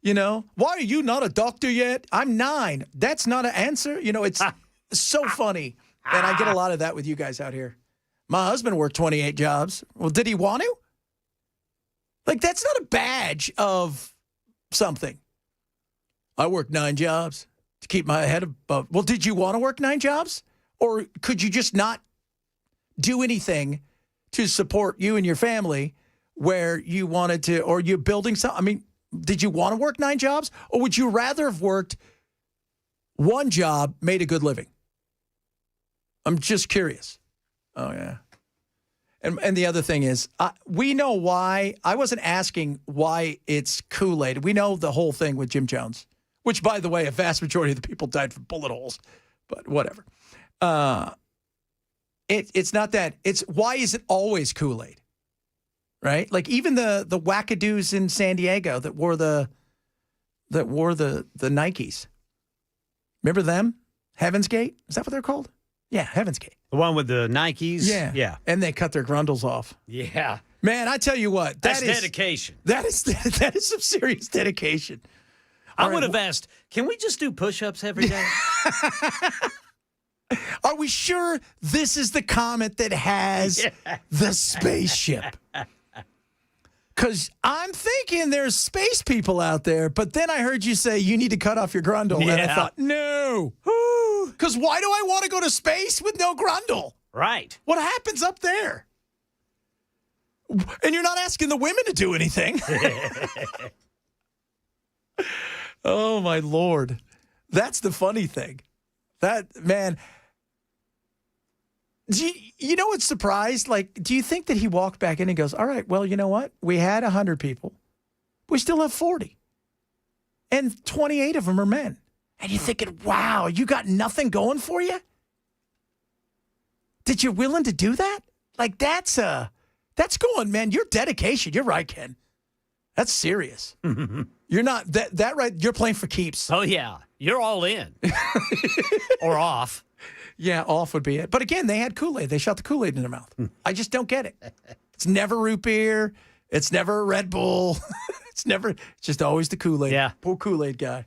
Why are you not a doctor yet? I'm 9. That's not an answer. It's so funny, and I get a lot of that with you guys out here. My husband worked 28 jobs. Well, did he want to? Like, that's not a badge of something. I worked 9 jobs to keep my head above. Well, did you want to work 9 jobs? Or could you just not do anything to support you and your family where you wanted to, or you're building something? I mean, did you want to work 9 jobs? Or would you rather have worked 1 job, made a good living? I'm just curious. Oh, yeah. And the other thing is, we know why. I wasn't asking why it's Kool-Aid. We know the whole thing with Jim Jones, which, by the way, a vast majority of the people died from bullet holes. But whatever. It's not that. It's why is it always Kool-Aid, right? Like even the wackadoos in San Diego that wore the Nikes. Remember them? Heaven's Gate? Is that what they're called? Yeah, Heaven's Gate. The one with the Nikes? Yeah. Yeah. And they cut their grundles off. Yeah. Man, I tell you what. That's dedication. That is some serious dedication. I would have asked, can we just do push-ups every day? Are we sure this is the comet that has the spaceship? Because I'm thinking there's space people out there, but then I heard you say you need to cut off your grundle, and I thought, no. Because why do I want to go to space with no grundle? Right. What happens up there? And you're not asking the women to do anything. Oh, my Lord. That's the funny thing. Man. You know what's surprised? Like, do you think that he walked back in and goes, all right, well, you know what? We had 100 people. We still have 40. And 28 of them are men. And you're thinking, wow, you got nothing going for you? That you're willing to do that? Like, that's going, man, your dedication. You're right, Ken. That's serious. You're not, that right, you're playing for keeps. Oh, yeah. You're all in. Or off. Yeah, off would be it. But again, they had Kool-Aid. They shot the Kool-Aid in their mouth. I just don't get it. It's never root beer. It's never a Red Bull. It's just always the Kool-Aid. Yeah. Poor Kool-Aid guy.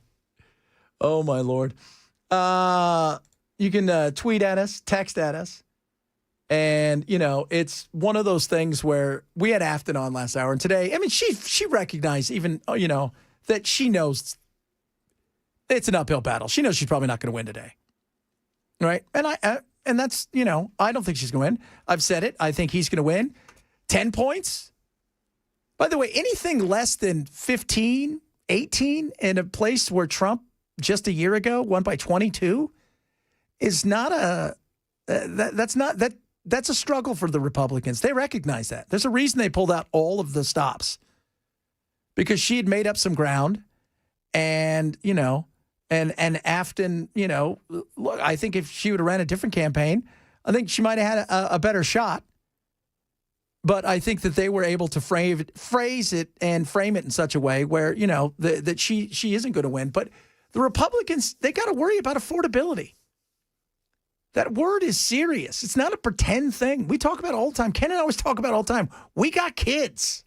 Oh, my Lord. You can tweet at us, text at us. And, it's one of those things where we had Aftyn on last hour. And today, I mean, she recognized even, that she knows it's an uphill battle. She knows she's probably not going to win today. Right? And that's, I don't think she's going to win. I've said it. I think he's going to win. 10 points. By the way, anything less than 15, 18 in a place where Trump just a year ago won by 22 is not that's a struggle for the Republicans. They recognize that. There's a reason they pulled out all of the stops because she had made up some ground and Aftyn, look, I think if she would have ran a different campaign, I think she might have had a better shot. But I think that they were able to phrase it and frame it in such a way where, that she isn't going to win. But the Republicans, they got to worry about affordability. That word is serious. It's not a pretend thing. We talk about it all the time. Ken and I always talk about it all the time. We got kids.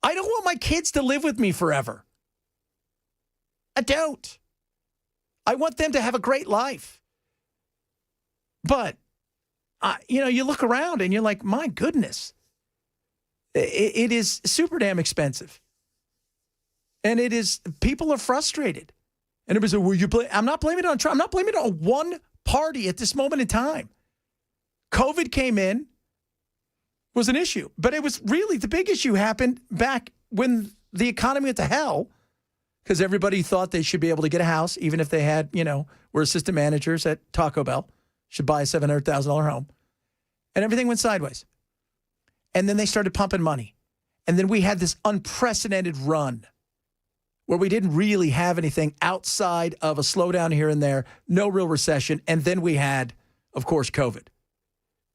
I don't want my kids to live with me forever. I don't. I want them to have a great life. But, you look around and you're like, my goodness, it is super damn expensive. And people are frustrated. And everybody said, well, I'm not blaming it on Trump. I'm not blaming it on one party at this moment in time. COVID came in, was an issue. But it was really, the big issue happened back when the economy went to hell, because everybody thought they should be able to get a house, even if they had, were assistant managers at Taco Bell, should buy a $700,000 home. And everything went sideways. And then they started pumping money. And then we had this unprecedented run where we didn't really have anything outside of a slowdown here and there, no real recession. And then we had, of course, COVID.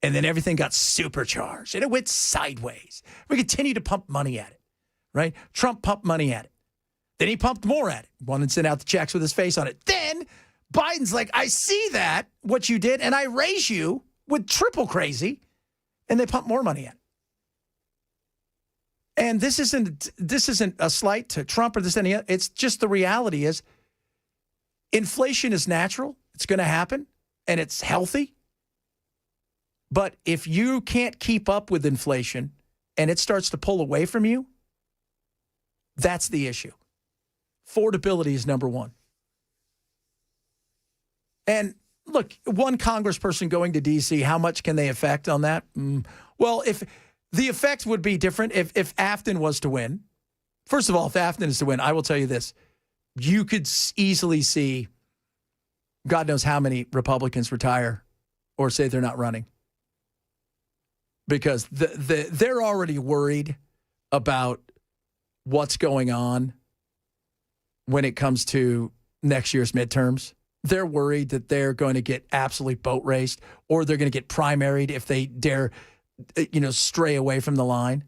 And then everything got supercharged and it went sideways. We continued to pump money at it, right? Trump pumped money at it. Then he pumped more at it. Wanted to send out the checks with his face on it. Then Biden's like, I see that, what you did, and I raise you with triple crazy. And they pump more money at it. And this isn't a slight to Trump or this any other. It's just the reality is inflation is natural. It's going to happen, and it's healthy. But if you can't keep up with inflation and it starts to pull away from you, that's the issue. Affordability is number one. And look, one congressperson going to D.C., how much can they affect on that? Well, if the effect would be different if Aftyn was to win. First of all, if Aftyn is to win, I will tell you this. You could easily see God knows how many Republicans retire or say they're not running. Because they're already worried about what's going on when it comes to next year's midterms. They're worried that they're going to get absolutely boat raced, or they're going to get primaried if they dare, stray away from the line.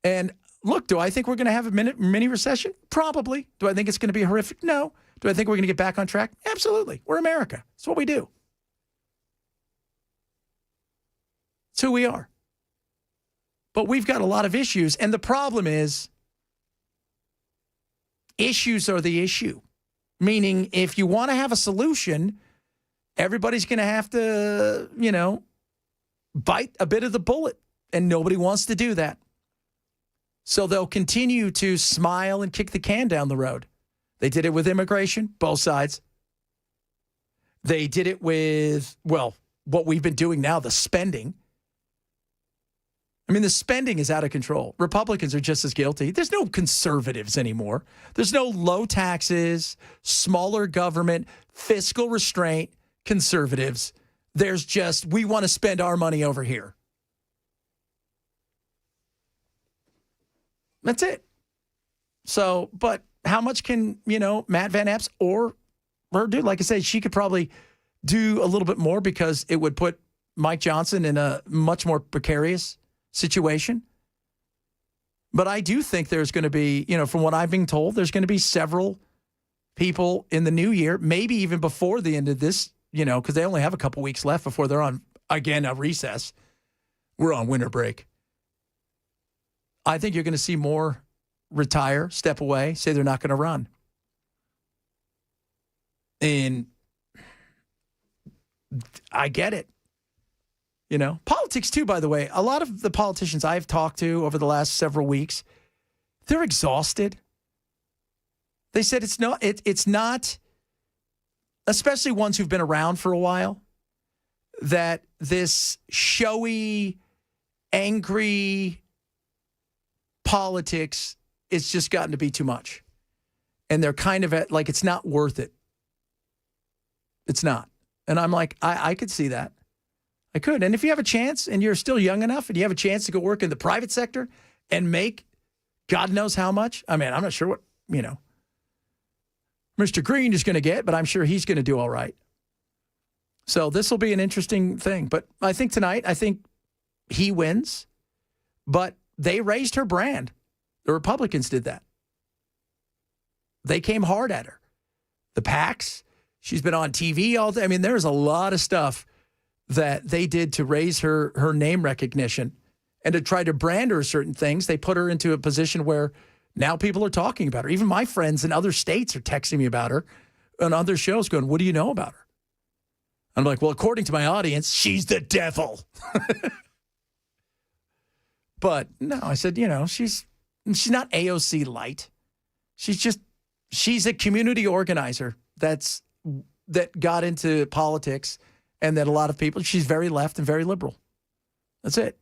And look, do I think we're going to have a mini recession? Probably. Do I think it's going to be horrific? No. Do I think we're going to get back on track? Absolutely. We're America. It's what we do. It's who we are. But we've got a lot of issues. And the problem is, issues are the issue. Meaning, if you want to have a solution, everybody's going to have to, bite a bit of the bullet. And nobody wants to do that. So they'll continue to smile and kick the can down the road. They did it with immigration, both sides. They did it with, what we've been doing now, the spending. I mean, the spending is out of control. Republicans are just as guilty. There's no conservatives anymore. There's no low taxes, smaller government, fiscal restraint conservatives. There's just, we want to spend our money over here. That's it. So, but how much can, Matt Van Epps or her do? Like I said, she could probably do a little bit more because it would put Mike Johnson in a much more precarious situation. But I do think there's going to be, from what I've been told, there's going to be several people in the new year, maybe even before the end of this, because they only have a couple weeks left before they're on, again, a recess. We're on winter break. I think you're going to see more retire, step away, say they're not going to run. And I get it. Politics too, by the way, a lot of the politicians I've talked to over the last several weeks, they're exhausted. They said it's not, especially ones who've been around for a while, that this showy, angry politics, it's just gotten to be too much. And they're kind of at, like, it's not worth it. It's not. And I'm like, I could see that. I could. And if you have a chance and you're still young enough and you have a chance to go work in the private sector and make God knows how much, I mean, I'm not sure what, Mr. Green is going to get, but I'm sure he's going to do all right. So this will be an interesting thing. But I think tonight, he wins. But they raised her brand. The Republicans did that. They came hard at her. The PACs, she's been on TV all day. I mean, there's a lot of stuff that they did to raise her name recognition and to try to brand her certain things. They put her into a position where now people are talking about her. Even my friends in other states are texting me about her on other shows going, what do you know about her? I'm like, well, according to my audience, she's the devil. But no, I said, she's not AOC light. She's she's a community organizer that got into politics, and that a lot of people, she's very left and very liberal. That's it.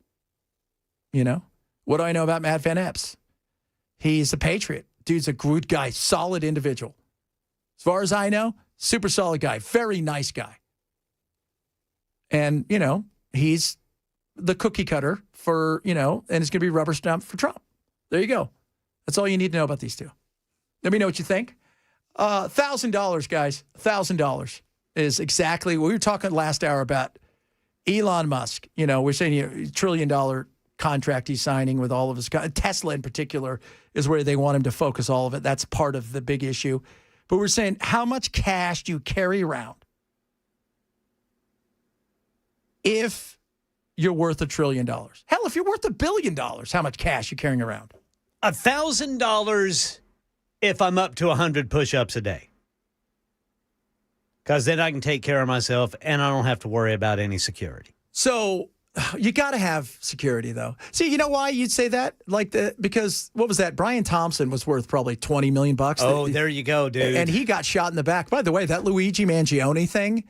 You know? What do I know about Matt Van Epps? He's a patriot. Dude's a good guy, solid individual. As far as I know, super solid guy, very nice guy. And, he's the cookie cutter for, and it's going to be rubber stamp for Trump. There you go. That's all you need to know about these two. Let me know what you think. $1,000, guys. $1,000 is exactly what we were talking last hour about Elon Musk. We're saying $1 trillion contract he's signing with all of his Tesla in particular is where they want him to focus all of it. That's part of the big issue. But we're saying, how much cash do you carry around if you're worth $1 trillion? Hell, if you're worth $1 billion, how much cash are you carrying around? $1,000 if I'm up to 100 push-ups a day. Because then I can take care of myself and I don't have to worry about any security. So you got to have security, though. See, you know why you'd say that? Because what was that? Brian Thompson was worth probably $20 million. Oh, there you go, dude. And he got shot in the back. By the way, that Luigi Mangione thing,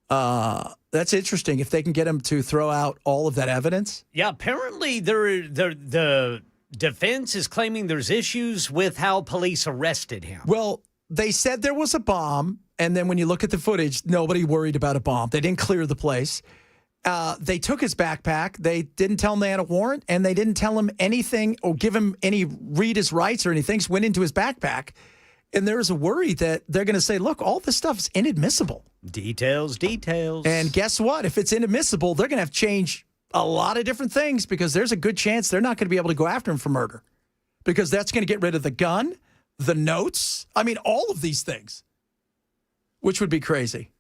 that's interesting. If they can get him to throw out all of that evidence. Yeah, apparently the defense is claiming there's issues with how police arrested him. Well, they said there was a bomb, and then when you look at the footage, nobody worried about a bomb. They didn't clear the place. They took his backpack. They didn't tell him they had a warrant, and they didn't tell him anything or give him read his rights or anything. Just went into his backpack. And there's a worry that they're going to say, look, all this stuff is inadmissible. Details. And guess what? If it's inadmissible, they're going to have to change a lot of different things because there's a good chance they're not going to be able to go after him for murder because that's going to get rid of the gun, the notes. I mean, all of these things, which would be crazy.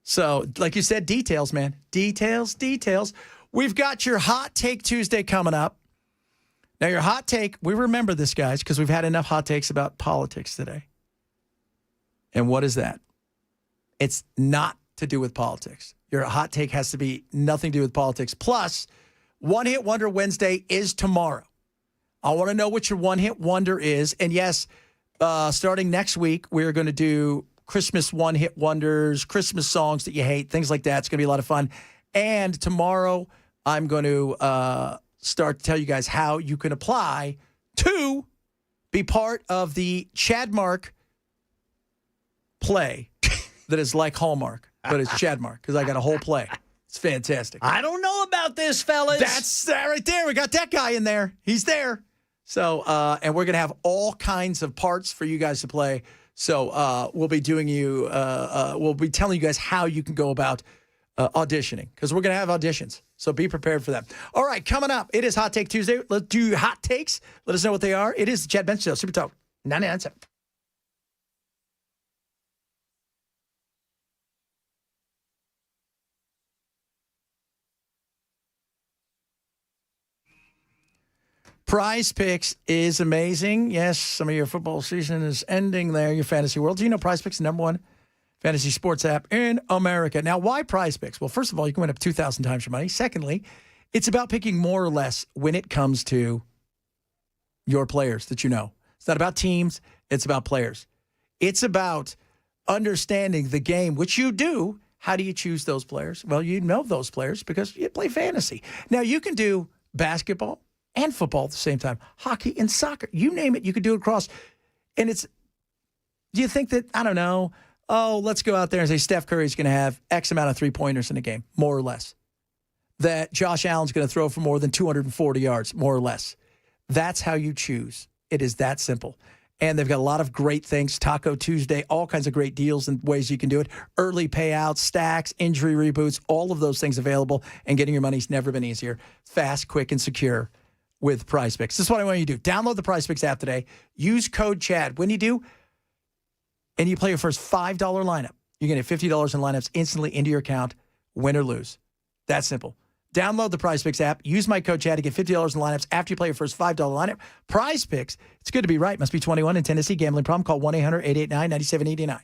So, like you said, details, man. Details. We've got your Hot Take Tuesday coming up. Now, your hot take, we remember this, guys, because we've had enough hot takes about politics today. And what is that? It's not to do with politics. Your hot take has to be nothing to do with politics. Plus, One Hit Wonder Wednesday is tomorrow. I want to know what your one hit wonder is. And yes, starting next week, we're going to do Christmas one hit wonders, Christmas songs that you hate, things like that. It's going to be a lot of fun. And tomorrow, I'm going to start to tell you guys how you can apply to be part of the Chadmark play that is like Hallmark, but it's Chadmark because I got a whole play. It's fantastic. I don't know about this, fellas. That's that right there. We got that guy in there. He's there. So, and we're going to have all kinds of parts for you guys to play. So we'll be we'll be telling you guys how you can go about auditioning because we're going to have auditions. So be prepared for that. All right, coming up, it is Hot Take Tuesday. Let's do hot takes. Let us know what they are. It is the Chad Benson Show, Super Talk 99.7. Prize Picks is amazing. Yes, some of your football season is ending there, your fantasy world. Do you know Prize Picks is the number one fantasy sports app in America? Now, why Prize Picks? Well, first of all, you can win up 2,000 times your money. Secondly, it's about picking more or less when it comes to your players that you know. It's not about teams. It's about players. It's about understanding the game, which you do. How do you choose those players? Well, you know those players because you play fantasy. Now, you can do basketball and football at the same time, hockey and soccer. You name it, you could do it across. And do you think that, I don't know, let's go out there and say Steph Curry's going to have X amount of three-pointers in a game, more or less. That Josh Allen's going to throw for more than 240 yards, more or less. That's how you choose. It is that simple. And they've got a lot of great things, Taco Tuesday, all kinds of great deals and ways you can do it. Early payouts, stacks, injury reboots, all of those things available. And getting your money's never been easier. Fast, quick, and secure with Prize Picks. This is what I want you to do. Download the Prize Picks app today. Use code CHAD. When you do, and you play your first $5 lineup, you're going to get $50 in lineups instantly into your account, win or lose. That simple. Download the Prize Picks app. Use my code CHAD to get $50 in lineups after you play your first $5 lineup. Prize Picks. It's good to be right. Must be 21 in Tennessee. Gambling problem. Call 1-800-889-9789.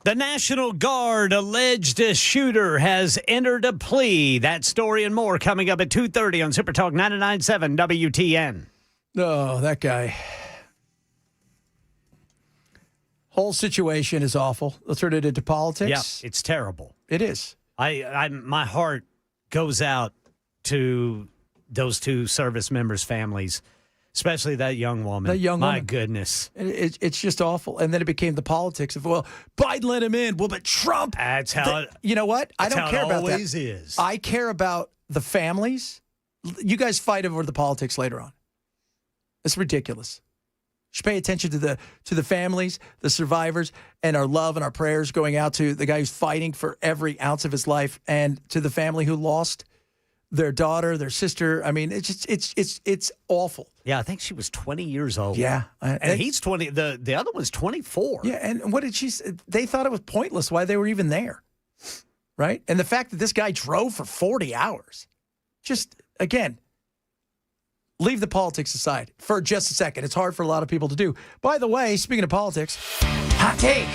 The National Guard alleged shooter has entered a plea. That story and more coming up at 2:30 on Super Talk 99.7 WTN. Oh, that guy. Whole situation is awful. Let's turn it into politics. Yeah, it's terrible. It is. My heart goes out to those two service members' families, especially that young woman. That young woman. My goodness. It's just awful. And then it became the politics of, well, Biden let him in. Well, but Trump. That's how it, you know what? I don't care about that. Always is. I care about the families. You guys fight over the politics later on. It's ridiculous. You should pay attention to the families, the survivors, and our love and our prayers going out to the guy who's fighting for every ounce of his life, and to the family who lost their daughter, their sister. I mean, it's awful. Yeah, I think she was 20 years old. Yeah, and he's 20. The other one's 24. Yeah, and what did she say? They thought it was pointless why they were even there, right? And the fact that this guy drove for 40 hours, just again. Leave the politics aside for just a second. It's hard for a lot of people to do. By the way, speaking of politics, hot take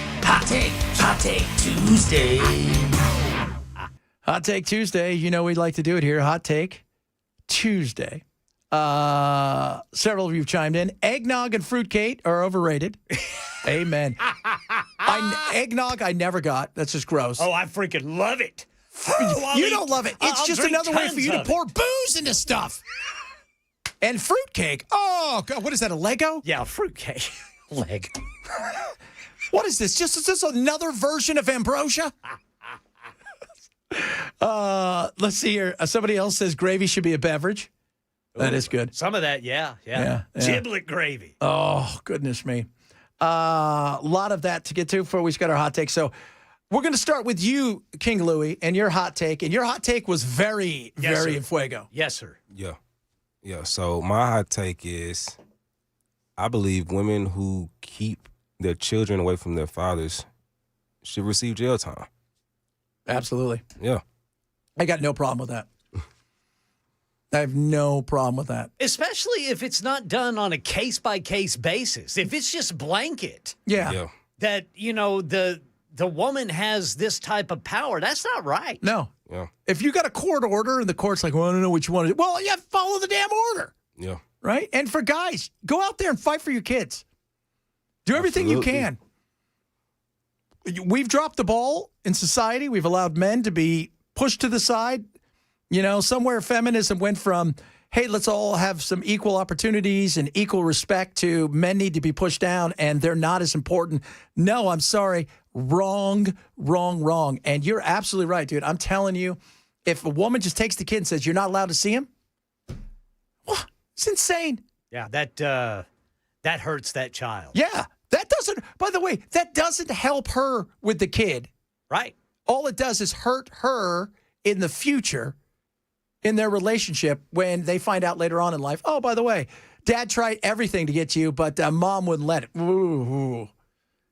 Tuesday. Hot take Tuesday. You know we'd like to do it here. Hot take Tuesday. Several of you have chimed in. Eggnog and fruitcake are overrated. Amen. Eggnog I never got. That's just gross. Oh, I freaking love it. You don't love it. It's I'll just drink another way for you to tons of pour booze into stuff. And fruitcake. Oh, God, what is that, a Lego? Yeah, fruitcake. Leg. What is this? Is this another version of ambrosia? Let's see here. Somebody else says gravy should be a beverage. That is good. Some of that, yeah. Giblet gravy. Oh, goodness me. A lot of that to get to before we got our hot take. So we're going to start with you, King Louie, and your hot take. And your hot take was very in fuego. Yes, sir. Yeah, so my hot take is I believe women who keep their children away from their fathers should receive jail time. Absolutely. Yeah. I got no problem with that. I have no problem with that. Especially if it's not done on a case-by-case basis. If it's just blanket. Yeah. That, the woman has this type of power, that's not right. No. Yeah. If you got a court order and the court's like, well, I don't know what you want to do. Well, you have to follow the damn order. Yeah. Right? And for guys, go out there and fight for your kids. Do everything you can. We've dropped the ball in society. We've allowed men to be pushed to the side. Somewhere feminism went from, hey, let's all have some equal opportunities and equal respect to men need to be pushed down and they're not as important. No, I'm sorry. Wrong. And you're absolutely right, dude. I'm telling you, if a woman just takes the kid and says, you're not allowed to see him, what? It's insane. Yeah, that hurts that child. Yeah. By the way, that doesn't help her with the kid. Right. All it does is hurt her in the future in their relationship when they find out later on in life, oh, by the way, dad tried everything to get you, but mom wouldn't let it. Ooh.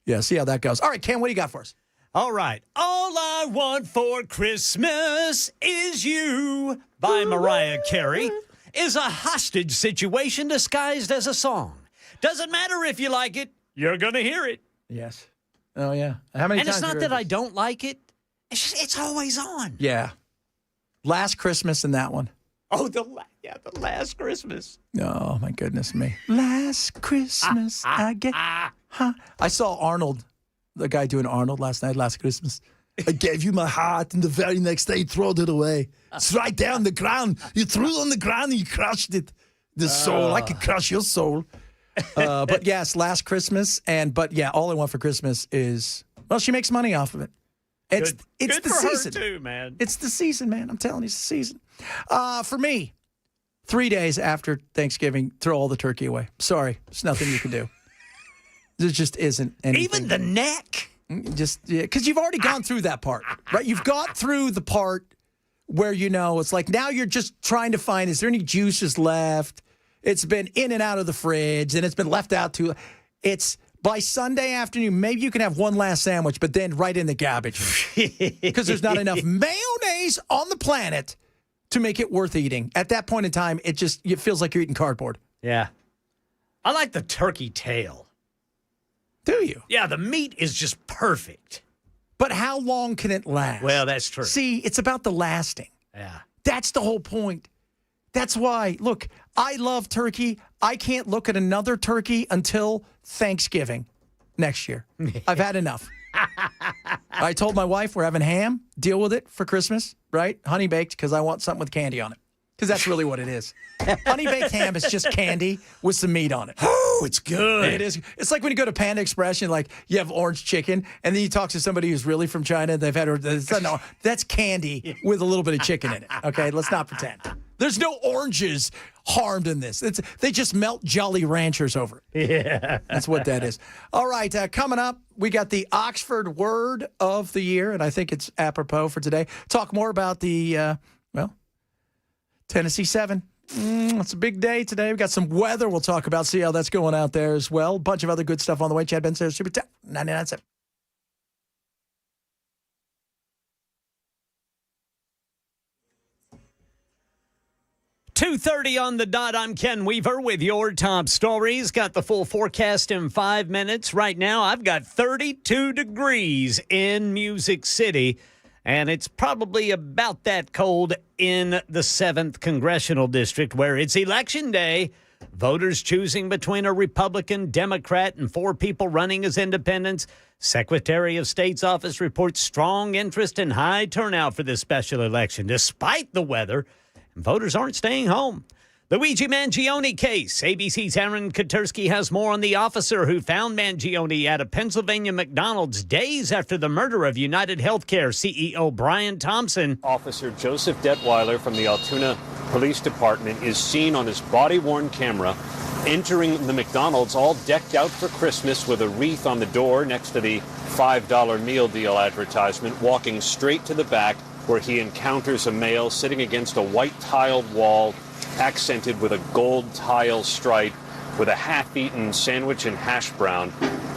Yeah, see how that goes. All right, Ken, what do you got for us? All right. All I Want for Christmas Is You by Mariah Carey is a hostage situation disguised as a song. Doesn't matter if you like it, you're going to hear it. Yes. Oh, yeah. How many times? And it's not that I don't like it. It's always on. Yeah. Last Christmas and that one. Oh, the Last Christmas. Oh, my goodness me. Last Christmas I get... I saw Arnold, the guy doing Arnold last Christmas. I gave you my heart, and the very next day, you threw it away. It's right there on the ground. You threw it on the ground, and you crushed it. The soul, I could crush your soul. But yes, Last Christmas, but All I Want for Christmas is, well, she makes money off of it. It's good the for season. Her too, man. It's the season, man. I'm telling you, it's the season. For me, 3 days after Thanksgiving, throw all the turkey away. Sorry, there's nothing you can do. There just isn't anything. Even the neck? Just, because you've already gone through that part, right? You've got through the part where, it's like now you're just trying to find, is there any juices left? It's been in and out of the fridge, and it's been left out too. It's by Sunday afternoon, maybe you can have one last sandwich, but then right in the garbage. Because there's not enough mayonnaise on the planet to make it worth eating. At that point in time, it feels like you're eating cardboard. Yeah. I like the turkey tail. Do you? Yeah, the meat is just perfect. But how long can it last? Well, that's true. See, it's about the lasting. Yeah. That's the whole point. That's why, look, I love turkey. I can't look at another turkey until Thanksgiving next year. I've had enough. I told my wife we're having ham. Deal with it for Christmas, right? Honey baked, because I want something with candy on it. Because that's really what it is. Honey baked ham is just candy with some meat on it. Oh, it's good. It is. It's like when you go to Panda Express and you have orange chicken, and then you talk to somebody who's really from China. They've had no, that's candy with a little bit of chicken in it. Okay, let's not pretend. There's no oranges harmed in this. They just melt Jolly Ranchers over it. Yeah, that's what that is. All right, coming up, we got the Oxford Word of the Year, and I think it's apropos for today. Talk more about the Tennessee 7. It's a big day today. We got some weather we'll talk about, see how that's going out there as well. A bunch of other good stuff on the way. Chad Benson, Super 99.7. 2:30 on the dot. I'm Ken Weaver with your top stories. Got the full forecast in 5 minutes. Right now, I've got 32 degrees in Music City, and it's probably about that cold in the 7th Congressional District, where it's Election Day. Voters choosing between a Republican, Democrat, and 4 people running as independents. Secretary of State's office reports strong interest and high turnout for this special election, despite the weather. Voters aren't staying home. The Luigi Mangione case. ABC's Aaron Katersky has more on the officer who found Mangione at a Pennsylvania McDonald's days after the murder of United Healthcare CEO Brian Thompson. Officer Joseph Detweiler from the Altoona Police Department is seen on his body-worn camera entering the McDonald's all decked out for Christmas with a wreath on the door next to the $5 meal deal advertisement, walking straight to the back where he encounters a male sitting against a white tiled wall accented with a gold tile stripe with a half-eaten sandwich and hash brown,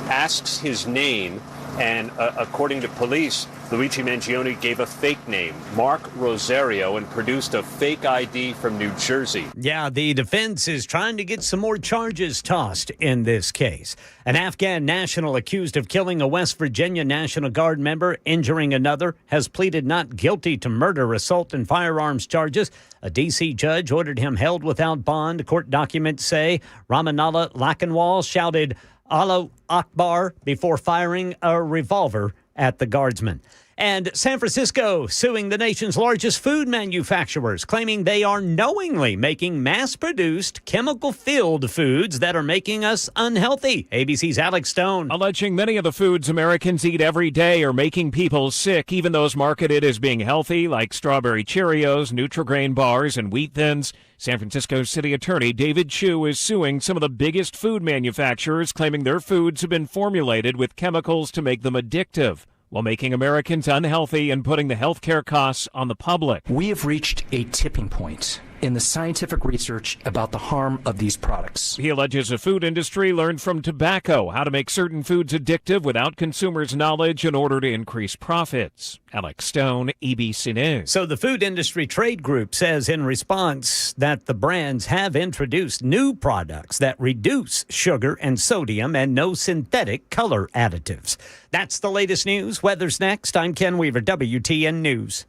asks his name, and according to police, Luigi Mangione gave a fake name, Mark Rosario, and produced a fake ID from New Jersey. Yeah, the defense is trying to get some more charges tossed in this case. An Afghan national accused of killing a West Virginia National Guard member, injuring another, has pleaded not guilty to murder, assault, and firearms charges. A D.C. judge ordered him held without bond. Court documents say Ramanullah Lakanwal shouted "Allahu Akbar" before firing a revolver at the guardsman. And San Francisco suing the nation's largest food manufacturers, claiming they are knowingly making mass-produced, chemical-filled foods that are making us unhealthy. ABC's Alex Stone. Alleging many of the foods Americans eat every day are making people sick, even those marketed as being healthy, like strawberry Cheerios, Nutri-Grain bars, and Wheat Thins. San Francisco City Attorney David Chu is suing some of the biggest food manufacturers, claiming their foods have been formulated with chemicals to make them addictive, while making Americans unhealthy and putting the health care costs on the public. We have reached a tipping point in the scientific research about the harm of these products. He alleges the food industry learned from tobacco how to make certain foods addictive without consumers' knowledge in order to increase profits. Alex Stone, ABC News. So the food industry trade group says in response that the brands have introduced new products that reduce sugar and sodium and no synthetic color additives. That's the latest news. Weather's next. I'm Ken Weaver, WTN News.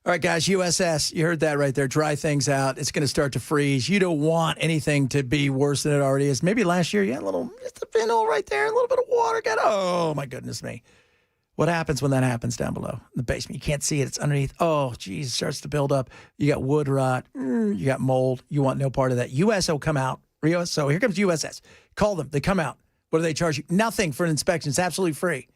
All right, guys, USS, you heard that right there. Dry things out. It's going to start to freeze. You don't want anything to be worse than it already is. Maybe last year you had just a pinhole right there, a little bit of water. Oh, my goodness me. What happens when that happens down below in the basement? You can't see it. It's underneath. Oh, geez, it starts to build up. You got wood rot. You got mold. You want no part of that. US will come out. So here comes USS. Call them. They come out What do they charge you? Nothing for an inspection. It's absolutely free.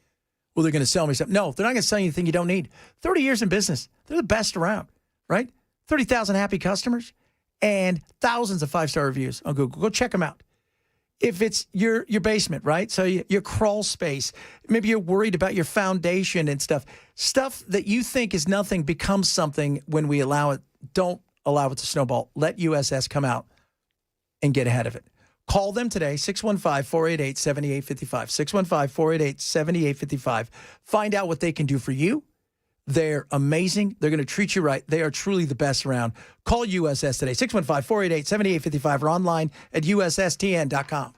Well, they're going to sell me something. No, they're not going to sell you anything you don't need. 30 years in business. They're the best around, right? 30,000 happy customers and thousands of 5-star reviews on Google. Go check them out. If it's your basement, right? So your crawl space, maybe you're worried about your foundation and stuff. Stuff that you think is nothing becomes something when we allow it. Don't allow it to snowball. Let USS come out and get ahead of it. Call them today, 615-488-7855. 615-488-7855. Find out what they can do for you. They're amazing. They're going to treat you right. They are truly the best around. Call USS today, 615-488-7855 or online at USSTN.com.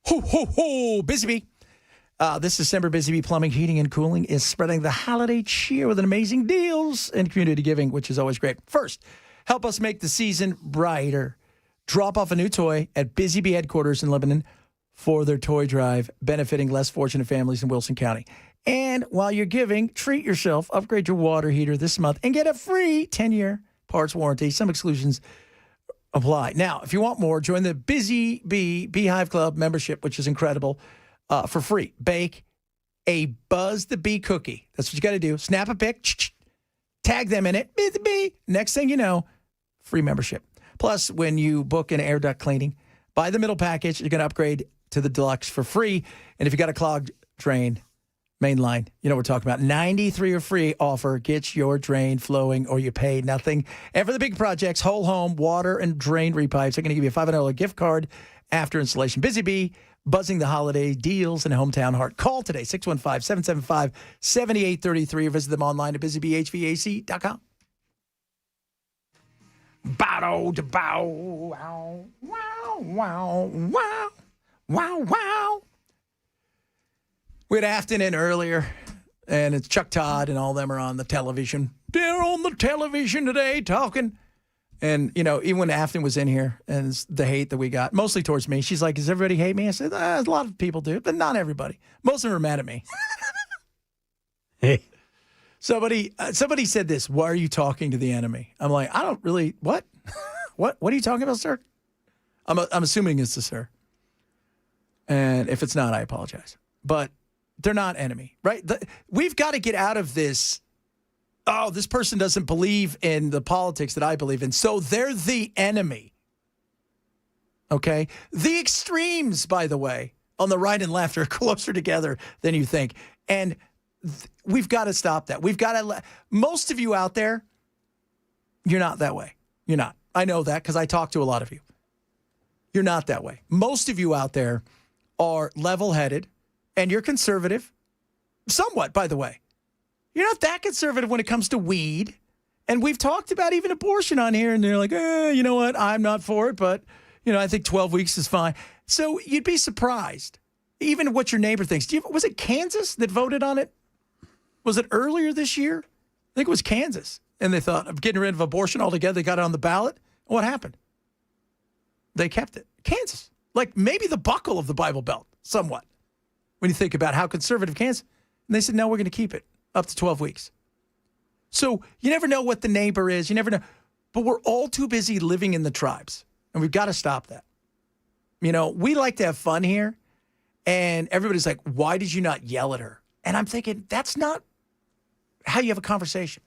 Ho, ho, ho, Busy Bee. This December, Busy Bee Plumbing, Heating, and Cooling is spreading the holiday cheer with amazing deals and community giving, which is always great. First, help us make the season brighter. Drop off a new toy at Busy Bee headquarters in Lebanon for their toy drive, benefiting less fortunate families in Wilson County. And while you're giving, treat yourself. Upgrade your water heater this month and get a free 10-year parts warranty. Some exclusions apply. Now, if you want more, join the Busy Bee Beehive Club membership, which is incredible, for free. Bake a Buzz the Bee cookie. That's what you got to do. Snap a pic, tag them in it. Busy Bee. Next thing you know, free membership. Plus, when you book an air duct cleaning, buy the middle package. You're going to upgrade to the deluxe for free. And if you got a clogged drain, main line, you know what we're talking about. 93 or free offer gets your drain flowing or you pay nothing. And for the big projects, whole home, water, and drain repipes, they're going to give you a $500 gift card after installation. Busy Bee, buzzing the holiday deals in hometown heart. Call today, 615-775-7833, or visit them online at busybeehvac.com. Bow to bow, wow, wow, wow, wow, wow, wow. We had Aftyn in earlier, and it's Chuck Todd and all them are on the television. They're on the television today talking. And, you know, even when Aftyn was in here and the hate that we got, mostly towards me, she's like, does everybody hate me? I said, a lot of people do, but not everybody. Most of them are mad at me. Somebody said this, why are you talking to the enemy? I'm like, I don't really, what? What are you talking about, sir? I'm assuming it's the sir. And if it's not, I apologize. But they're not enemy, right? We've got to get out of this, oh, this person doesn't believe in the politics that I believe in, so they're the enemy. Okay? The extremes, by the way, on the right and left are closer together than you think. And we've got to stop that. We've got to most of you out there, you're not that way. You're not. I know that because I talk to a lot of you. You're not that way. Most of you out there are level-headed, and you're conservative. Somewhat, by the way. You're not that conservative when it comes to weed. And we've talked about even abortion on here, and they're like, you know what? I'm not for it, but, you know, I think 12 weeks is fine. So you'd be surprised, even what your neighbor thinks. Was it Kansas that voted on it? Was it earlier this year? I think it was Kansas. And they thought of getting rid of abortion altogether. They got it on the ballot. What happened? They kept it. Kansas. Like maybe the buckle of the Bible Belt, somewhat. when you think about how conservative Kansas. And they said, no, we're going to keep it up to 12 weeks. So you never know what the neighbor is. You never know. But we're all too busy living in the tribes, and we've got to stop that. You know, we like to have fun here, and everybody's like, why did you not yell at her? And I'm thinking, that's not how you have a conversation.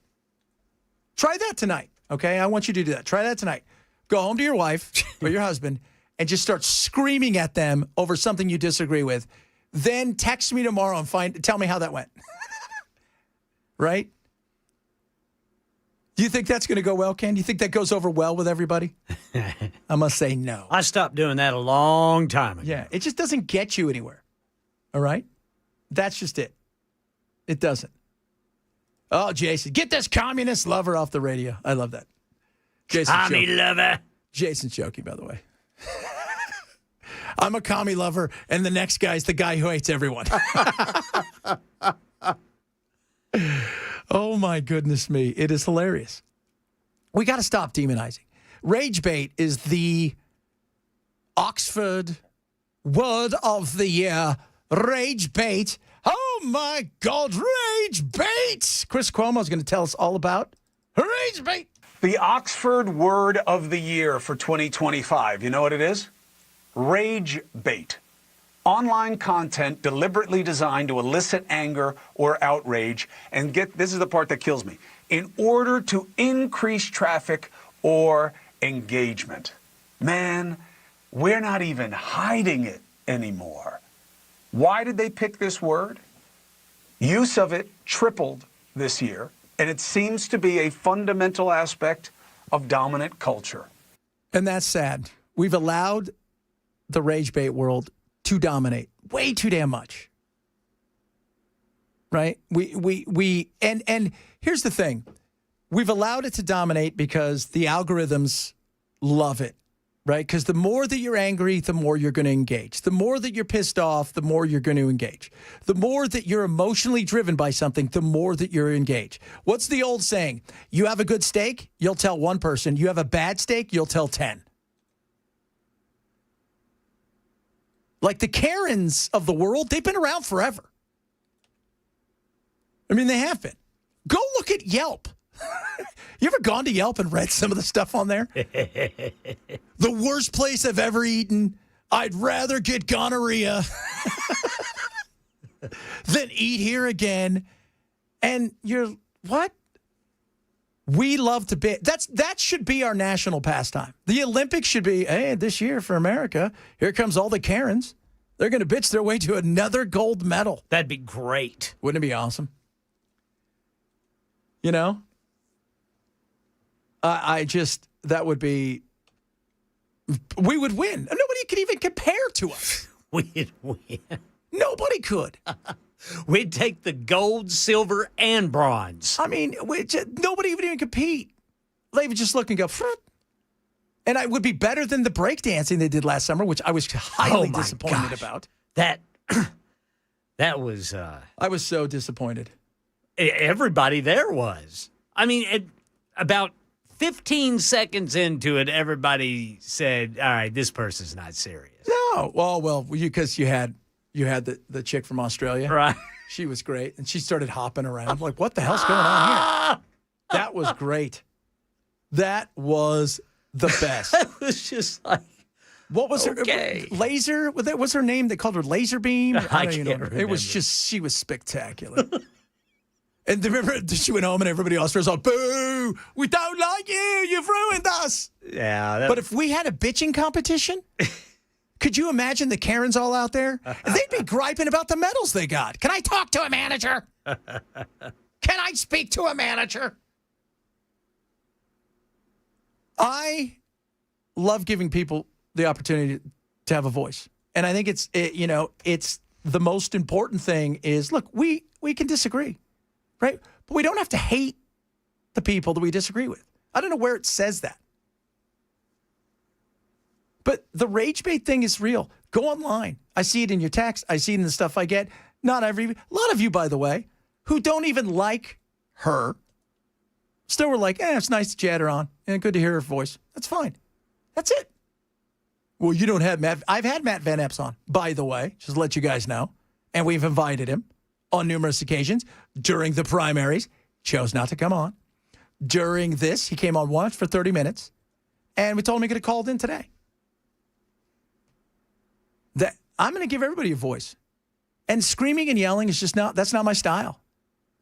Try that tonight, okay? I want you to do that. Try that tonight. Go home to your wife or your husband and just start screaming at them over something you disagree with. Then text me tomorrow and tell me how that went. Right? Do you think that's going to go well, Ken? Do you think that goes over well with everybody? I must say no. I stopped doing that a long time ago. Yeah, it just doesn't get you anywhere. All right? That's just it. It doesn't. Oh, Jason, get this communist lover off the radio. I love that. Jason's Commie joking. lover. Jason's joking, by the way. I'm a commie lover, and the next guy's the guy who hates everyone. Oh, my goodness me. It is hilarious. We got to stop demonizing. Rage bait is the Oxford word of the year. Rage bait. Oh, my God. Rage bait. Chris Cuomo's going to tell us all about rage bait. The Oxford word of the year for 2025. You know what it is? Rage bait. Online content deliberately designed to elicit anger or outrage, and this is the part that kills me, in order to increase traffic or engagement. Man, we're not even hiding it anymore. Why did they pick this word? Use of it tripled this year, and it seems to be a fundamental aspect of dominant culture. And that's sad. We've allowed the rage bait world to dominate way too damn much. Right? And here's the thing. We've allowed it to dominate because the algorithms love it, right? Because the more that you're angry, the more you're going to engage. The more that you're pissed off, the more you're going to engage. The more that you're emotionally driven by something, the more that you're engaged. What's the old saying? You have a good steak, you'll tell one person. You have a bad steak, you'll tell 10. Like the Karens of the world, they've been around forever. I mean, they have been. Go look at Yelp. You ever gone to Yelp and read some of the stuff on there? The worst place I've ever eaten. I'd rather get gonorrhea than eat here again. And you're, what? We love to be. That should be our national pastime. The Olympics should be, hey, this year for America, here comes all the Karens. They're going to bitch their way to another gold medal. That'd be great. Wouldn't it be awesome? You know? That would be, we would win. Nobody could even compare to us. We'd win. Nobody could. We'd take the gold, silver, and bronze. I mean, nobody would even compete. They would just look and go, Fruit. And I would be better than the breakdancing they did last summer, which I was highly disappointed about. That was... I was so disappointed. Everybody there was. I mean, about 15 seconds into it, everybody said, all right, this person's not serious. No. Well, because you had the chick from Australia. Right. She was great. And she started hopping around. Like, what the hell's going on here? That was great. That was the best. That was just like, what was her laser? What's her name? They called her Laser Beam. I can't remember. It was just, she was spectacular. And remember, she went home and everybody else was like, boo, we don't like you. You've ruined us. Yeah. But if we had a bitching competition, could you imagine the Karens all out there? They'd be griping about the medals they got. Can I talk to a manager? Can I speak to a manager? I love giving people the opportunity to have a voice. And I think it's the most important thing is, look, we can disagree, right? But we don't have to hate the people that we disagree with. I don't know where it says that. But the rage bait thing is real. Go online. I see it in your text. I see it in the stuff I get. A lot of you, by the way, who don't even like her, still were like, it's nice to chat her on. And good to hear her voice. That's fine. That's it. Well, you don't have Matt. I've had Matt Van Epps on, by the way, just to let you guys know. and we've invited him on numerous occasions during the primaries. Chose not to come on. During this, he came on once for 30 minutes, and we told him he could have called in today. That I'm going to give everybody a voice. And screaming and yelling is just that's not my style.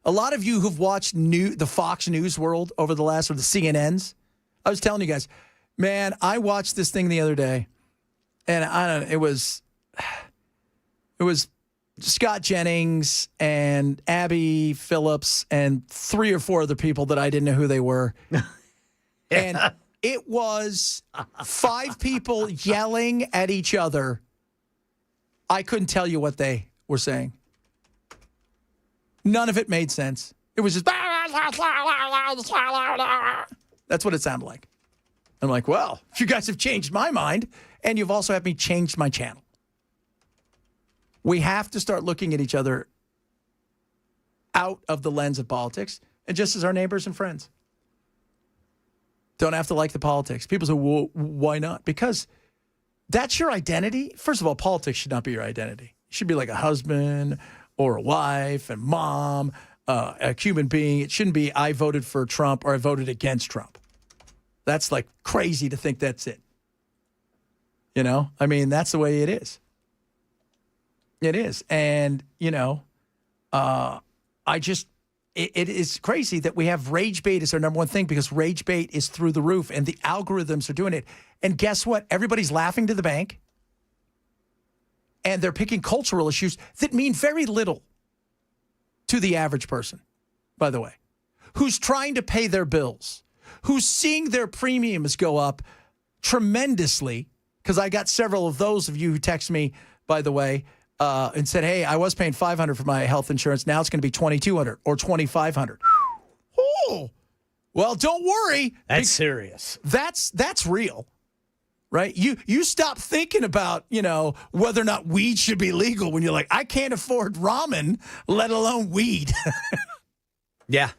A lot of you who've watched the Fox News world over the last, or the CNNs, I was telling you guys, man, I watched this thing the other day, and it was Scott Jennings and Abby Phillips and 3 or 4 other people that I didn't know who they were. And it was 5 people yelling at each other. I couldn't tell you what they were saying. None of it made sense. It was just, that's what it sounded like. I'm like, well, you guys have changed my mind, and you've also had me change my channel. We have to start looking at each other out of the lens of politics, and just as our neighbors and friends. Don't have to like the politics. People say, well, why not? Because that's your identity. First of all, politics should not be your identity. You should be like a husband or a wife and mom, a human being. It shouldn't be, I voted for Trump or I voted against Trump. That's like crazy to think that's it. You know, I mean, that's the way it is. It is. And, you know, it is crazy that we have rage bait as our number one thing, because rage bait is through the roof and the algorithms are doing it. And guess what? Everybody's laughing to the bank. And they're picking cultural issues that mean very little to the average person, by the way, who's trying to pay their bills, who's seeing their premiums go up tremendously. Because I got several of those of you who text me, by the way, and said, hey, I was paying $500 for my health insurance. Now it's going to be $2,200 or $2,500. Oh, well, don't worry. That's serious. That's real, right? You stop thinking about, you know, whether or not weed should be legal when you're like, I can't afford ramen, let alone weed. Yeah.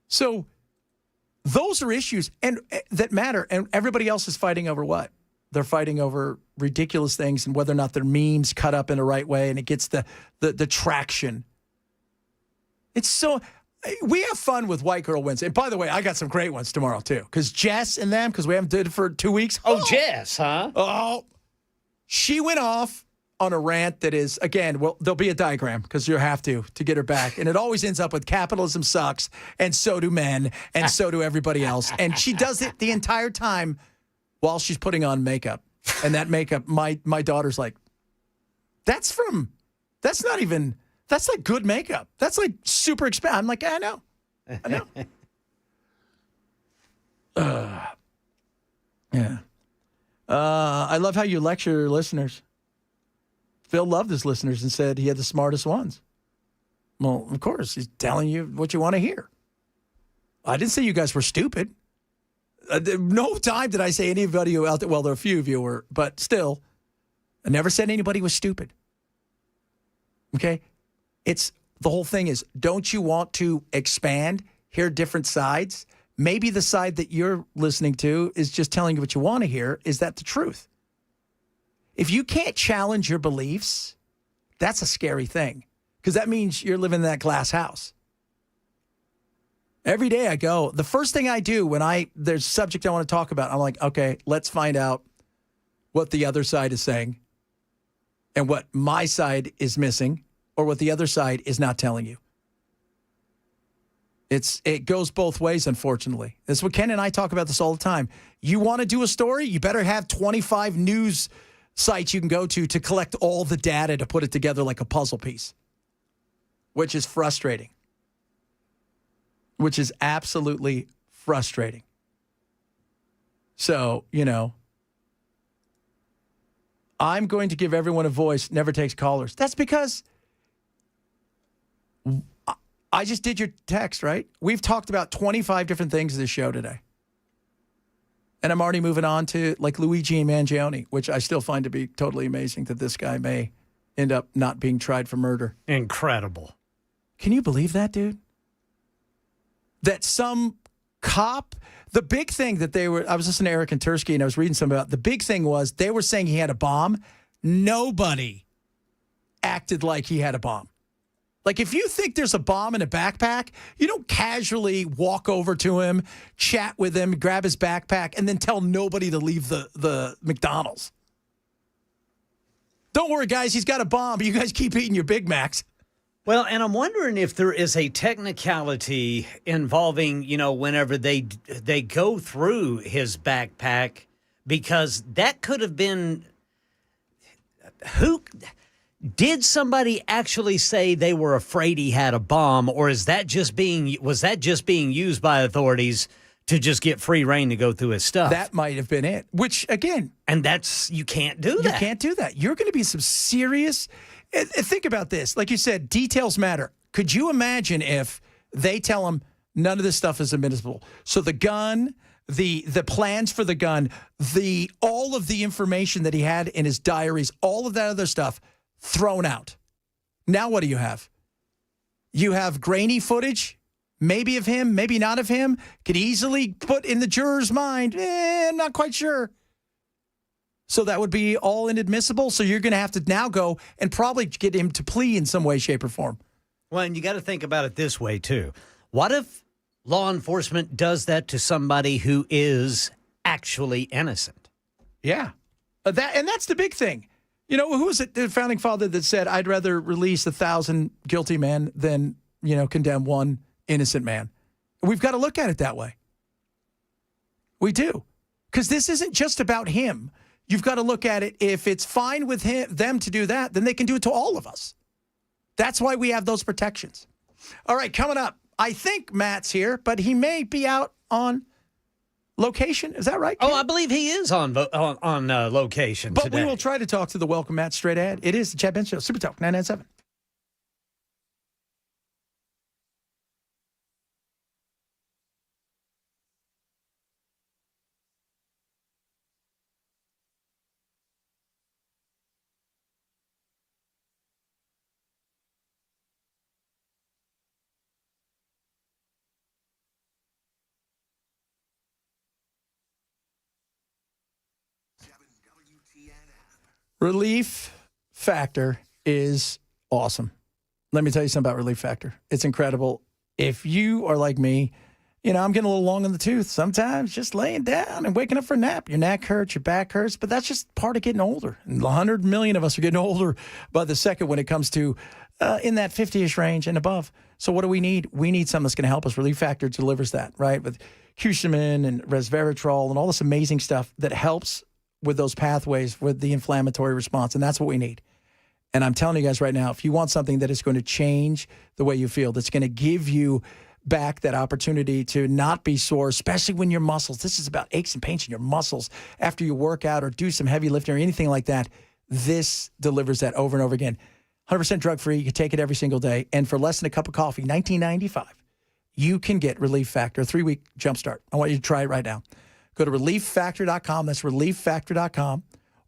So those are issues and that matter, and everybody else is fighting over what? They're fighting over ridiculous things and whether or not their memes cut up in the right way and it gets the traction. It's so... We have fun with White Girl Wednesday. And by the way, I got some great ones tomorrow, too. Because Jess and them, because we haven't did it for 2 weeks. Oh, Jess, huh? Oh, she went off on a rant that is, again, well, there'll be a diagram because you have to get her back. And it always ends up with capitalism sucks, and so do men, and so do everybody else. And she does it the entire time while she's putting on makeup. And that makeup, my daughter's like, that's like good makeup. That's like super expensive. I'm like, I know. Yeah. I love how you lecture listeners. Phil loved his listeners and said he had the smartest ones. Well, of course, he's telling you what you want to hear. I didn't say you guys were stupid. No time did I say anybody out there. Well, there are a few of you were, but still, I never said anybody was stupid. Okay? It's the whole thing is, don't you want to expand, hear different sides? Maybe the side that you're listening to is just telling you what you want to hear. Is that the truth? If you can't challenge your beliefs, that's a scary thing, because that means you're living in that glass house. Every day I go, the first thing I do when there's a subject I want to talk about, I'm like, okay, let's find out what the other side is saying and what my side is missing or what the other side is not telling you. It goes both ways, unfortunately. That's what Ken and I talk about this all the time. You want to do a story? You better have 25 news sites you can go to collect all the data to put it together like a puzzle piece, which is frustrating. Which is absolutely frustrating. So, you know, I'm going to give everyone a voice, never takes callers. That's because I just did your text, right? We've talked about 25 different things in this show today. And I'm already moving on to like Luigi Mangione, which I still find to be totally amazing that this guy may end up not being tried for murder. Incredible. Can you believe that, dude? That some cop, the big thing that I was listening to Eric and Tursky and I was reading something about, the big thing was they were saying he had a bomb. Nobody acted like he had a bomb. Like, if you think there's a bomb in a backpack, you don't casually walk over to him, chat with him, grab his backpack, and then tell nobody to leave the McDonald's. Don't worry, guys. He's got a bomb. You guys keep eating your Big Macs. Well, and I'm wondering if there is a technicality involving, whenever they go through his backpack, because that could have been did somebody actually say they were afraid he had a bomb, or was that just being used by authorities to just get free reign to go through his stuff? That might have been it. Which, again, and you can't do that. You can't do that. You're going to be some serious. Think about this. Like you said, details matter. Could you imagine if they tell him none of this stuff is admissible? So the gun, the plans for the gun, all of the information that he had in his diaries, all of that other stuff thrown out. Now what do you have? You have grainy footage, maybe of him, maybe not of him. Could easily put in the juror's mind, I'm not quite sure. So that would be all inadmissible. So you're going to have to now go and probably get him to plea in some way, shape, or form. Well, and you got to think about it this way, too. What if law enforcement does that to somebody who is actually innocent? Yeah. And that's the big thing. Who was it, the founding father that said, I'd rather release 1,000 guilty men than, condemn one innocent man? We've got to look at it that way. We do. Because this isn't just about him. You've got to look at it. If it's fine with them to do that, then they can do it to all of us. That's why we have those protections. All right, coming up, I think Matt's here, but he may be out on location. Is that right, Ken? Oh, I believe he is on location but today. We will try to talk to the Welcome Matt straight ahead. It is the Chad Benson Show, Super Talk 997. Relief Factor is awesome. Let me tell you something about Relief Factor. It's incredible. If you are like me, I'm getting a little long in the tooth. Sometimes just laying down and waking up for a nap. Your neck hurts, your back hurts, but that's just part of getting older. And 100 million of us are getting older by the second when it comes to in that 50-ish range and above. So what do we need? We need something that's going to help us. Relief Factor delivers that, right? With Cushiomin and resveratrol and all this amazing stuff that helps with those pathways, with the inflammatory response, and that's what we need. And I'm telling you guys right now, if you want something that is going to change the way you feel, that's going to give you back that opportunity to not be sore, especially when your muscles, this is about aches and pains in your muscles after you work out or do some heavy lifting or anything like that, this delivers that over and over again. 100% drug-free. You can take it every single day. And for less than a cup of coffee, $19.95, you can get Relief Factor, a 3-week jumpstart. I want you to try it right now. Go to relieffactor.com. That's relieffactor.com.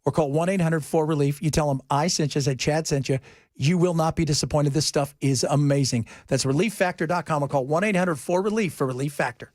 Or call 1-800-4RELIEF. You tell them I sent you, say Chad sent you. You will not be disappointed. This stuff is amazing. That's relieffactor.com. Or call 1-800-4RELIEF for Relief Factor.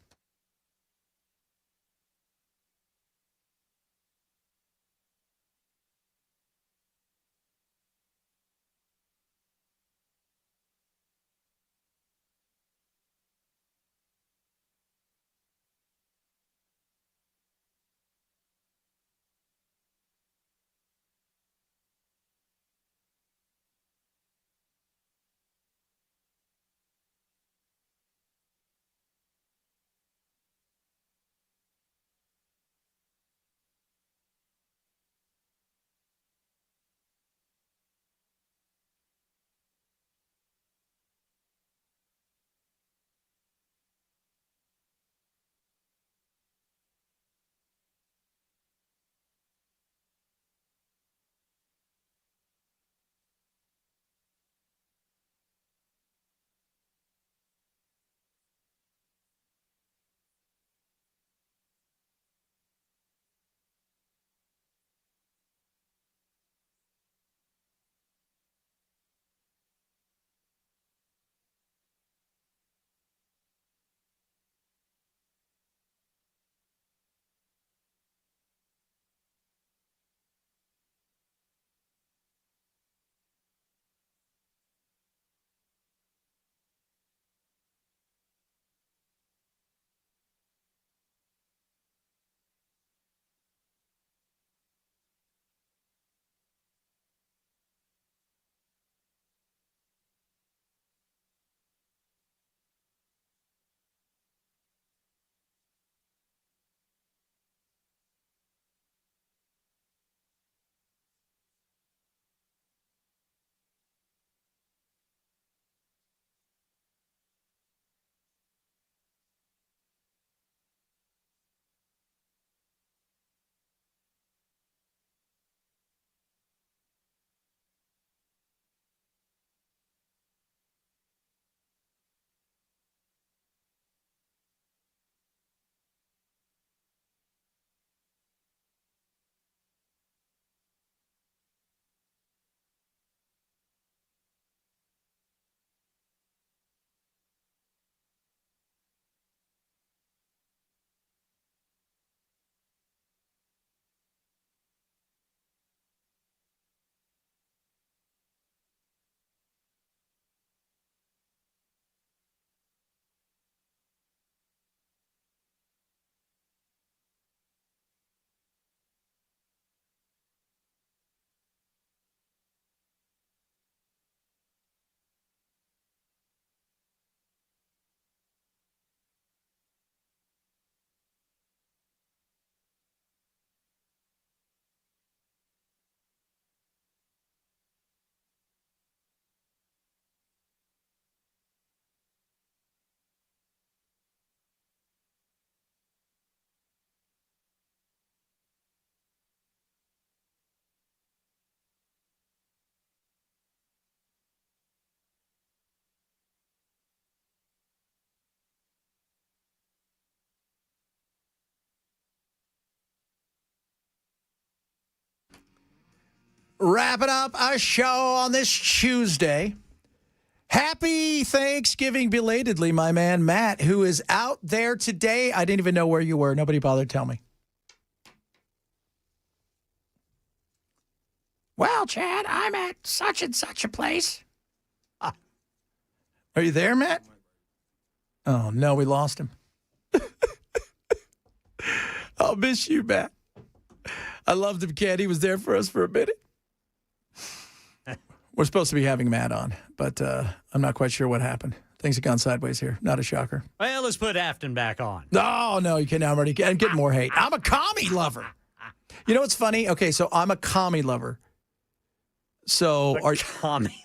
Wrapping up our show on this Tuesday. Happy Thanksgiving belatedly, my man Matt, who is out there today. I didn't even know where you were. Nobody bothered to tell me. Well, Chad, I'm at such and such a place. Are you there, Matt? Oh, no, we lost him. I'll miss you, Matt. I loved him, Ken. He was there for us for a minute. We're supposed to be having Matt on, but I'm not quite sure what happened. Things have gone sideways here. Not a shocker. Well, let's put Aftyn back on. No, you can't. I'm already getting more hate. I'm a commie lover. You know what's funny? Okay, so I'm a commie lover. So are commie?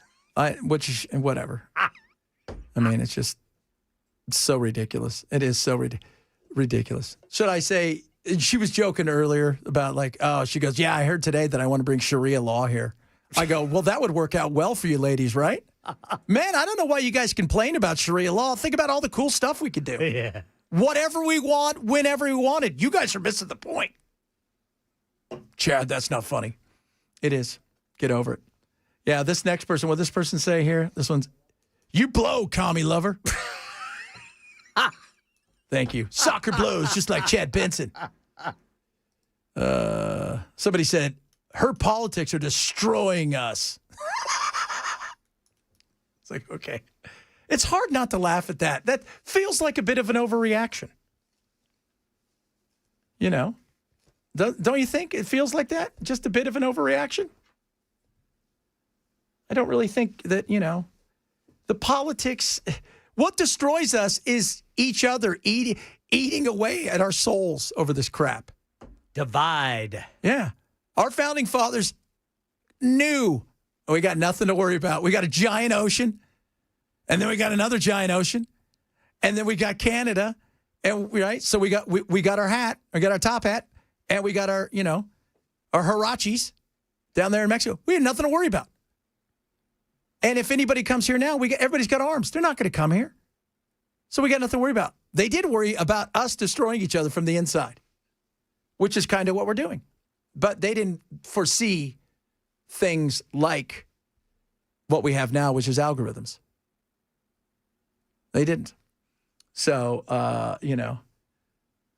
Whatever. I mean, it's just so ridiculous. It is so ridiculous. Should I say? She was joking earlier about she goes, yeah, I heard today that I want to bring Sharia law here. I go, well, that would work out well for you ladies, right? Man, I don't know why you guys complain about Sharia law. Think about all the cool stuff we could do. Yeah. Whatever we want, whenever we want it. You guys are missing the point. Chad, that's not funny. It is. Get over it. Yeah, this next person, what this person say here? This one's, you blow, commie lover. Thank you. Soccer blows just like Chad Benson. Somebody said, her politics are destroying us. It's like, okay. It's hard not to laugh at that. That feels like a bit of an overreaction. You know? Don't you think it feels like that? Just a bit of an overreaction? I don't really think that, the politics, what destroys us is each other eating away at our souls over this crap. Divide. Yeah. Our founding fathers knew we got nothing to worry about. We got a giant ocean, and then we got another giant ocean, and then we got Canada, and right. So we got our hat, we got our top hat, and we got our our huaraches down there in Mexico. We had nothing to worry about. And if anybody comes here now, everybody's got arms. They're not going to come here, so we got nothing to worry about. They did worry about us destroying each other from the inside, which is kind of what we're doing. But they didn't foresee things like what we have now, which is algorithms. They didn't. So,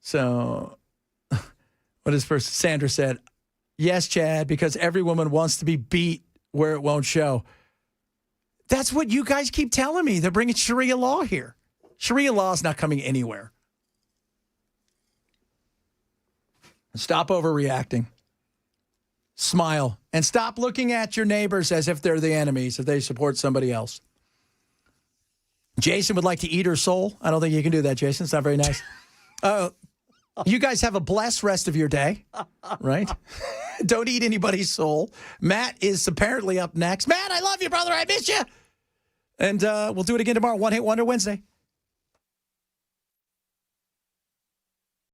So, what is first? Sandra said, yes, Chad, because every woman wants to be beat where it won't show. That's what you guys keep telling me. They're bringing Sharia law here. Sharia law is not coming anywhere. Stop overreacting. Smile. And stop looking at your neighbors as if they're the enemies, if they support somebody else. Jason would like to eat her soul. I don't think you can do that, Jason. It's not very nice. You guys have a blessed rest of your day, right? Don't eat anybody's soul. Matt is apparently up next. Matt, I love you, brother. I miss you. And we'll do it again tomorrow. One Hit Wonder Wednesday.